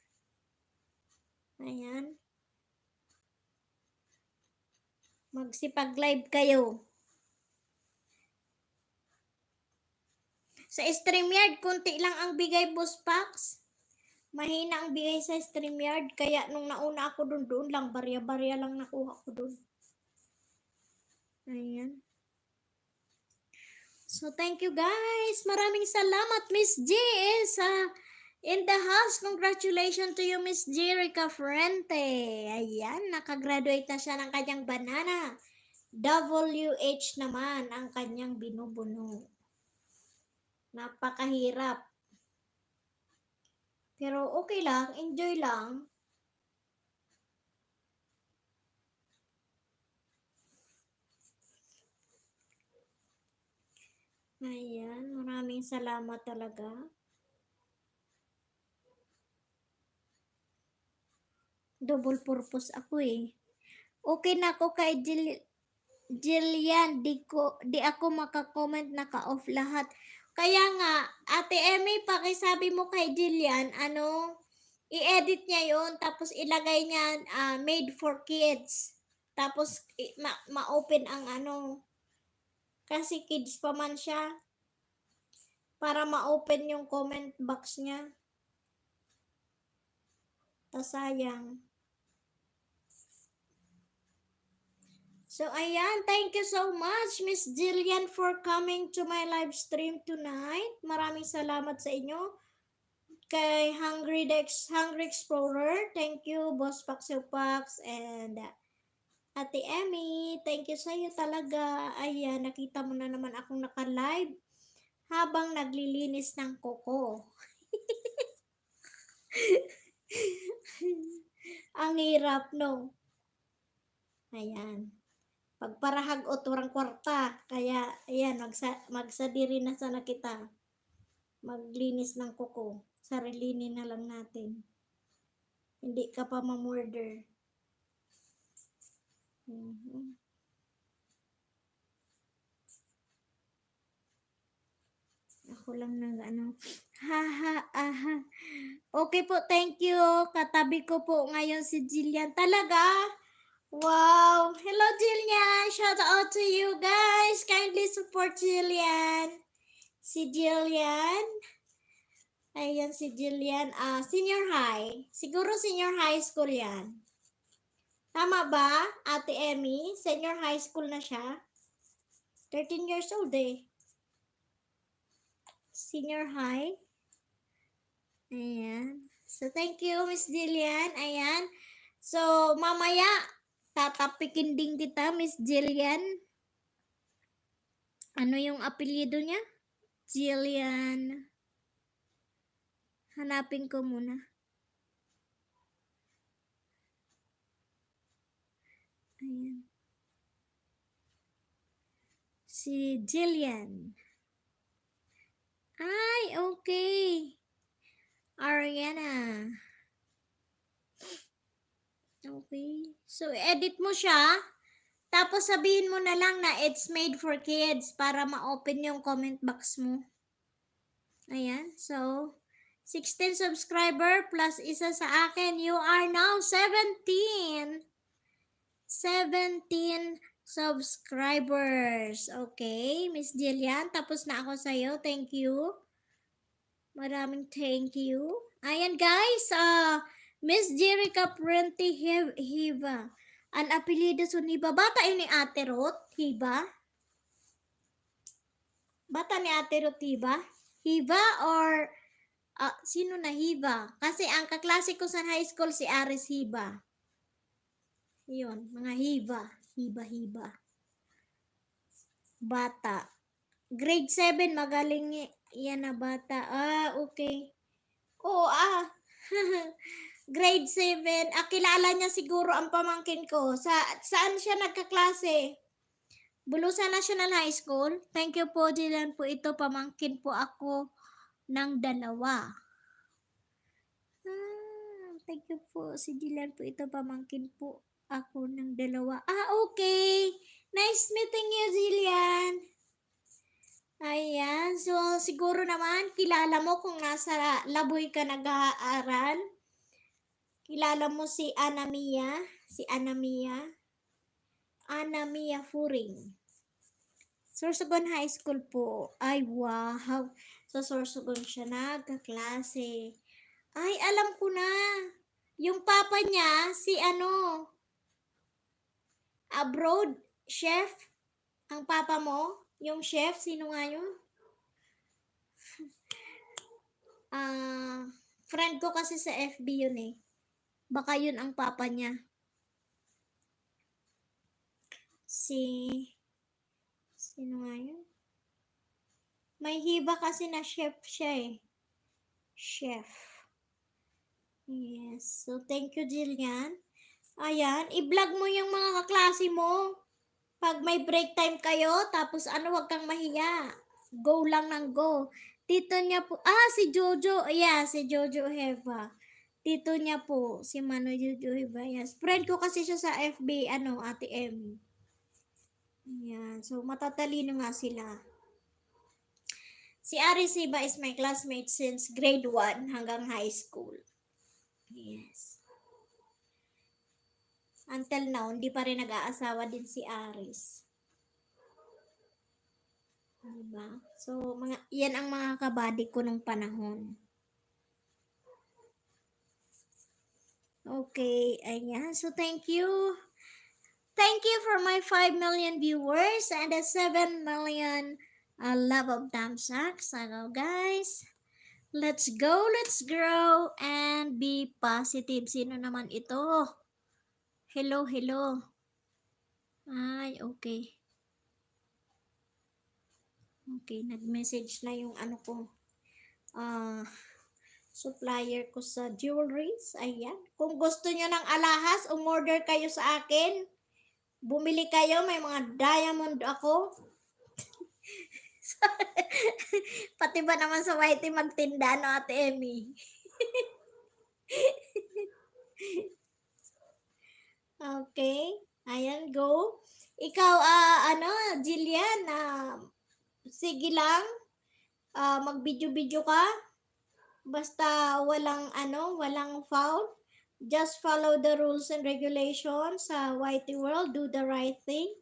Ayan. Magsipag-live kayo. Sa StreamYard, kunti lang ang bigay, Boss Pax. Mahina ang bigay sa StreamYard. Kaya nung nauna ako doon lang, barya-barya lang nakuha ko doon. Ayan. So, thank you guys. Maraming salamat, Miss G. In the house, congratulations to you, Miss Jerica Frente. Ayan, nakagraduate na siya ng kanyang banana. WH naman ang kanyang binubuno. Napakahirap. Pero okay lang, enjoy lang. Ayan, maraming salamat talaga. Double purpose ako eh. Okay na ako kay Jillian, di ako makakomment, naka-off lahat. Kaya nga, Ate Emmy, pakisabi mo kay Jillian, i-edit niya yon tapos ilagay niya made for kids. Tapos ma-open ang kasi kids pa man siya. Para ma-open yung comment box niya. Sayang. So, ayan. Thank you so much, Miss Jillian, for coming to my live stream tonight. Maraming salamat sa inyo. Kay Hungry Explorer, thank you, Boss Pax, and Ate Emmy, thank you sa iyo talaga. Ayan, nakita mo na naman akong naka-live habang naglilinis ng kuko. Ang hirap, no? Ayan. Pagparahag o turang kwarta. Kaya, ayan, magsadiri na sana kita. Maglinis ng kuko. Sarilinin na lang natin. Hindi ka pa ma-murder. Ako lang aha. Okay po, thank you. Katabi ko po ngayon si Jillian. Talaga? Wow! Hello, Jillian! Shout out to you guys! Kindly support Jillian. Si Jillian. Ayan si Jillian. Senior high. Siguro senior high school yan. Tama ba, Ate Emmy? Senior high school na siya. 13 years old eh. Senior high. Ayan. So, thank you, Miss Jillian. Ayan. So, mamaya, tatapikin din kita, Miss Jillian. Ano yung apelyido niya? Jillian. Hanapin ko muna. Ayan. Si Jillian. Ay, okay. Ariana. Okay. So, edit mo siya. Tapos, sabihin mo na lang na it's made for kids para ma-open yung comment box mo. Ayan. So, 16 subscriber plus isa sa akin. You are now 17. 17 subscribers. Okay, Miss Jillian, tapos na ako sa'yo. Thank you. Maraming thank you. Ayan guys, Miss Jerica Prenti Hiva. Ang apelido so Hiba. Bata yun ni Ate Ruth, Hiba? Bata ni Ate Ruth, Hiba? Hiba or sino na Hiba? Kasi ang kaklase ko sa high school si Aris Hiba. Yun, mga hiba. Bata. Grade 7, magaling yan na bata. Okay. Oo, Grade 7. Kilala niya siguro ang pamangkin ko. Saan siya nagkaklase? Bulusan National High School. Thank you po, Dylan po ito. Pamangkin po ako ng 2. Thank you po. Si Dylan po ito. Pamangkin po ako ng 2. Okay. Nice meeting you, Jillian. Ayan. So, siguro naman, kilala mo kung nasa Laboy ka nag-aaral. Kilala mo si Anamia? Si Anamia? Anamia Furing. Sorsogon High School po. Ay, wow. Sa Sorsogon siya nagkaklase. Ay, alam ko na. Yung papa niya, si ano, abroad, chef. Ang papa mo, yung chef, sino nga yun? Friend ko kasi sa FB yun eh. Baka yun ang papa niya. Sino nga yun? May hiba kasi na chef siya eh. Chef. Yes. So, thank you, Jillian. Ayan, i-vlog mo yung mga kaklase mo. Pag may break time kayo, tapos wag kang mahiya. Go lang ng go. Tito niya po, si Jojo. Yeah, si Jojo Heva. Tito niya po, si Mano Jojo Heva. Yes. Friend ko kasi siya sa FB, Ate M. Yan. So, matatalino nga sila. Si Ari Siba is my classmate since grade 1 hanggang high school. Yes. Until now, hindi pa rin nag-aasawa din si Aris. Diba? So, yan ang mga kabady ko nung panahon. Okay, ayan. So, thank you. Thank you for my 5 million viewers and the 7 million love of thumbs up. So, guys, let's go, let's grow, and be positive. Sino naman ito? Hello, hello. Ay, okay. Okay, nag-message na yung ko. Supplier ko sa jewelries. Ayan. Kung gusto nyo ng alahas, umorder kayo sa akin. Bumili kayo, may mga diamond ako. Pati ba naman sa Whitey magtinda, no, Ate Emmy? Okay. Ayan, go. Ikaw, Jillian, sige lang, mag-video-video ka. Basta walang foul. Just follow the rules and regulations sa Whitey World. Do the right thing.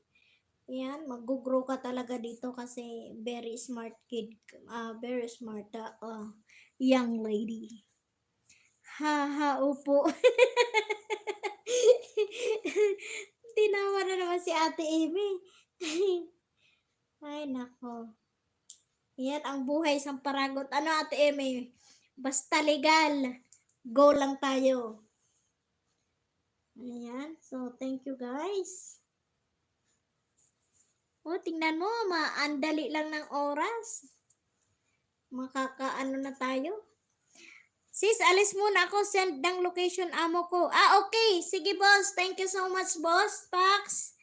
Yan, mag-grow ka talaga dito kasi very smart kid. Very smart young lady. Upo. Tinawa na naman si Ate Amy. Ay, nako. Yan ang buhay sa paragot. Ate Amy? Basta legal. Go lang tayo. Ayan. So, thank you guys. Tingnan mo. Maandali lang ng oras. Makakaano na tayo. Sis, alis muna ako. Send ng location amo ko. Okay. Sige, boss. Thank you so much, boss. Pax.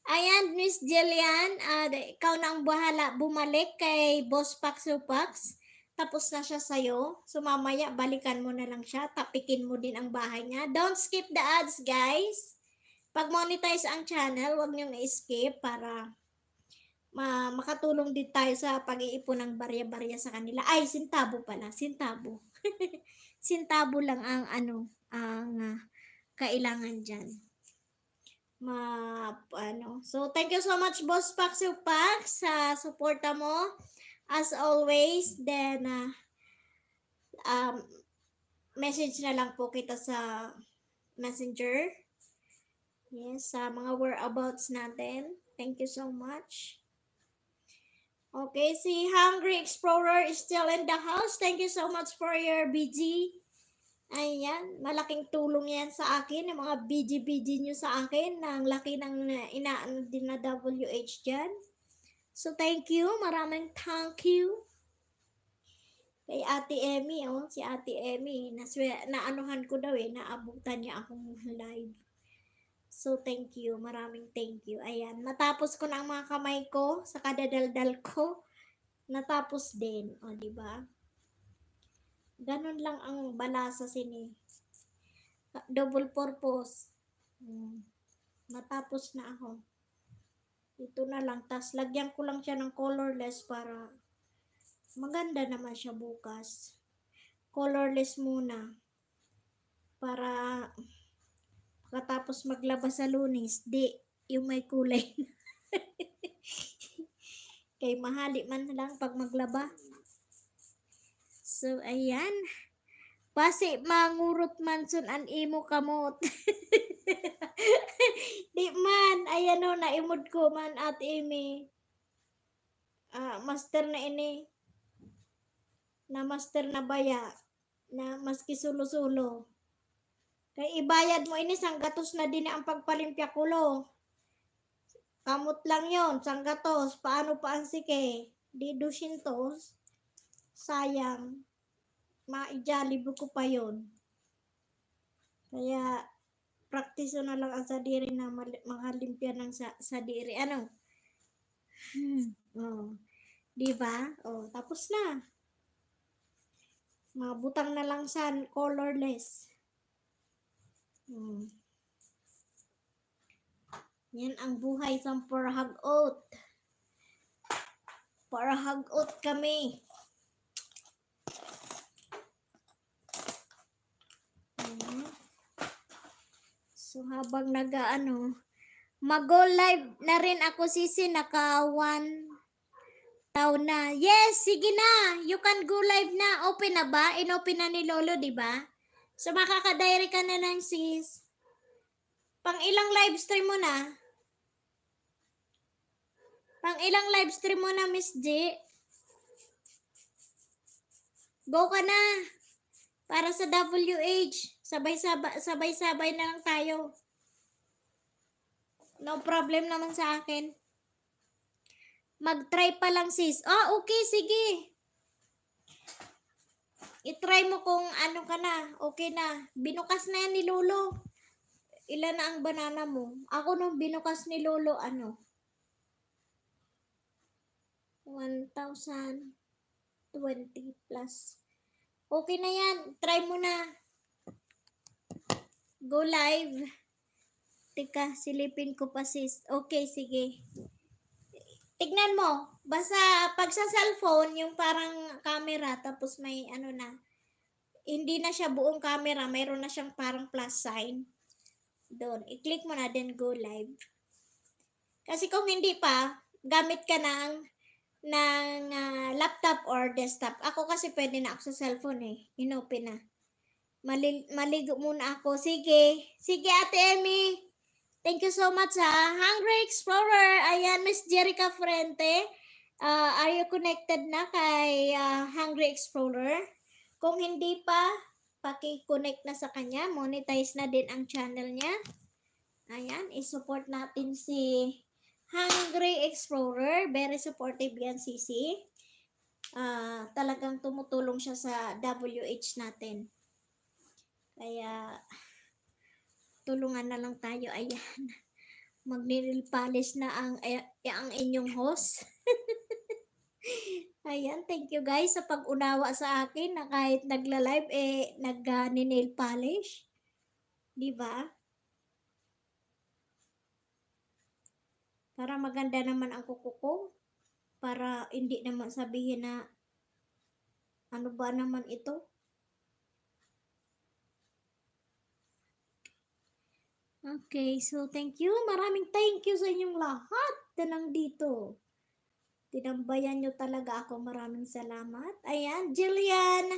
Ayan, Miss Jillian. Ikaw na ang bahala bumalik kay Boss Pax Pax. Tapos na siya sa'yo. So, mamaya, balikan mo na lang siya. Tapikin mo din ang bahay niya. Don't skip the ads, guys. Pag monetize ang channel, huwag niyong i-skip para makatulong din tayo sa pag-iipon ng barya-barya sa kanila. Ay, sintabo pala. Sintabo. Sintabo lang ang kailangan dyan. So, thank you so much, Boss Pax sa suporta mo. As always, then, message na lang po kita sa Messenger. Yes, sa mga whereabouts natin. Thank you so much. Okay, si Hungry Explorer is still in the house. Thank you so much for your BG. Ayan, malaking tulong yan sa akin, yung mga BG nyo sa akin, ang laki ng inaan din na WH dyan. So, thank you, maraming thank you. Kay Ate Emmy, si Ate Emmy, naanuhan ko daw naabutan niya akong live. So, thank you, maraming thank you. Ayan, natapos ko na ang mga kamay ko sa kadadaldal ko. Natapos din, diba? Ganun lang ang balasa sini. Double purpose. Matapos na ako. Ito na lang. Tas lagyan ko lang siya ng colorless para maganda naman siya bukas. Colorless muna. para pagkatapos maglaba sa Lunes, di yung may kulay. Kay mahali man lang pag maglaba. So, ayan. Pasi mangurot man sun an imo kamot. Di man, ayan o, naimod ko man at imi. Master na ini. Na master na baya. Na maski sulo-sulo. Kay ibayad mo ini, sanggatos na din ang pagpalimpya kulo. Kamot lang yon, sanggatos. Paano pa ang sike? Di 200. Sayang. Maijalibo ko pa yon. Kaya, praktiso na lang ang sadiri na makalimpya ng sadiri. Ano? Oh. Diba? Oh, tapos na. Mga butang na lang sa colorless. Yan ang buhay sa parahagot. Parahagot kami. So habang mag-go live na rin ako, Sisi, naka 1 taon na. Yes, sige na. You can go live na. Open na ba? Inopen na ni Lolo, di ba? So makaka-diary ka na lang, sis. Pang ilang live stream mo na? Pang ilang live stream mo na, Miss J? Go ka na. Para sa WH. Sabay-sabay na lang tayo. No problem naman sa akin. Mag-try pa lang, sis. Okay, sige. I-try mo kung ano ka na. Okay na. Binukas na yan ni Lolo. Ilan na ang banana mo? Ako nung binukas ni Lolo, 1,020 plus. Okay na yan. Try mo na. Go live. Teka, silipin ko pa, sis. Okay, sige. Tignan mo. Basta pag sa cellphone, yung parang camera, tapos may hindi na siya buong camera. Mayroon na siyang parang plus sign. Doon. I-click mo na, then go live. Kasi kung hindi pa, gamit ka ng laptop or desktop. Ako kasi pwede na ako sa cellphone eh. Inopen na. Maligo muna ako. Sige. Sige, Ate Emmy. Thank you so much, ha. Hungry Explorer. Ayan, Miss Jerica Frente. Are you connected na kay Hungry Explorer? Kung hindi pa, paki-connect na sa kanya. Monetize na din ang channel niya. Ayan, i-support natin si Hungry Explorer. Very supportive yan, Sisi. Talagang tumutulong siya sa WH natin. Kaya, tulungan na lang tayo. Ayan. Mag-nail polish na ang inyong host. Ayan, thank you guys sa pag-unawa sa akin na kahit nagla-live, nag-nail polish. Diba? Para maganda naman ang kuko ko. Para hindi naman sabihin na ano ba naman ito. Okay, so thank you. Maraming thank you sa inyong lahat na nandito. Tinambayan nyo talaga ako. Maraming salamat. Ayan, Jillian,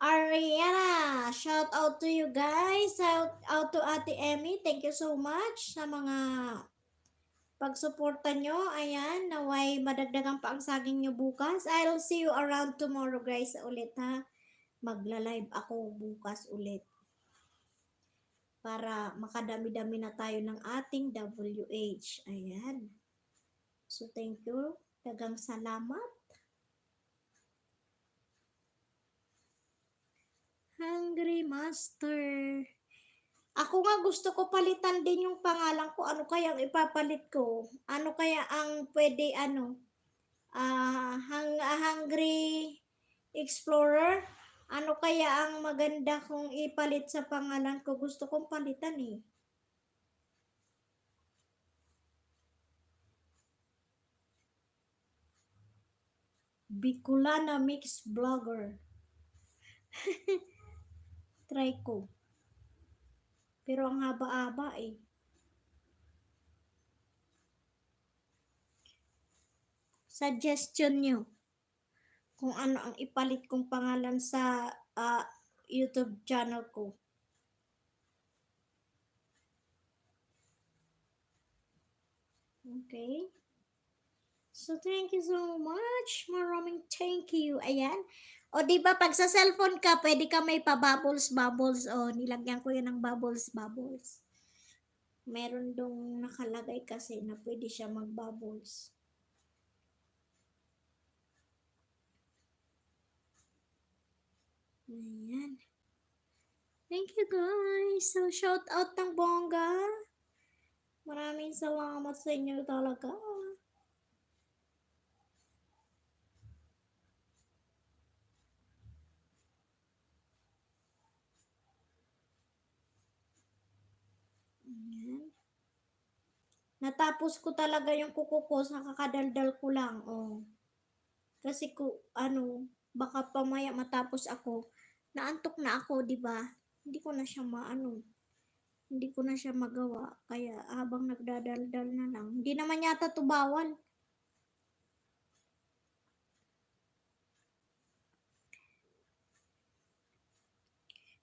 Ariana, shout out to you guys. Shout out to Ate Emmy. Thank you so much sa mga pagsuporta nyo. Ayan, naway madagdagan pa ang saging nyo bukas. I'll see you around tomorrow guys ulit, ha. Magla-live ako bukas ulit. Para makadami-dami na tayo ng ating WH. Ayan. So, thank you. Dagang salamat. Hungry Master. Ako nga gusto ko palitan din yung pangalan ko. Ano kaya ang ipapalit ko? Ano kaya ang pwede Hungry Explorer? Ano kaya ang maganda kong ipalit sa pangalan ko? Gusto kong palitan eh. Bicolana Mix Vlogger. Try ko. Pero ang haba-haba eh. Suggestion nyo kung ano ang ipalit kong pangalan sa YouTube channel ko. Okay? So, thank you so much. Maraming thank you. Ayan. O, di ba pag sa cellphone ka, pwede ka may pa-bubbles. O, nilagyan ko yun ng bubbles. Meron dong nakalagay kasi na pwede siya mag-bubbles. Ayan. Thank you guys. So, shout out ng bongga. Maraming salamat sa inyo talaga. Ayan. Natapos ko talaga yung kuko ko sa kakadaldal ko lang. Oh. Kasi baka pamaya matapos ako, naantok na ako, di ba? Hindi ko na siya hindi ko na siya magawa. Kaya habang nagdadaldal na lang, hindi naman yata to bawal.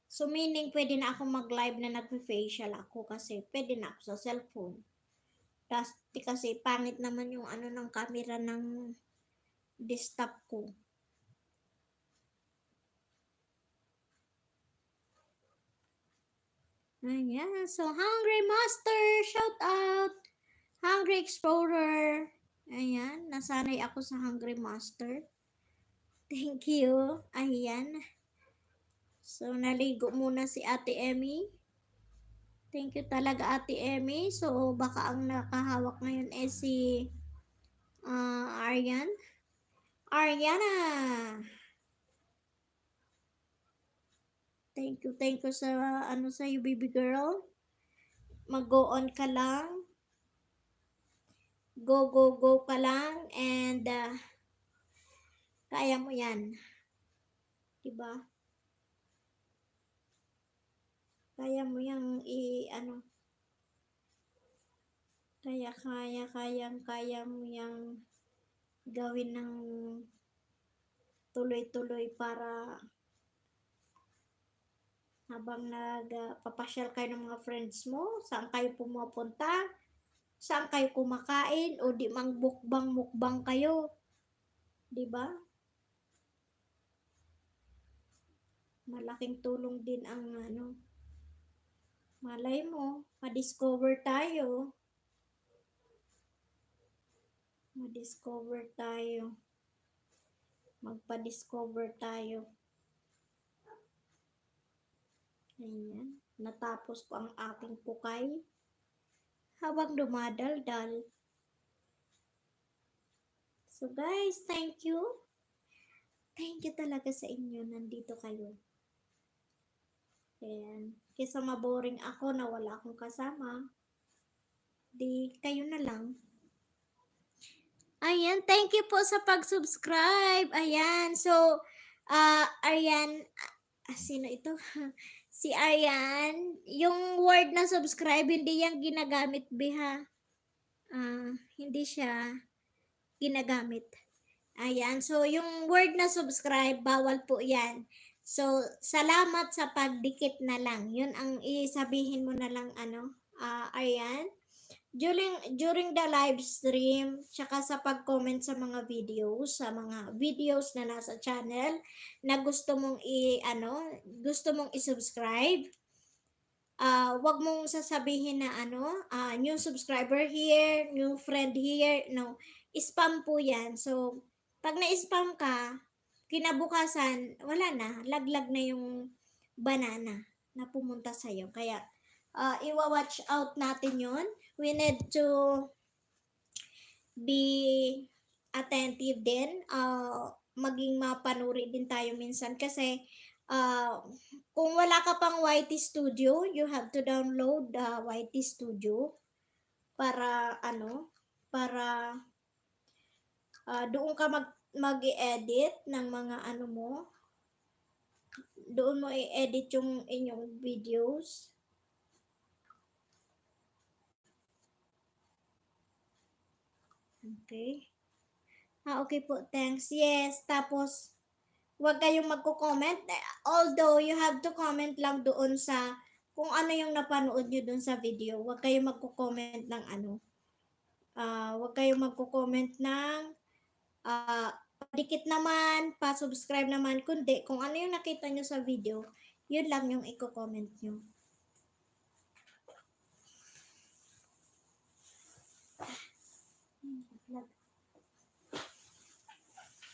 So meaning pwede na ako mag-live na nagpe-facial ako kasi pwede na ako sa cellphone. Kasi pangit naman yung ng camera ng desktop ko. Ayan. So, Hungry Master, shout out. Hungry Explorer. Ayan. Nasanay ako sa Hungry Master. Thank you. Ayan. So, naligo muna si Ate Emmy. Thank you talaga Ate Emmy. So, baka ang nakahawak ngayon si Ariana. Thank you sa sa you baby girl. Mag-go on ka lang. Go ka lang and kaya mo 'yan. 'Di ba? Kaya mo 'yang kaya mo 'yang gawin ng tuloy-tuloy para habang nagpapasyal kayo ng mga friends mo, saan kayo pumupunta, saan kayo kumakain, o di mang mukbang kayo. Diba? Malaking tulong din ang malay mo, ma-discover tayo. Magpa-discover tayo. Ayan. Natapos ko ang aking pukay habang dumadaldal. So guys, thank you. Thank you talaga sa inyo. Nandito kayo. Ayan. Kesa maboring ako na wala akong kasama, di kayo na lang. Ayan, thank you po sa pag-subscribe. Ayan, so, Arian, sino ito? Si Arian, yung word na subscribe, hindi yan ginagamit, Biha. Hindi siya ginagamit. Ayan, so yung word na subscribe, bawal po yan. So, salamat sa pagdikit na lang. Yun ang isabihin mo na lang, Arian. During the live stream, tsaka sa pag-comment sa mga videos na nasa channel na gusto mong i-subscribe. Wag mong sasabihin na new subscriber here, new friend here. No, spam po yan. So, pag na-spam ka, kinabukasan, wala na, laglag na yung banana na pumunta sa'yo. Kaya, iwa-watch out natin yun. We need to be attentive din. Maging mapanuri din tayo minsan kasi kung wala ka pang YT Studio, you have to download the YT Studio para doon ka mag-i-edit ng mga mo, Doon mo i-edit yung inyong videos. Okay. Okay po, thanks. Yes, tapos huwag kayong magko-comment. Although you have to comment lang doon sa kung ano yung napanood nyo doon sa video. Huwag kayong magko-comment ng ano. Huwag kayong magko-comment ng padikit naman, pa-subscribe naman. Kundi kung ano yung nakita nyo sa video, yun lang yung i-comment nyo.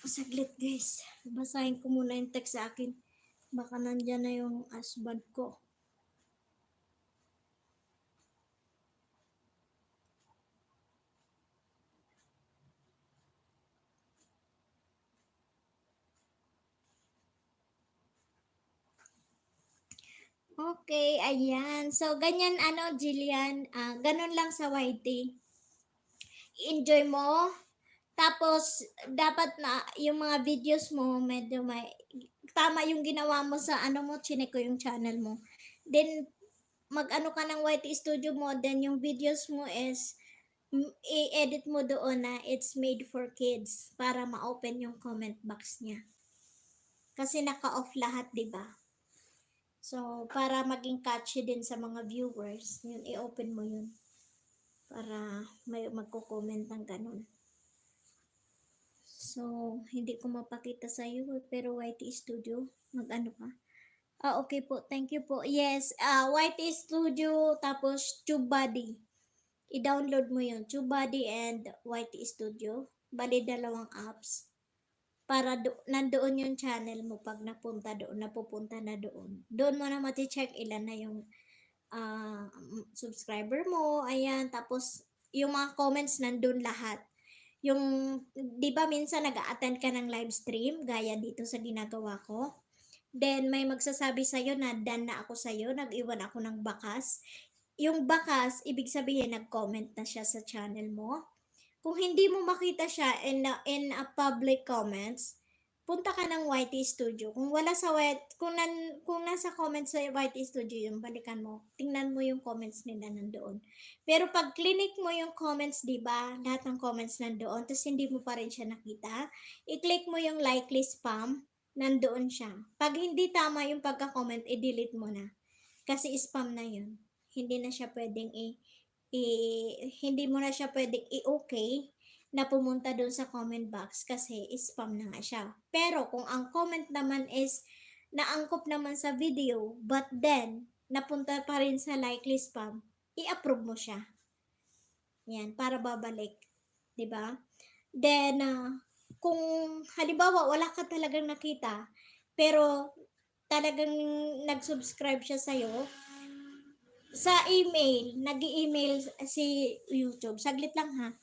Saglit guys, basahin ko muna yung text sa akin. Baka nandyan na yung husband ko. Okay, ayan. So, ganyan Jillian, ganun lang sa YT. Enjoy mo. Tapos, dapat na yung mga videos mo, medyo may, tama yung ginawa mo sa chinek ko yung channel mo. Then, mag-ano ka ng YT Studio mo, then yung videos mo is, i-edit mo doon na it's made for kids para ma-open yung comment box niya. Kasi naka-off lahat, di ba? So, para maging catchy din sa mga viewers, yun, i-open mo yun. Para may magko-comment ng ganun. So, hindi ko mapakita sa iyo, pero YT Studio, mag-ano ka? Okay po, thank you po. Yes, YT Studio, tapos TubeBuddy. I-download mo yun, TubeBuddy and YT Studio. Bali, dalawang apps. Para nandoon yung channel mo pag napupunta na doon. Doon mo na mati-check ilan na yung subscriber mo, ayan, tapos yung mga comments nandun lahat. Yung, di ba minsan nag-a-attend ka ng live stream, gaya dito sa ginagawa ko. Then may magsasabi sa'yo na done na ako sa'yo, nag-iwan ako ng bakas. Yung bakas, ibig sabihin nag-comment na siya sa channel mo. Kung hindi mo makita siya in a public comments, punta ka ng YT Studio. Kung wala sa kung nasa comments sa YT Studio yung balikan mo, tingnan mo yung comments nila nandoon. Pero pag clinic mo yung comments, 'di ba? Lahat ng comments nandoon, tapos hindi mo pa rin siya nakita, i-click mo yung likely spam, nandoon siya. Pag hindi tama yung pagka-comment, i-delete mo na. Kasi spam na yun. Hindi na siya pwedeng hindi mo na siya pwedeng i-okay na pumunta doon sa comment box kasi spam na nga siya. Pero kung ang comment naman is naangkop naman sa video but then napunta pa rin sa likely spam, i-approve mo siya. Yan, para babalik. 'Di ba? Then, kung halimbawa wala ka talagang nakita, pero talagang nag-subscribe siya sa'yo, sa email, nag-email si YouTube. Saglit lang ha.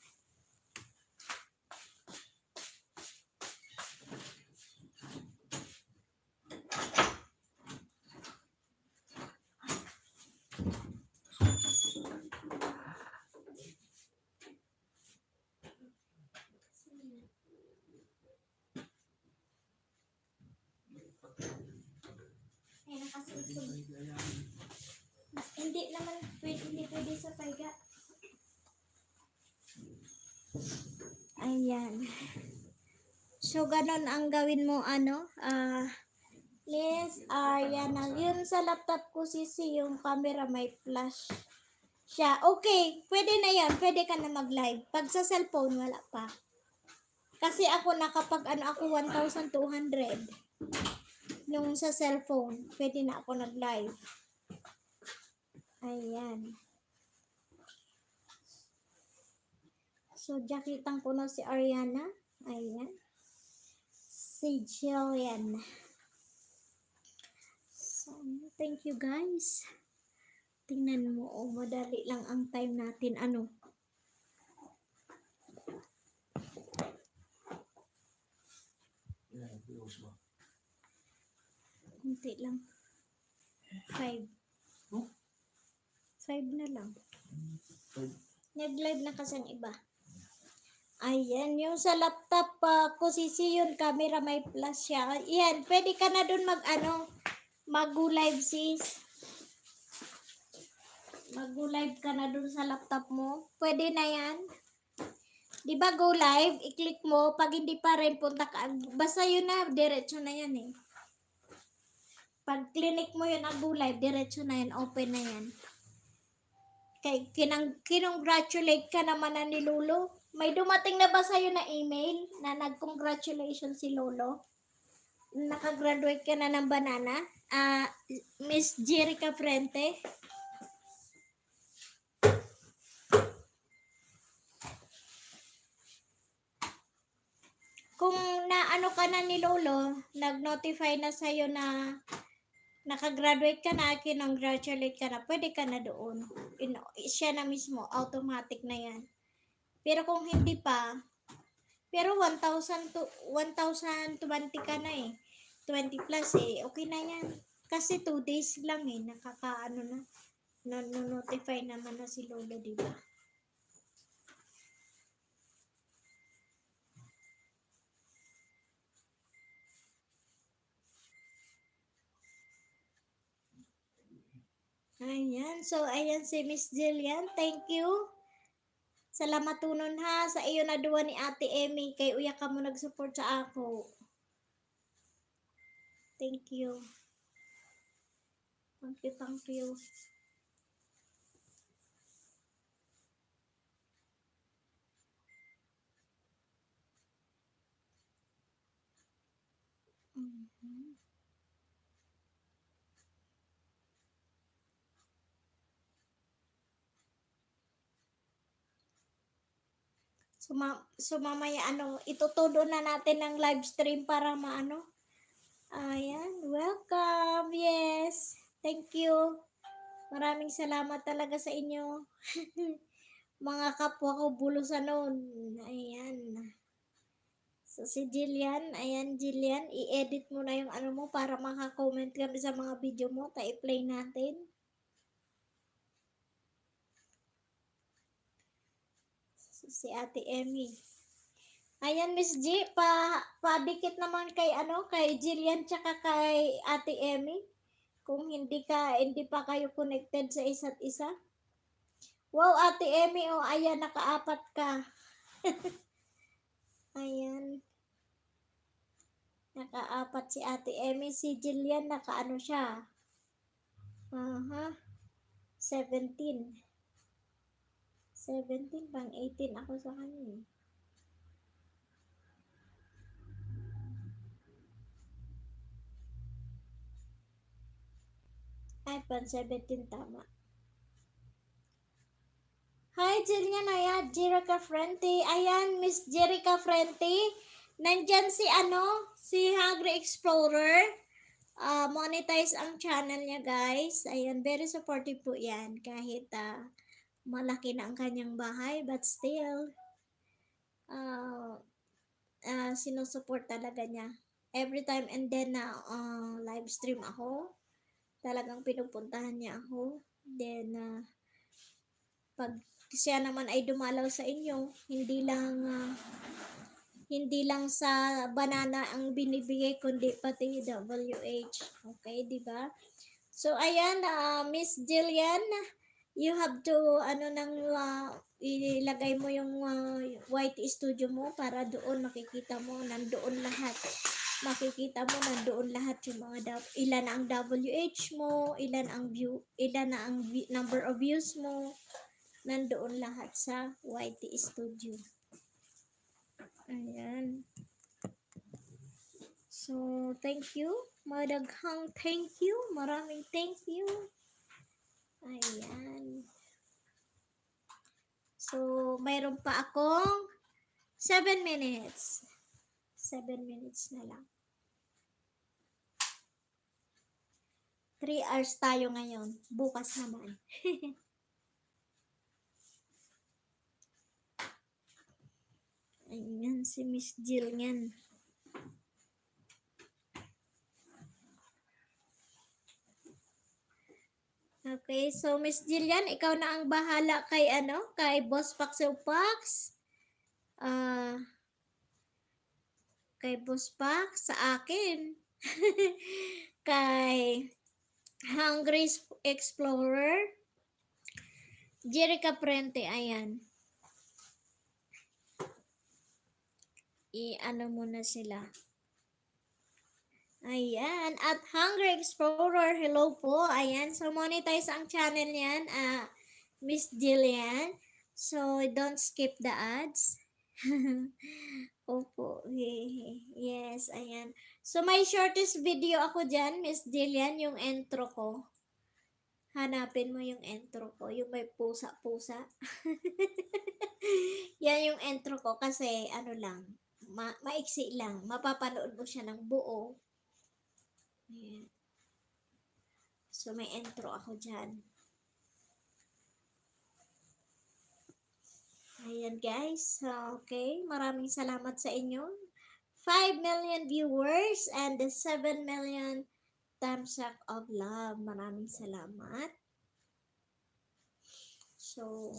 Ay, nakasugtog. Hindi naman hindi pwede sa paiga. Ayan. So, ganun ang gawin mo, yes, yan na. Yun sa laptop ko, sisi, yung camera may flash siya. Okay, pwede na yan. Pwede ka na mag-live. Pag sa cellphone, wala pa. Kasi ako, ako 1,200. Yung sa cellphone, pwede na ako nag-live. Ayan. So, jakitan ko na si Ariana. Ayan. Si Jillian. So, thank you guys. Tingnan mo, madali lang ang time natin. Kunti lang. 5. 5 na lang. Nag-live na kasi ang iba. Ayan, yung sa laptop ko sisi yun, camera may flash siya. Yan, pwede ka na dun mag-go live sis. Mag-go live ka na dun sa laptop mo. Pwede na yan. Di ba go live, i-click mo, pag hindi pa rin punta ka, basta yun na, diretso na yan eh. Pag clinic mo yun ang go live, diretso na yan, open na yan. Kay kinongratulate ka naman na ni Lolo. May dumating na ba sa'yo na email na nag-congratulations si Lolo? Nakagraduate ka na ng banana? Miss Jerica Frente? Kung naano ka na ni Lolo, nag-notify na sa'yo na nakagraduate ka na, kinongratulate ka na, pwede ka na doon. Siya na mismo, automatic na yan. Pero kung hindi pa, pero 1,000 to 1,020 ka na eh. 20 plus eh, okay na yan. Kasi 2 days lang eh, nakakaano na, notify naman na si Lolo, di ba? Ayan, so ayan si Miss Jillian, thank you. Salamat tunon ha, sa iyo na duwa ni Ate Emmy, kay uya ka mo nag-support sa ako. Thank you. Thank you, thank you. Mm-hmm. So mamaya itutudo na natin ng live stream para maano. Ayan, welcome. Yes. Thank you. Maraming salamat talaga sa inyo. Mga kapwa ko bulusanon. Ayan. So si Jillian, ayan Jillian, i-edit mo na yung ano mo para maka-comment kami sa mga video mo. Ta-i-play natin. So, si Ate Emmy. Ayan, Miss G, padikit naman kay Jillian tsaka kay Ate Emmy. Kung hindi pa kayo connected sa isa't isa. Wow, Ate Emmy, oh, ayan, nakaapat ka. Ayan. Nakaapat si Ate Emmy. Si Jillian, nakaano siya. 17. 17 pang 18 ako sa kanya. Ay, pang 17 tama. Hi, Jillian. Ayan, Jerica Frente. Ayan, Miss Jerica Frente. Nandyan si Hungry Explorer. Monetize ang channel niya, guys. Ayan, very supportive po yan. Kahit malaki na ang kanyang bahay, but still, sinusupport talaga niya. Every time and then live stream ako, talagang pinupuntahan niya ako. Then, pag siya naman ay dumalaw sa inyo, hindi lang sa banana ang binibigay kundi pati WH. Okay, di ba? So ayan, Miss Jillian, you have to ilagay mo yung YT studio mo para doon makikita mo nandoon lahat. Makikita mo nandoon lahat yung mga ilan ang WH mo, ilan ang number of views mo. Nandoon lahat sa YT studio. Ayan. So, thank you. Madaghang thank you. Maraming thank you. Ayan. So, mayroon pa akong 7 minutes. 7 minutes na lang. 3 hours tayo ngayon. Bukas naman. Ayan, si Miss Jill yan. Okay, so Miss Jillian, ikaw na ang bahala kay Boss Paxo Pax. Ah, kay Boss Pac, sa akin. Kay Hungry Explorer, Jerica Prente, ayan. I-ano muna sila. Ayan. At Hungry Explorer, hello po. Ayan. So, monetize ang channel niyan. Miss Jillian. So, don't skip the ads. Opo. Yes, ayan. So, may shortest video ako dyan, Miss Jillian, yung intro ko. Hanapin mo yung intro ko, yung may pusa-pusa. Yan yung intro ko kasi ano lang, maiksi lang. Mapapanood mo siya ng buo. Ayan. So, may intro ako dyan. Ayan guys. Okay. Maraming salamat sa inyo. 5 million viewers and 7 million thumbs up of love. Maraming salamat. So,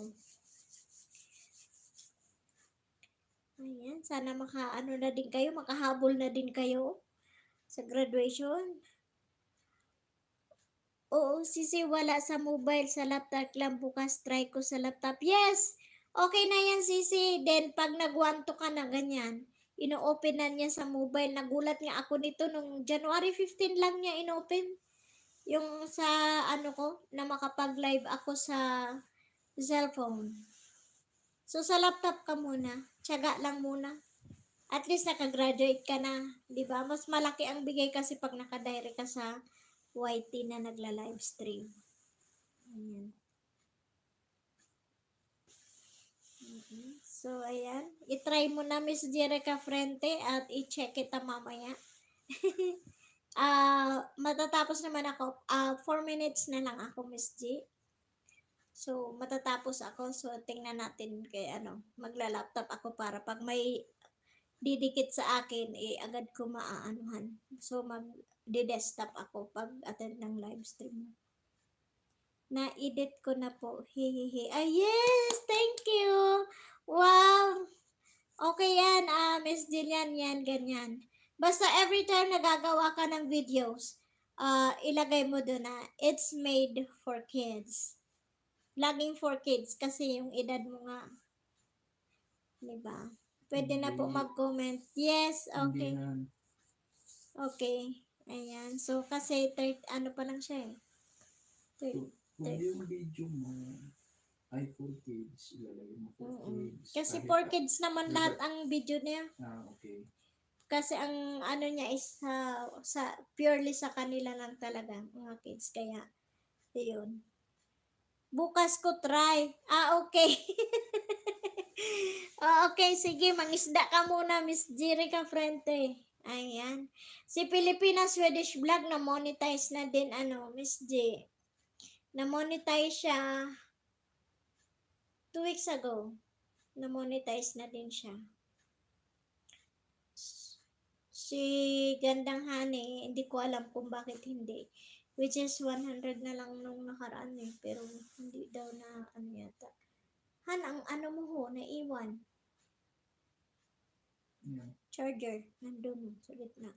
ayan. Sana makaano na din kayo. Makahabol na din kayo sa graduation. Oo, sisi, wala sa mobile, sa laptop lang. Bukas try ko sa laptop. Yes! Okay na yan, sisi. Then, pag nagwanto ka na ganyan, ino-open na niya sa mobile. Nagulat nga ako nito nung January 15 lang niya ino-open. Yung sa ano ko, na makapag-live ako sa cellphone. So, sa laptop ka muna. Tiyaga lang muna. At least nakagraduate ka na. Diba? Mas malaki ang bigay kasi pag nakadirect ka sa YT na nagla-live stream. Ayan. So, ayan. I-try mo na, Miss Jerica Frente, at i-check kita mamaya. Matatapos naman ako. 4 minutes na lang ako, Miss G. So, matatapos ako. So, tingnan natin kay magla-laptop ako para pag may didikit sa akin, agad ko maaanuhan. So, mag-desktop ako pag attend ng live stream. Na-edit ko na po. Hehehe. Yes! Thank you! Wow! Okay yan, Miss Jillian, yan, ganyan. Basta every time nagagawa ka ng videos, ilagay mo doon na, it's made for kids. Laging for kids kasi yung edad mo nga. Diba? Pwede na po mag-comment. Yes, okay. Okay. Ayan. So, kasi ano pa lang siya eh. Kung yung video mo ay for kids, ilalagay mo for kids. Kasi for kids naman lahat ang video niya. Okay. Kasi ang ano niya is sa purely sa kanila lang talaga, mga kids. Kaya, yun. Bukas ko try. Okay. Okay, sige. Mangisda ka muna, Miss Jerica Frente. Ayan. Si Pilipinas Swedish Vlog na monetize na din, Miss J. Na monetize siya 2 weeks ago. Na monetize na din siya. Si Gandang Hani, hindi ko alam kung bakit hindi. Which is 100 na lang nung nakaraan eh. Pero hindi daw na yata. Han, ang mo ho, naiwan. Yeah. Charger, nandun sa gitna.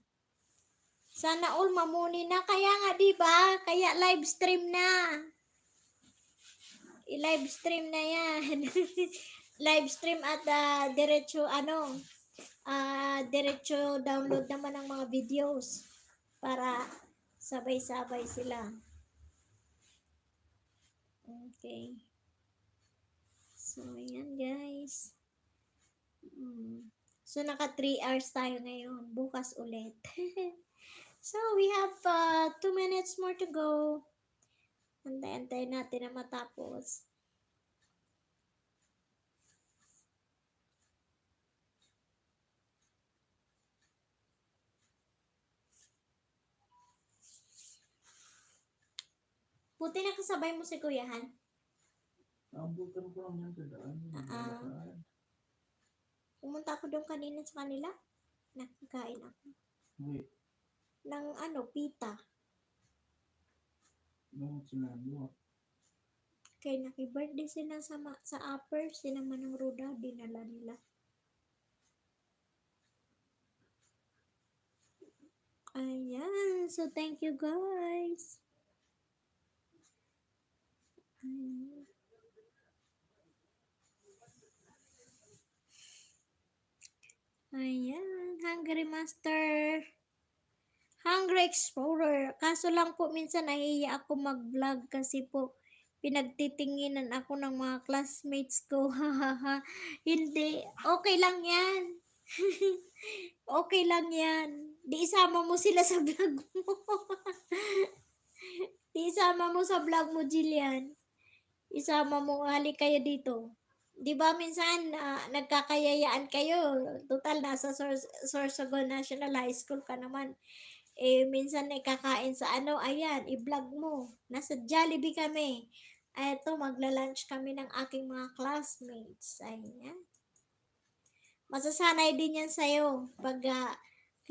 Sana all mamuni na. Kaya nga, diba? Kaya live stream na. I-live stream na yan. Live stream at diretso diretso download naman ng mga videos para sabay-sabay sila. Okay. So, ayan guys. So, naka 3 hours tayo ngayon. Bukas ulit. So, we have 2 minutes more to go. Antay-antay natin na matapos. Buti na kasabay mo si Kuyahan. Abutan ko lang yan sa daan. Pumunta ako doon kanina sa kanila. Nakakain ako. Wait. Ng pita. Bakit sinabi mo? Kaya naki-birthday sila sa upper. Sinama ng Ruda. Dinala nila. Ayan. So, thank you guys. Ayan. Ayan. Hungry Master. Hungry Explorer. Kaso lang po minsan nahihiya ako mag-vlog kasi po pinagtitinginan ako ng mga classmates ko. Hindi. Okay lang yan. Okay lang yan. Di isama mo sila sa vlog mo. Di isama mo sa vlog mo, Jillian. Isama mo, hali kayo dito. Di ba minsan nagkakayayaan kayo? Total, nasa Sorsogon National High School ka naman. Minsan kakain sa ayan, i-vlog mo. Nasa Jollibee kami. Eto, magla-lunch kami ng aking mga classmates. Ayan. Masasanay din yan sa'yo pag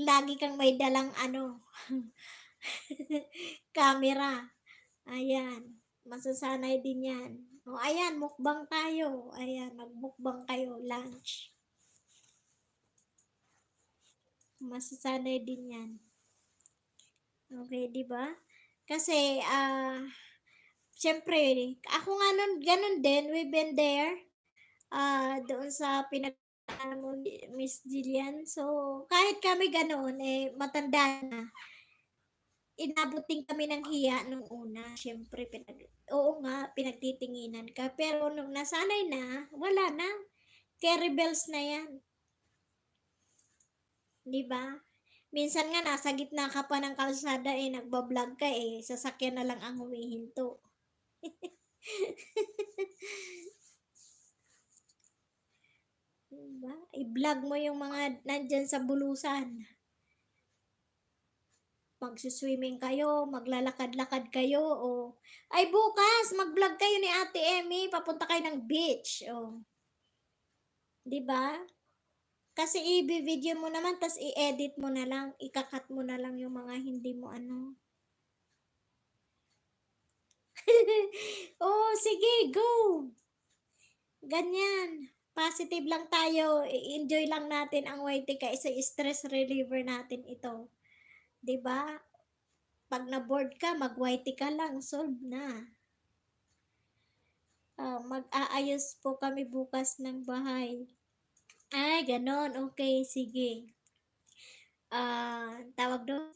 lagi kang may dalang camera. Ayan. Masasanay din yan. O, ayan, mukbang tayo. Ayan, magmukbang kayo, lunch. Masasanay din yan. Okay, di ba? Kasi, syempre, ako nga nun, ganun din, we've been there, doon sa mo, Miss Jillian. So, kahit kami ganoon, matanda na, inabuting kami ng hiya nung una. Syempre, oo nga, pinagtitinginan ka. Pero nung nasanay na, wala na. Carry bells na yan. Di ba? Minsan nga, nasa gitna ka pa ng kalsada, nagbablog ka, sasakyan na lang ang humihinto. Diba? I-vlog mo yung mga nandyan sa bulusan. Magsuswimming kayo, maglalakad-lakad kayo, o ay bukas, mag-vlog kayo ni Ate Emmy, papunta kayo ng beach, o. Diba? Kasi i-video mo naman, tas i-edit mo na lang, ikakat mo na lang yung mga hindi mo oh, sige, go! Ganyan. Positive lang tayo, i-enjoy lang natin ang YT kasi stress reliever natin ito. 'Di ba? Pag na-bored ka, mag-YT ka lang, solve na. Mag-aayos po kami bukas ng bahay. Ay, ganon. Okay, sige. Tawag doon,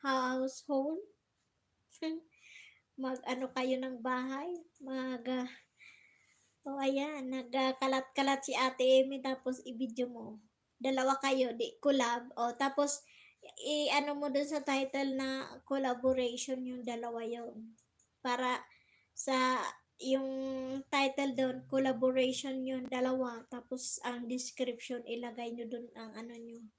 household. Mag-ano kayo ng bahay, ayan, nagkalat-kalat si Ate Amy tapos i-video mo. Dalawa kayo, di collab. Tapos i-ano mo dun sa title na collaboration yung dalawa yon. Para sa yung title doon, collaboration yung dalawa. Tapos ang description, ilagay nyo dun ang nyo.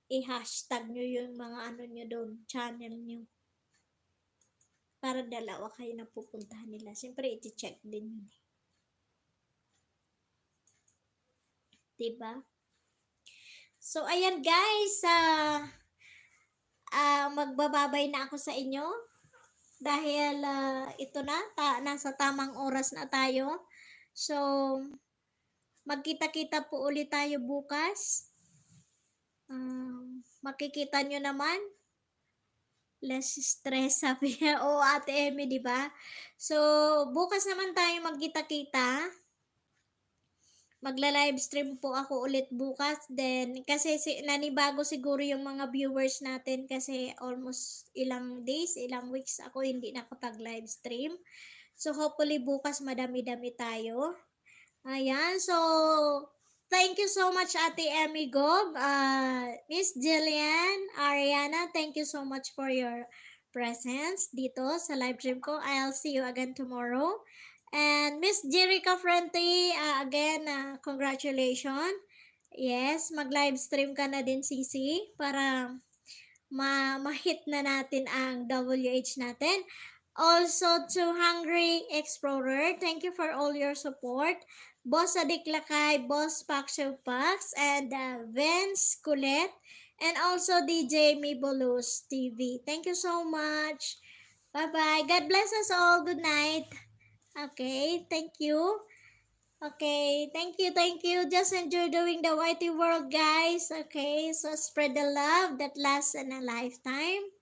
I-hashtag nyo yung mga nyo doon, channel nyo. Para dalawa kayo na pupuntahan nila. Siyempre, iti-check din yun. Diba? So, ayan guys, magbababay na ako sa inyo. Dahil ito na, nasa tamang oras na tayo. So, magkita-kita po ulit tayo bukas. Makikita nyo naman, less stress, sabi niya. Ate Emmy, di ba? So, bukas naman tayo magkita-kita. Magla-live stream po ako ulit bukas. Then, kasi nanibago siguro yung mga viewers natin kasi almost ilang days, ilang weeks ako hindi nakapag-live stream. So, hopefully bukas madami-dami tayo. Ayan. So, thank you so much, Ate Emmy Gob. Miss Jillian, Ariana, thank you so much for your presence dito sa live stream ko. I'll see you again tomorrow. And Miss Jerica Frente, again, congratulations. Yes, mag-live stream ka na din, Sisi, para ma-hit na natin ang WH natin. Also to Hungry Explorer, thank you for all your support. Boss Adik Lakay, Boss Paxo Pax, and Vince Colette, and also DJ Mibolus TV. Thank you so much. Bye-bye. God bless us all. Good night. Okay, thank you. Okay, thank you, thank you. Just enjoy doing the whitey world, guys. Okay, so spread the love that lasts in a lifetime.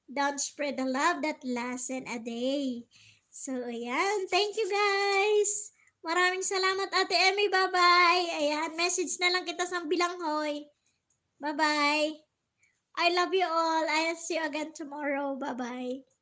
Don't spread the love that lasts in a day. So, ayan. Thank you, guys. Maraming salamat, Ate Emmy. Bye-bye. Ayan, message na lang kita sa bilanghoy. Bye-bye. I love you all. I'll see you again tomorrow. Bye-bye.